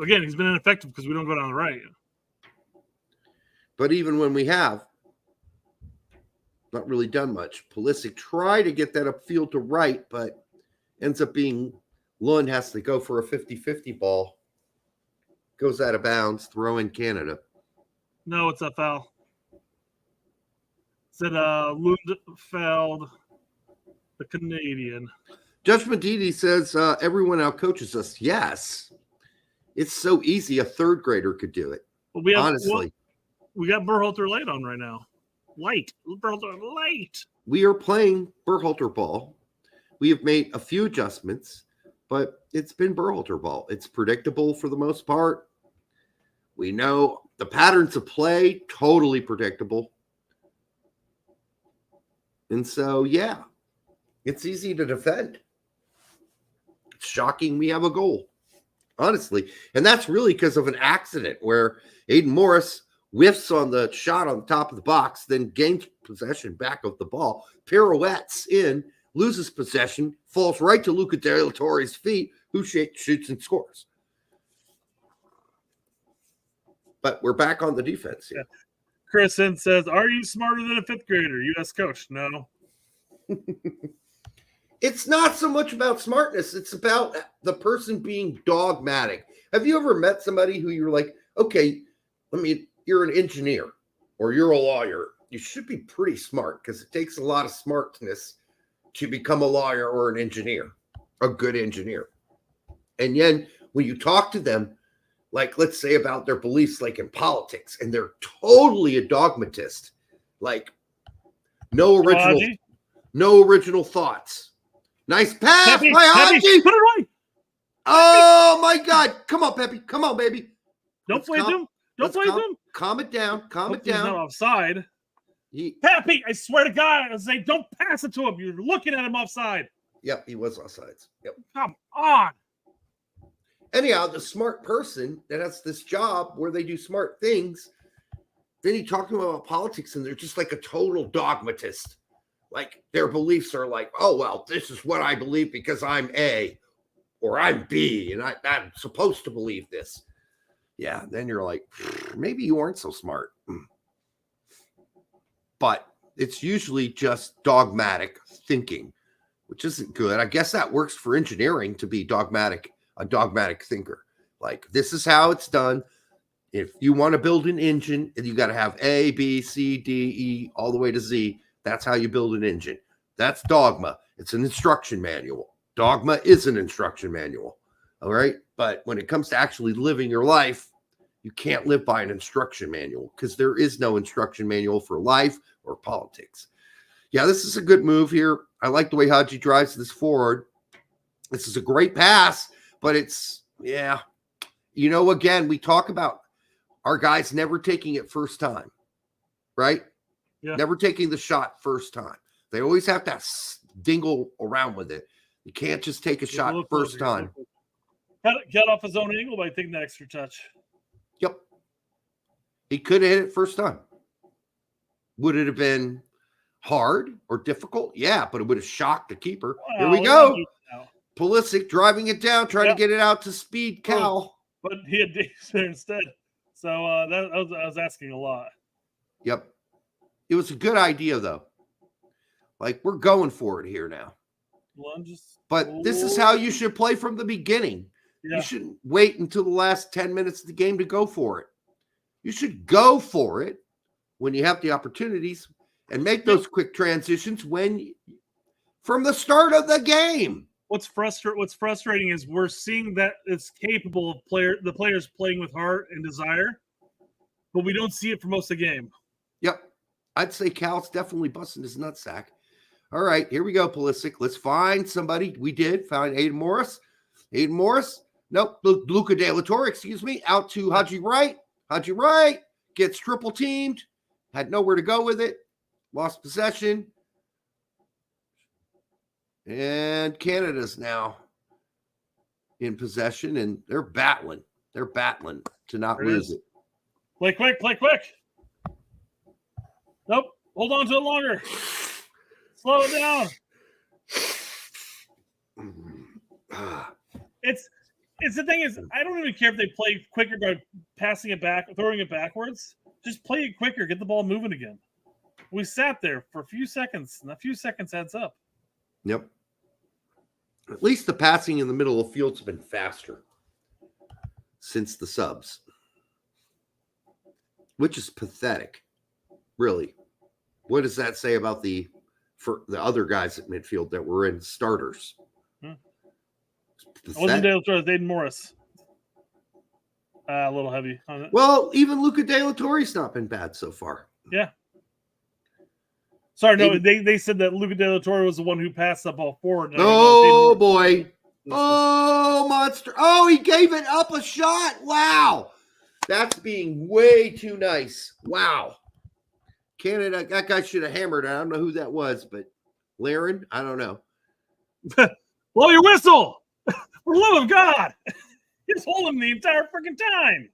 Again, he's been ineffective because we don't go down the right. But even when we have, not really done much. Pulisic tried to get that upfield to right, but ends up being Lund has to go for a 50-50 ball. Goes out of bounds, throw in Canada. No, it's a foul. Said Lund fouled the Canadian. Judge Medidi says everyone outcoaches us. Yes. It's so easy. A 3rd grader could do it. Well, we have, honestly. We got Berhalter light on right now. Berhalter light. We are playing Berhalter ball. We have made a few adjustments, but it's been Berhalter ball. It's predictable for the most part. We know the patterns of play, totally predictable. And so, yeah, it's easy to defend. It's shocking we have a goal, honestly. And that's really because of an accident where Aiden Morris whiffs on the shot on the top of the box, then gains possession back of the ball, pirouettes in, loses possession, falls right to Luca De La Torre's feet, who shoots and scores. But we're back on the defense here. Yeah. Chris says, are you smarter than a 5th grader? U.S. coach. No. It's not so much about smartness. It's about the person being dogmatic. Have you ever met somebody who you're like, okay, you're an engineer or you're a lawyer. You should be pretty smart because it takes a lot of smartness to become a lawyer or an engineer, a good engineer. And then when you talk to them, like let's say about their beliefs, like in politics, and they're totally a dogmatist, like no original thoughts. Nice pass by Haji. Put it away. Oh my God. Come on, Pepe. Come on, baby. Don't play them. Don't play them. Calm it down. Calm it He's down. not offside. Pepe, I swear to God, I say, don't pass it to him. You're looking at him offside. Yep, he was offsides. Yep. Come on. Anyhow, the smart person that has this job where they do smart things, then you talk to them about politics and they're just like a total dogmatist. Like their beliefs are like, oh, well, this is what I believe because I'm A or I'm B and I'm supposed to believe this. Yeah, then you're like, maybe you aren't so smart. But it's usually just dogmatic thinking, which isn't good. I guess that works for engineering to be a dogmatic thinker. Like, this is how it's done. If you want to build an engine, you got to have A, B, C, D, E, all the way to Z. That's how you build an engine. That's dogma. It's an instruction manual. Dogma is an instruction manual. All right. But when it comes to actually living your life, you can't live by an instruction manual because there is no instruction manual for life or politics. Yeah, this is a good move here. I like the way Haji drives this forward. This is a great pass, but it's, yeah. You know, again, we talk about our guys never taking it first time, right? Yeah. Never taking the shot first time. They always have to dingle around with it. You can't just take a shot first time. Get off his own angle by taking that extra touch. Yep. He could have hit it first time. Would it have been hard or difficult? Yeah, but it would have shocked the keeper. Here we go. Pulisic driving it down, trying to get it out to speed Cal. But he had Davis there instead. So I was asking a lot. Yep. It was a good idea, though. Like, we're going for it here now. But this is how you should play from the beginning. Yeah. You shouldn't wait until the last 10 minutes of the game to go for it. You should go for it when you have the opportunities and make those quick transitions from the start of the game. What's frustrating is we're seeing that it's capable of the players playing with heart and desire, but we don't see it for most of the game. Yep. I'd say Cal's definitely busting his nutsack. All right, here we go, Pulisic. Let's find somebody. We did find Aiden Morris. Nope. Luca De La Torre, out to Haji Wright. Haji Wright gets triple teamed. Had nowhere to go with it. Lost possession. And Canada's now in possession, and they're battling. They're battling to not lose it. Play quick. Nope. Hold on to it longer. Slow it down. It's the thing is, I don't even care if they play quicker by passing it back, throwing it backwards. Just play it quicker. Get the ball moving again. We sat there for a few seconds, and a few seconds adds up. Yep. At least the passing in the middle of the field's been faster since the subs, which is pathetic, really. What does that say about for the other guys at midfield that were in starters? I wasn't able to throw Aiden Morris. A little heavy on it. Well, even Luca De La Torre's not been bad so far. Yeah. Sorry, no, they said that Luca De La Torre was the one who passed the ball forward. Oh, boy. Oh, monster. Oh, he gave it up a shot. Wow. That's being way too nice. Wow. Canada, that guy should have hammered. I don't know who that was, but Laren, I don't know. Blow your whistle. For the love of God. He's holding the entire freaking time.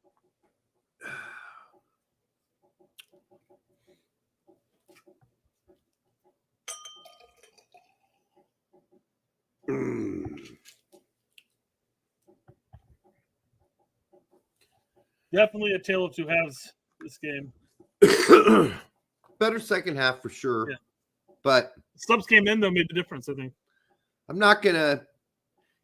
Definitely a tale of two halves this game. Better second half for sure. Yeah. But subs came in, though, made the difference, I think. I'm not going to.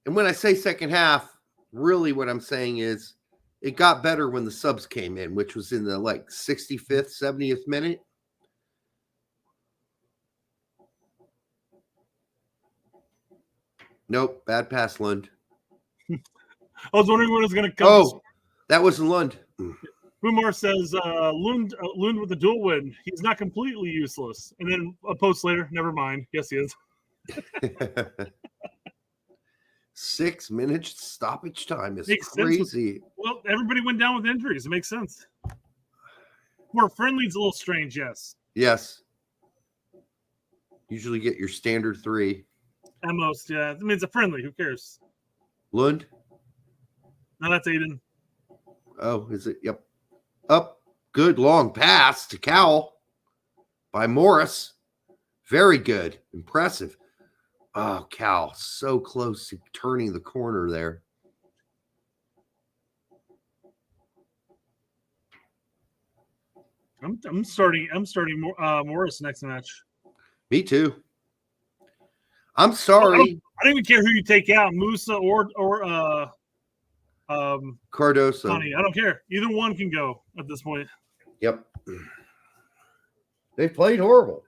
And when I say second half, really what I'm saying is it got better when the subs came in, which was in the 65th, 70th minute. Nope, bad pass, Lund. I was wondering when it was going to come. Oh, that wasn't Lund. Boomer says Lund with the dual win. He's not completely useless. And then a post later, never mind. Yes, he is. 6 minutes stoppage time is crazy. Well, everybody went down with injuries. It makes sense. More friendly is a little strange, yes. Yes. Usually get your standard 3. At most, yeah. I mean, it's a friendly. Who cares? Lund? No, that's Aiden. Oh, is it? Yep. Up. Good long pass to Cowell by Morris. Very good. Impressive. Oh, Cal, so close to turning the corner there. I'm starting Morris next match. Me too. I'm sorry. I don't even care who you take out, Musa or Cardoso. Connie. I don't care. Either one can go at this point. Yep. They played horrible.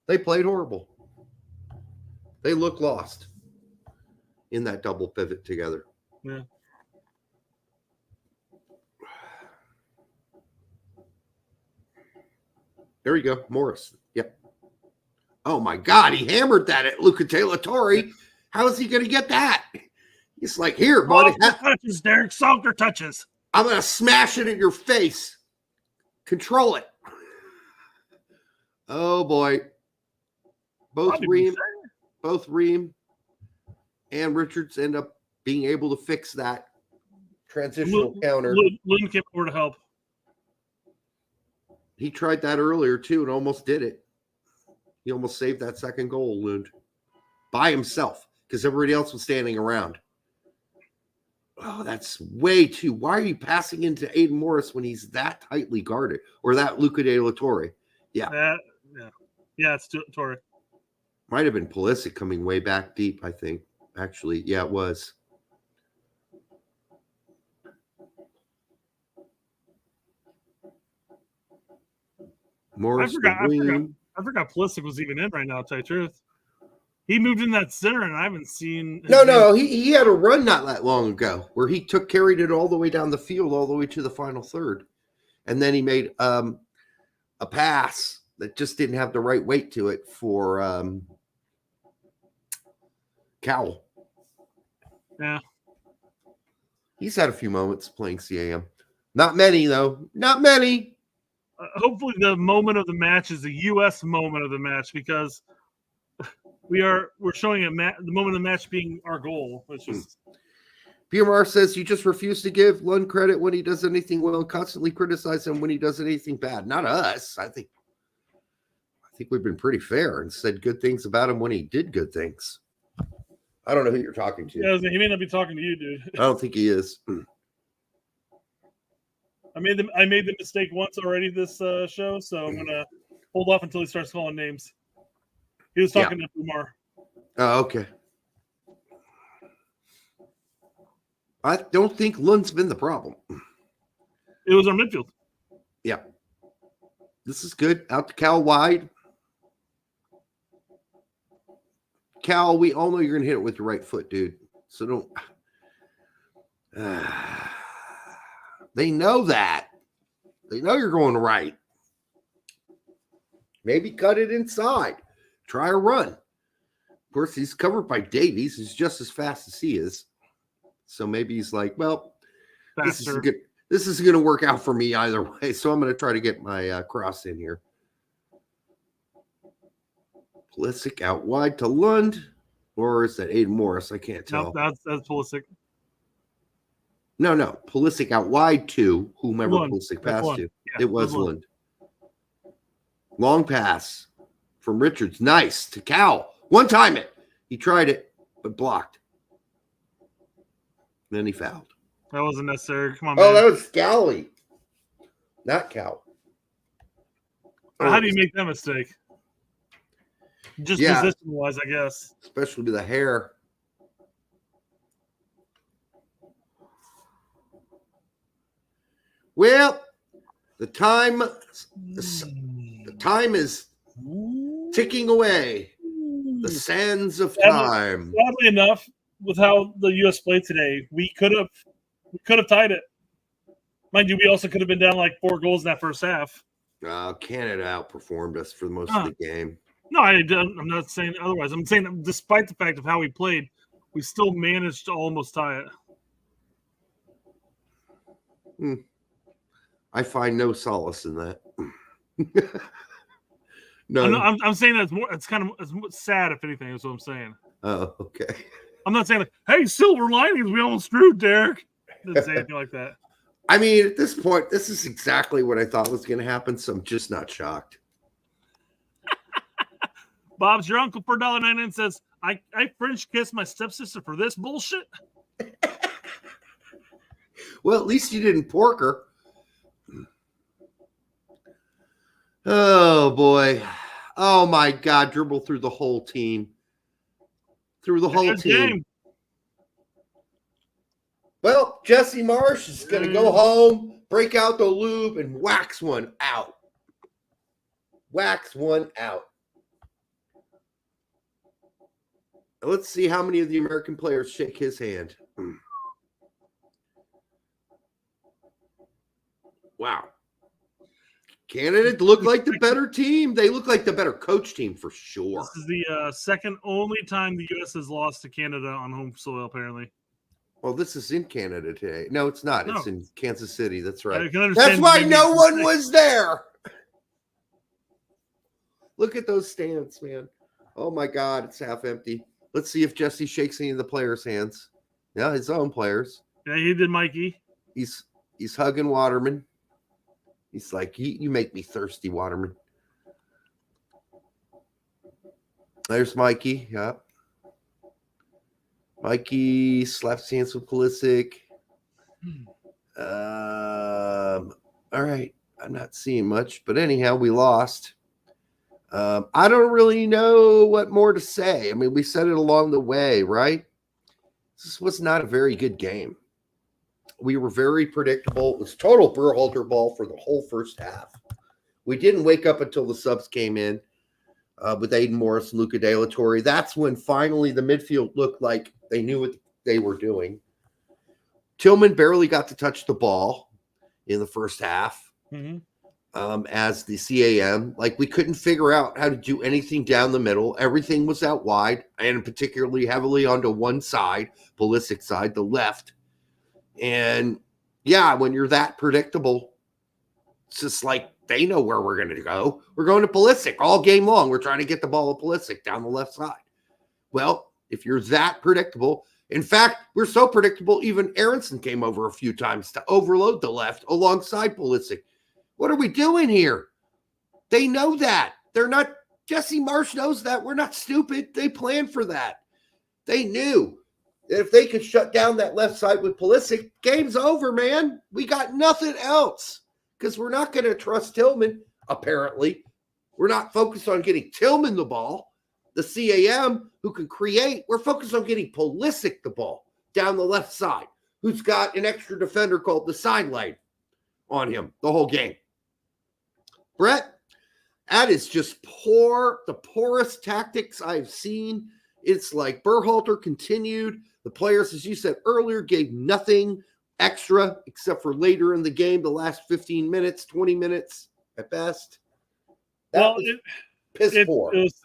They played horrible. They look lost in that double pivot together. Yeah. There you go. Morris. Yep. Oh, my God. He hammered that at Luca De La Torre. How is he going to get that? He's like, here, buddy. Touches, Derek. Softer touches. I'm going to smash it in your face. Control it. Oh, boy. Both Ream and Richards end up being able to fix that. Transitional counter. Lund came over to help. He tried that earlier too and almost did it. He almost saved that second goal, Lund, by himself because everybody else was standing around. Oh, that's way too. Why are you passing into Aiden Morris when he's that tightly guarded, or that Luca De La Torre? Yeah, it's Torre. Might have been Pulisic coming way back deep. I think actually, yeah, it was. Morris, I forgot Pulisic was even in right now, to tell you the truth. He moved in that center, and I haven't seen... No, he had a run not that long ago where he carried it all the way down the field, all the way to the final third. And then he made a pass that just didn't have the right weight to it for Cowell. Yeah. He's had a few moments playing CAM. Not many, though. Not many. Hopefully the moment of the match is the U.S. moment of the match, because we're showing the moment of the match being our goal. It's just PMR says you just refuse to give Lund credit when he does anything well and constantly criticize him when he does anything bad. Not us. I think we've been pretty fair and said good things about him when he did good things. I don't know who you're talking to. Yeah, he may not be talking to you, dude. I don't think he is. I made the mistake once already this show, so I'm gonna hold off until he starts calling names. He was talking to Umar. Oh, okay. I don't think Lund's been the problem. It was our midfield. Yeah. This is good. Out to Cal wide. Cal, we all know you're going to hit it with your right foot, dude. So don't. They know that. They know you're going right. Maybe cut it inside. Try a run. Of course, he's covered by Davies, who's just as fast as he is. So maybe he's like, well, this isn't going to work out for me either way. So I'm going to try to get my cross in here. Pulisic out wide to Lund. Or is that Aiden Morris? I can't tell. No, that's Pulisic. No. Pulisic out wide to whomever Pulisic passed to. Yeah, it was Lund. Long pass from Richards. Nice to Cal. One time it. He tried it, but blocked. Then he fouled. That wasn't necessary. Come on, man. Oh, that was Scally. Not Cal. How do you make that mistake? Just position-wise, I guess. Especially with the hair. Well, the time is ticking away. The sands of time. Oddly enough, with how the U.S. played today, we could have tied it. Mind you, we also could have been down like 4 goals in that first half. Canada outperformed us for most of the game. No, I'm not saying otherwise. I'm saying that despite the fact of how we played, we still managed to almost tie it. I find no solace in that. No, I'm saying that it's kind of sad, if anything, is what I'm saying. Oh, okay. I'm not saying like, hey, silver linings, we almost screwed Derek. Didn't say anything like that. I mean, at this point, this is exactly what I thought was going to happen, so I'm just not shocked. Bob's your uncle for $1.99 says, I French kissed my stepsister for this bullshit. Well, at least you didn't pork her. Oh, boy. Oh, my God. Dribble through the whole team. Through the whole team. Well, Jesse Marsh is going to go home, break out the lube, and wax one out. Wax one out. Let's see how many of the American players shake his hand. Wow. Canada look like the better team. They look like the better coach team for sure. This is the second only time the U.S. has lost to Canada on home soil, apparently. Well, this is in Canada today. No, it's not. No. It's in Kansas City. That's right. That's why no one was there. Look at those stands, man. Oh, my God. It's half empty. Let's see if Jesse shakes any of the players' hands. Yeah, his own players. Yeah, he did Mikey. He's hugging Waterman. He's like, you make me thirsty, Waterman. There's Mikey. Yeah. Mikey slaps hands with Pulisic. All right. I'm not seeing much, but anyhow, we lost. I don't really know what more to say. I mean, we said it along the way, right? This was not a very good game. We were very predictable. It was total Berhalter ball for the whole first half. We didn't wake up until the subs came in with Aiden Morris, Luca De La Torre. That's when finally the midfield looked like they knew what they were doing. Tillman barely got to touch the ball in the first half as the CAM. Like, we couldn't figure out how to do anything down the middle. Everything was out wide, and particularly heavily onto one side, Pulisic side, the left. And yeah, when you're that predictable, it's just like they know where we're going to go. We're going to Pulisic all game long. We're trying to get the ball to Pulisic down the left side. Well, if you're that predictable, in fact, we're so predictable, even Aronson came over a few times to overload the left alongside Pulisic. What are we doing here? They know that. They're not, Jesse Marsh knows that. We're not stupid. They planned for that. They knew that if they could shut down that left side with Pulisic, game's over, man. We got nothing else because we're not going to trust Tillman, apparently. We're not focused on getting Tillman the ball, the CAM who can create. We're focused on getting Pulisic the ball down the left side, who's got an extra defender called the sideline on him the whole game. Brett, that is just poor, the poorest tactics I've seen. It's like Berhalter continued. The players, as you said earlier, gave nothing extra except for later in the game, the last 15 minutes, 20 minutes at best. That was piss poor. It was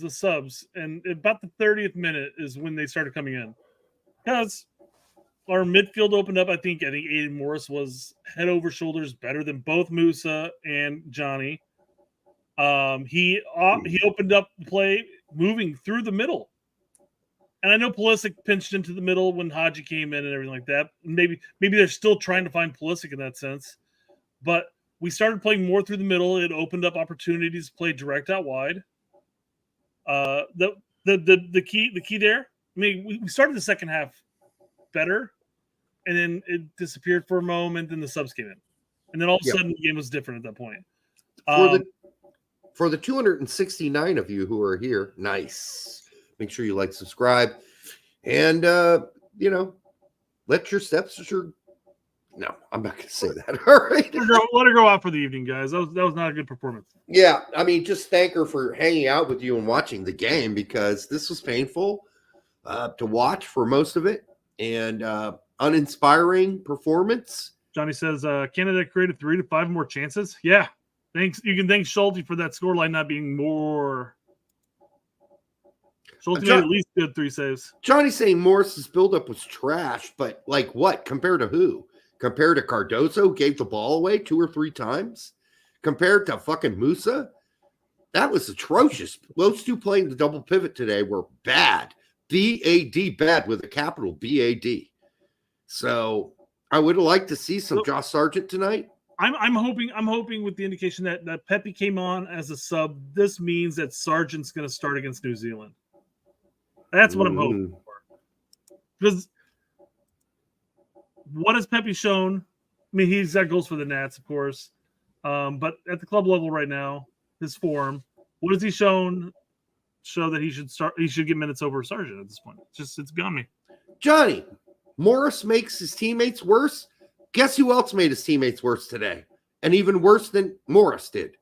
the subs, and about the 30th minute is when they started coming in. Because our midfield opened up. I think Aiden Morris was head over shoulders better than both Musa and Johnny. He opened up the play moving through the middle. And I know Pulisic pinched into the middle when Haji came in and everything like that. Maybe they're still trying to find Pulisic in that sense. But we started playing more through the middle. It opened up opportunities to play direct out wide. The key there, I mean, we started the second half better, and then it disappeared for a moment, and the subs came in. And then all of a sudden the game was different at that point. For the 269 of you who are here, nice. Make sure you like, subscribe, and, let your stepsister. No, I'm not going to say that. All right. Let her go out for the evening, guys. That was not a good performance. Yeah. I mean, just thank her for hanging out with you and watching the game, because this was painful to watch for most of it, and uninspiring performance. Johnny says Canada created 3 to 5 more chances. Yeah. Thanks. You can thank Schulte for that scoreline not being more. Schulte made at least good 3 saves. Johnny's saying Morris's buildup was trash, but like what? Compared to who? Compared to Cardozo, gave the ball away 2 or 3 times? Compared to fucking Musa? That was atrocious. Those two playing the double pivot today were bad. B-A-D, bad, with a capital B-A-D. So I would have liked to see some Josh Sargent tonight. I'm hoping with the indication that Pepe came on as a sub, this means that Sargent's going to start against New Zealand. That's what I'm hoping for. Because what has Pepe shown? I mean, he's got goals for the Nats, of course. But at the club level right now, his form, what has he shown? Show that he should get minutes over Sargent at this point. It's beyond me. Johnny, Morris makes his teammates worse. Guess who else made his teammates worse today? And even worse than Morris did.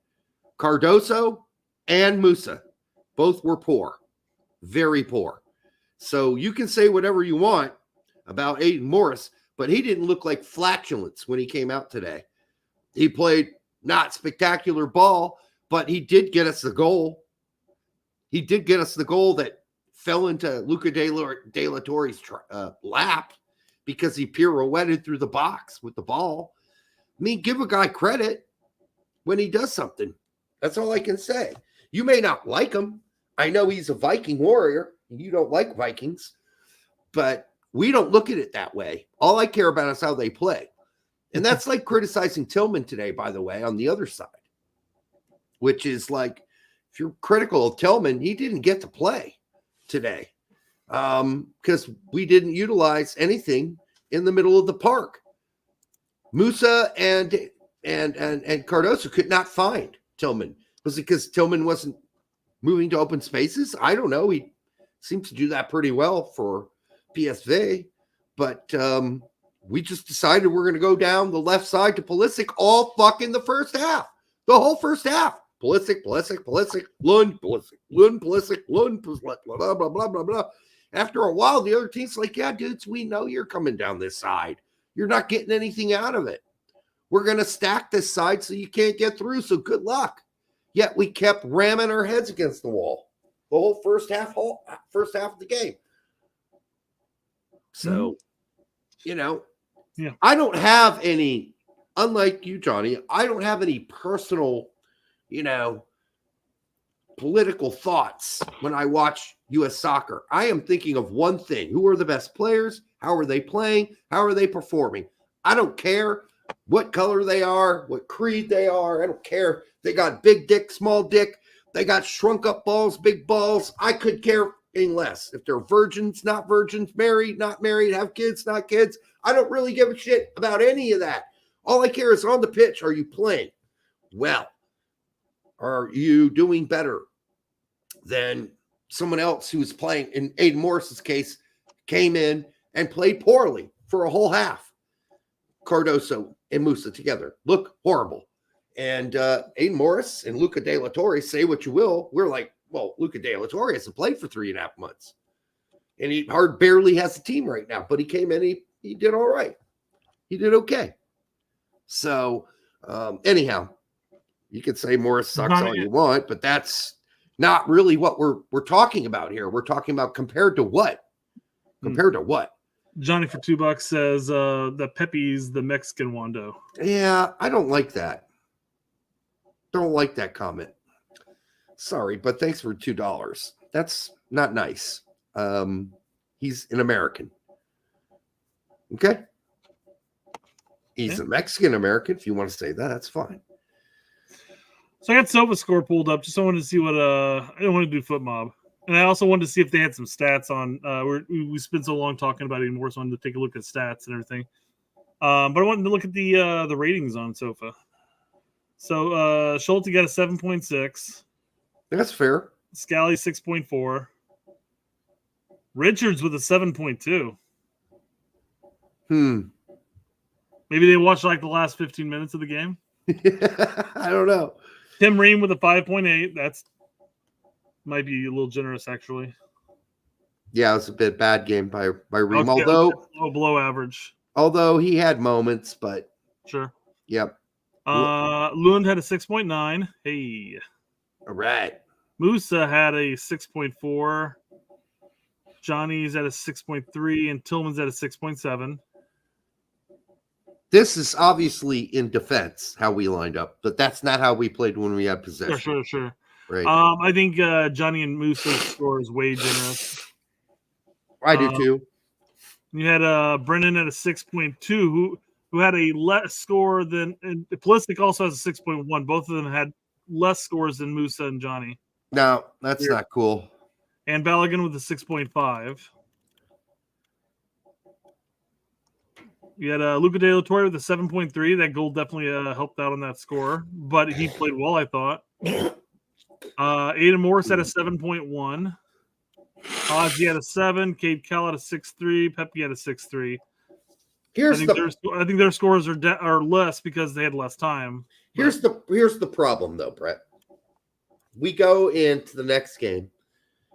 Cardozo and Musa. Both were poor. Very poor. So you can say whatever you want about Aiden Morris, but he didn't look like flatulence when he came out today. He played not spectacular ball, but he did get us the goal. He did get us the goal that fell into Luca De La Torre's lap because he pirouetted through the box with the ball. I mean, give a guy credit when he does something. That's all I can say. You may not like him. I know he's a Viking warrior, and you don't like Vikings, but we don't look at it that way. All I care about is how they play. And that's like criticizing Tillman today, by the way, on the other side, which is like, if you're critical of Tillman, he didn't get to play today because we didn't utilize anything in the middle of the park. Musa and Cardoso could not find Tillman. Was it because Tillman wasn't moving to open spaces? I don't know. He seems to do that pretty well for PSV, but we just decided we're going to go down the left side to Pulisic all fucking the first half. The whole first half. Pulisic, Lund, Pulisic, blah, blah, blah, blah, blah. After a while, the other team's like, yeah, dudes, we know you're coming down this side. You're not getting anything out of it. We're going to stack this side so you can't get through, so good luck. Yet we kept ramming our heads against the wall the whole first half of the game. So, I don't have any, unlike you, Johnny, I don't have any personal, political thoughts when I watch U.S. soccer. I am thinking of one thing. Who are the best players? How are they playing? How are they performing? I don't care what color they are, what creed they are. I don't care. They got big dick, small dick. They got shrunk up balls, big balls. I could care any less. If they're virgins, not virgins, married, not married, have kids, not kids. I don't really give a shit about any of that. All I care is on the pitch. Are you playing well? Are you doing better than someone else who was playing? In Aiden Morris's case, came in and played poorly for a whole half. Cardoso and Musa together look horrible. And Aiden Morris and Luca De La Torre, say what you will. We're like, well, Luca De La Torre hasn't played for 3.5 months. And he barely has a team right now. But he came in, he did all right. He did okay. So, anyhow, you could say Morris sucks all you want, but that's not really what we're talking about here. We're talking about compared to what? Compared to what? Johnny for $2 says that Pepe's the Mexican Wando. Yeah, I don't like that. Don't like that comment. Sorry, but thanks for $2. That's not nice. He's an American. Okay? He's a Mexican American. If you want to say that, that's fine. So I got Sofa's score pulled up. Just I wanted to see what I didn't want to do foot mob. And I also wanted to see if they had some stats on we spent so long talking about it more, so I wanted to take a look at stats and everything. But I wanted to look at the ratings on Sofa. So Schulte got a 7.6. That's fair. Scally 6.4. Richards with a 7.2. Maybe they watched like the last 15 minutes of the game. I don't know. Tim Ream with a 5.8. That's might be a little generous, actually. Yeah, it was a bit bad game by Ream, Okay, although below average. Although he had moments, but sure. Yep. Lund had a 6.9. Hey. All right. Musa had a 6.4. Johnny's at a 6.3, and Tillman's at a 6.7. This is obviously in defense how we lined up, but that's not how we played when we had possession. Sure. Right. I think Johnny and Musa's score is way generous. I do too. You had Brendan at a 6.2, who had a less score than, and Pulisic also has a 6.1. Both of them had less scores than Musa and Johnny. No, that's not cool. And Balogun with a 6.5. You had Luca De La Torre with a 7.3. That goal definitely helped out on that score, but he played well, I thought. Aiden Morris had a 7.1. Ozzy had a 7. Cade Kell had a 6.3. Pepe had a 6.3. I think their scores are less because they had less time. Here's the problem, though, Brett. We go into the next game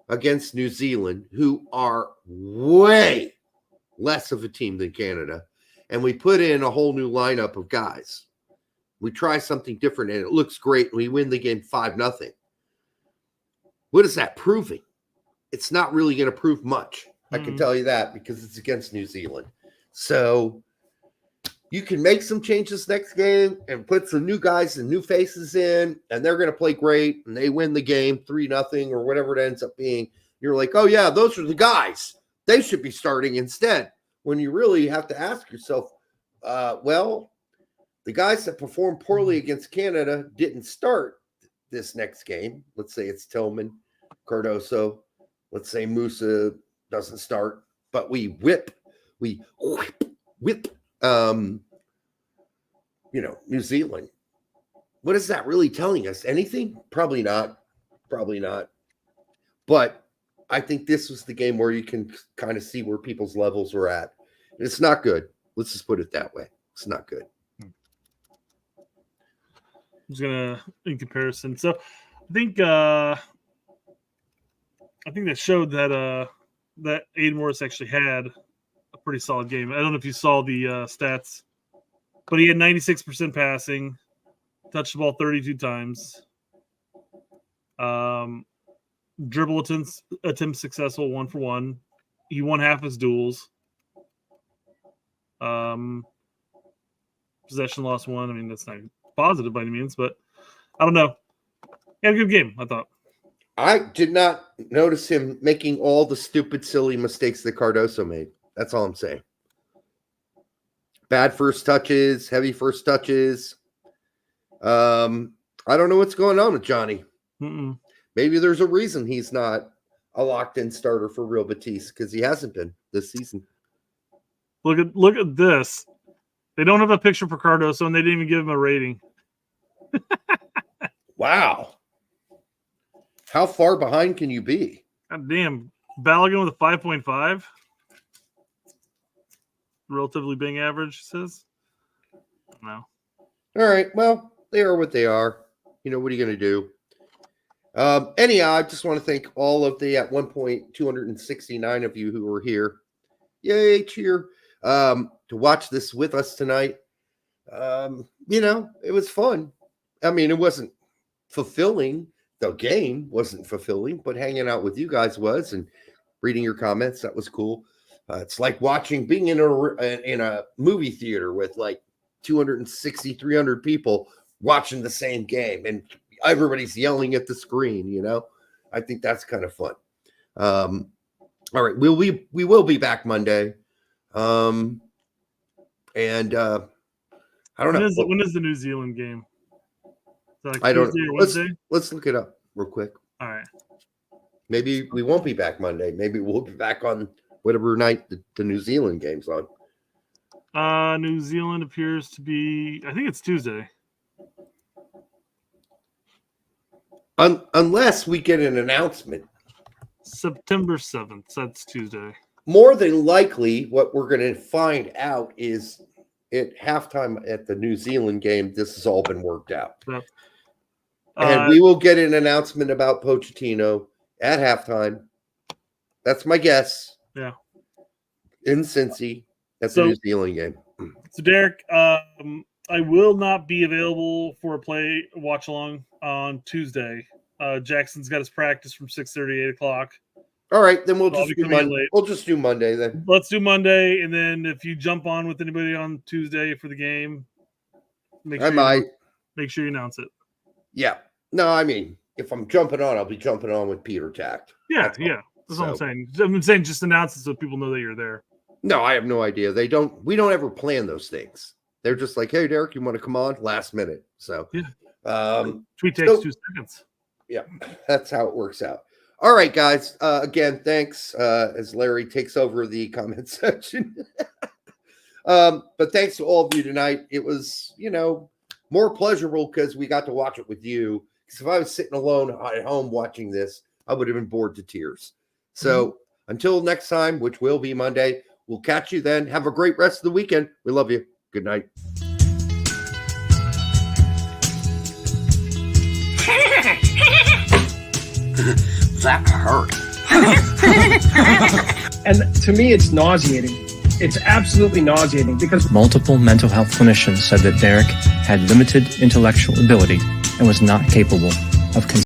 against New Zealand, who are way less of a team than Canada, and we put in a whole new lineup of guys. We try something different, and it looks great, and we win the game 5-0. What is that proving? It's not really going to prove much. I can tell you that because it's against New Zealand. So you can make some changes next game and put some new guys and new faces in, and they're going to play great, and they win the game 3-0 or whatever it ends up being. You're like, oh, yeah, those are the guys They should be starting instead. When you really have to ask yourself, well, the guys that performed poorly against Canada didn't start this next game. Let's say it's Tillman, Cardoso. Let's say Musa doesn't start, but we whip, New Zealand. What is that really telling us? Anything? Probably not. But I think this was the game where you can kind of see where people's levels are at. It's not good. Let's just put it that way. It's not good. I'm just gonna in comparison. So I think that showed that that Aiden Morris actually had a pretty solid game. I don't know if you saw the stats, but he had 96% passing, touched the ball 32 times. Dribble attempts successful 1 for 1. He won half his duels. Possession loss 1. I mean, that's not positive by any means, but I don't know. He had a good game, I thought. I did not notice him making all the stupid, silly mistakes that Cardoso made. That's all I'm saying. Bad first touches, heavy first touches. I don't know what's going on with Johnny. Mm-mm. Maybe there's a reason he's not a locked-in starter for Real Betis, because he hasn't been this season. Look at this. They don't have a picture for Cardoso, and they didn't even give him a rating. Wow. How far behind can you be? God damn. Balogun with a 5.5. Relatively big average, says. No. All right. Well, they are what they are. What are you going to do? Anyhow, I just want to thank all of the, at one point, 269 of you who were here. Yay, cheer. To watch this with us tonight. It was fun. I mean, it wasn't fulfilling. The game wasn't fulfilling, but hanging out with you guys was, and reading your comments, that was cool. It's like being in a movie theater with like 260, 300 people watching the same game, and everybody's yelling at the screen. I think that's kind of fun. All right, we will be back Monday. And I don't know. When is the New Zealand game? Like I don't Tuesday know. or Wednesday? Let's look it up real quick. All right. Maybe we won't be back Monday. Maybe we'll be back on whatever night the New Zealand game's on. New Zealand appears to be, I think it's Tuesday. Unless we get an announcement. September 7th. That's Tuesday. More than likely, what we're going to find out is at halftime at the New Zealand game, this has all been worked out. Yeah. And we will get an announcement about Pochettino at halftime. That's my guess. Yeah. In Cincy at the New Zealand game. So, Derek, I will not be available for a watch along on Tuesday. Jackson's got his practice from 6:30, 8 o'clock. All right, then we'll So just do Monday. We'll just do Monday then. Let's do Monday, and then if you jump on with anybody on Tuesday for the game, make sure you announce it. Yeah. No, I mean, if I'm jumping on, I'll be jumping on with Peter Tact. That's what I'm saying. I'm saying just announce it so people know that you're there. No, I have no idea. We don't ever plan those things. They're just like, hey, Derek, you want to come on? Last minute. So tweet takes 2 seconds. Yeah, that's how it works out. All right, guys. Again, thanks as Larry takes over the comment section. But thanks to all of you tonight. It was, more pleasurable because we got to watch it with you. Because if I was sitting alone at home watching this, I would have been bored to tears. So until next time, which will be Monday, we'll catch you then. Have a great rest of the weekend. We love you. Good night. That hurt. And to me, it's nauseating. It's absolutely nauseating because multiple mental health clinicians said that Derek had limited intellectual ability and was not capable of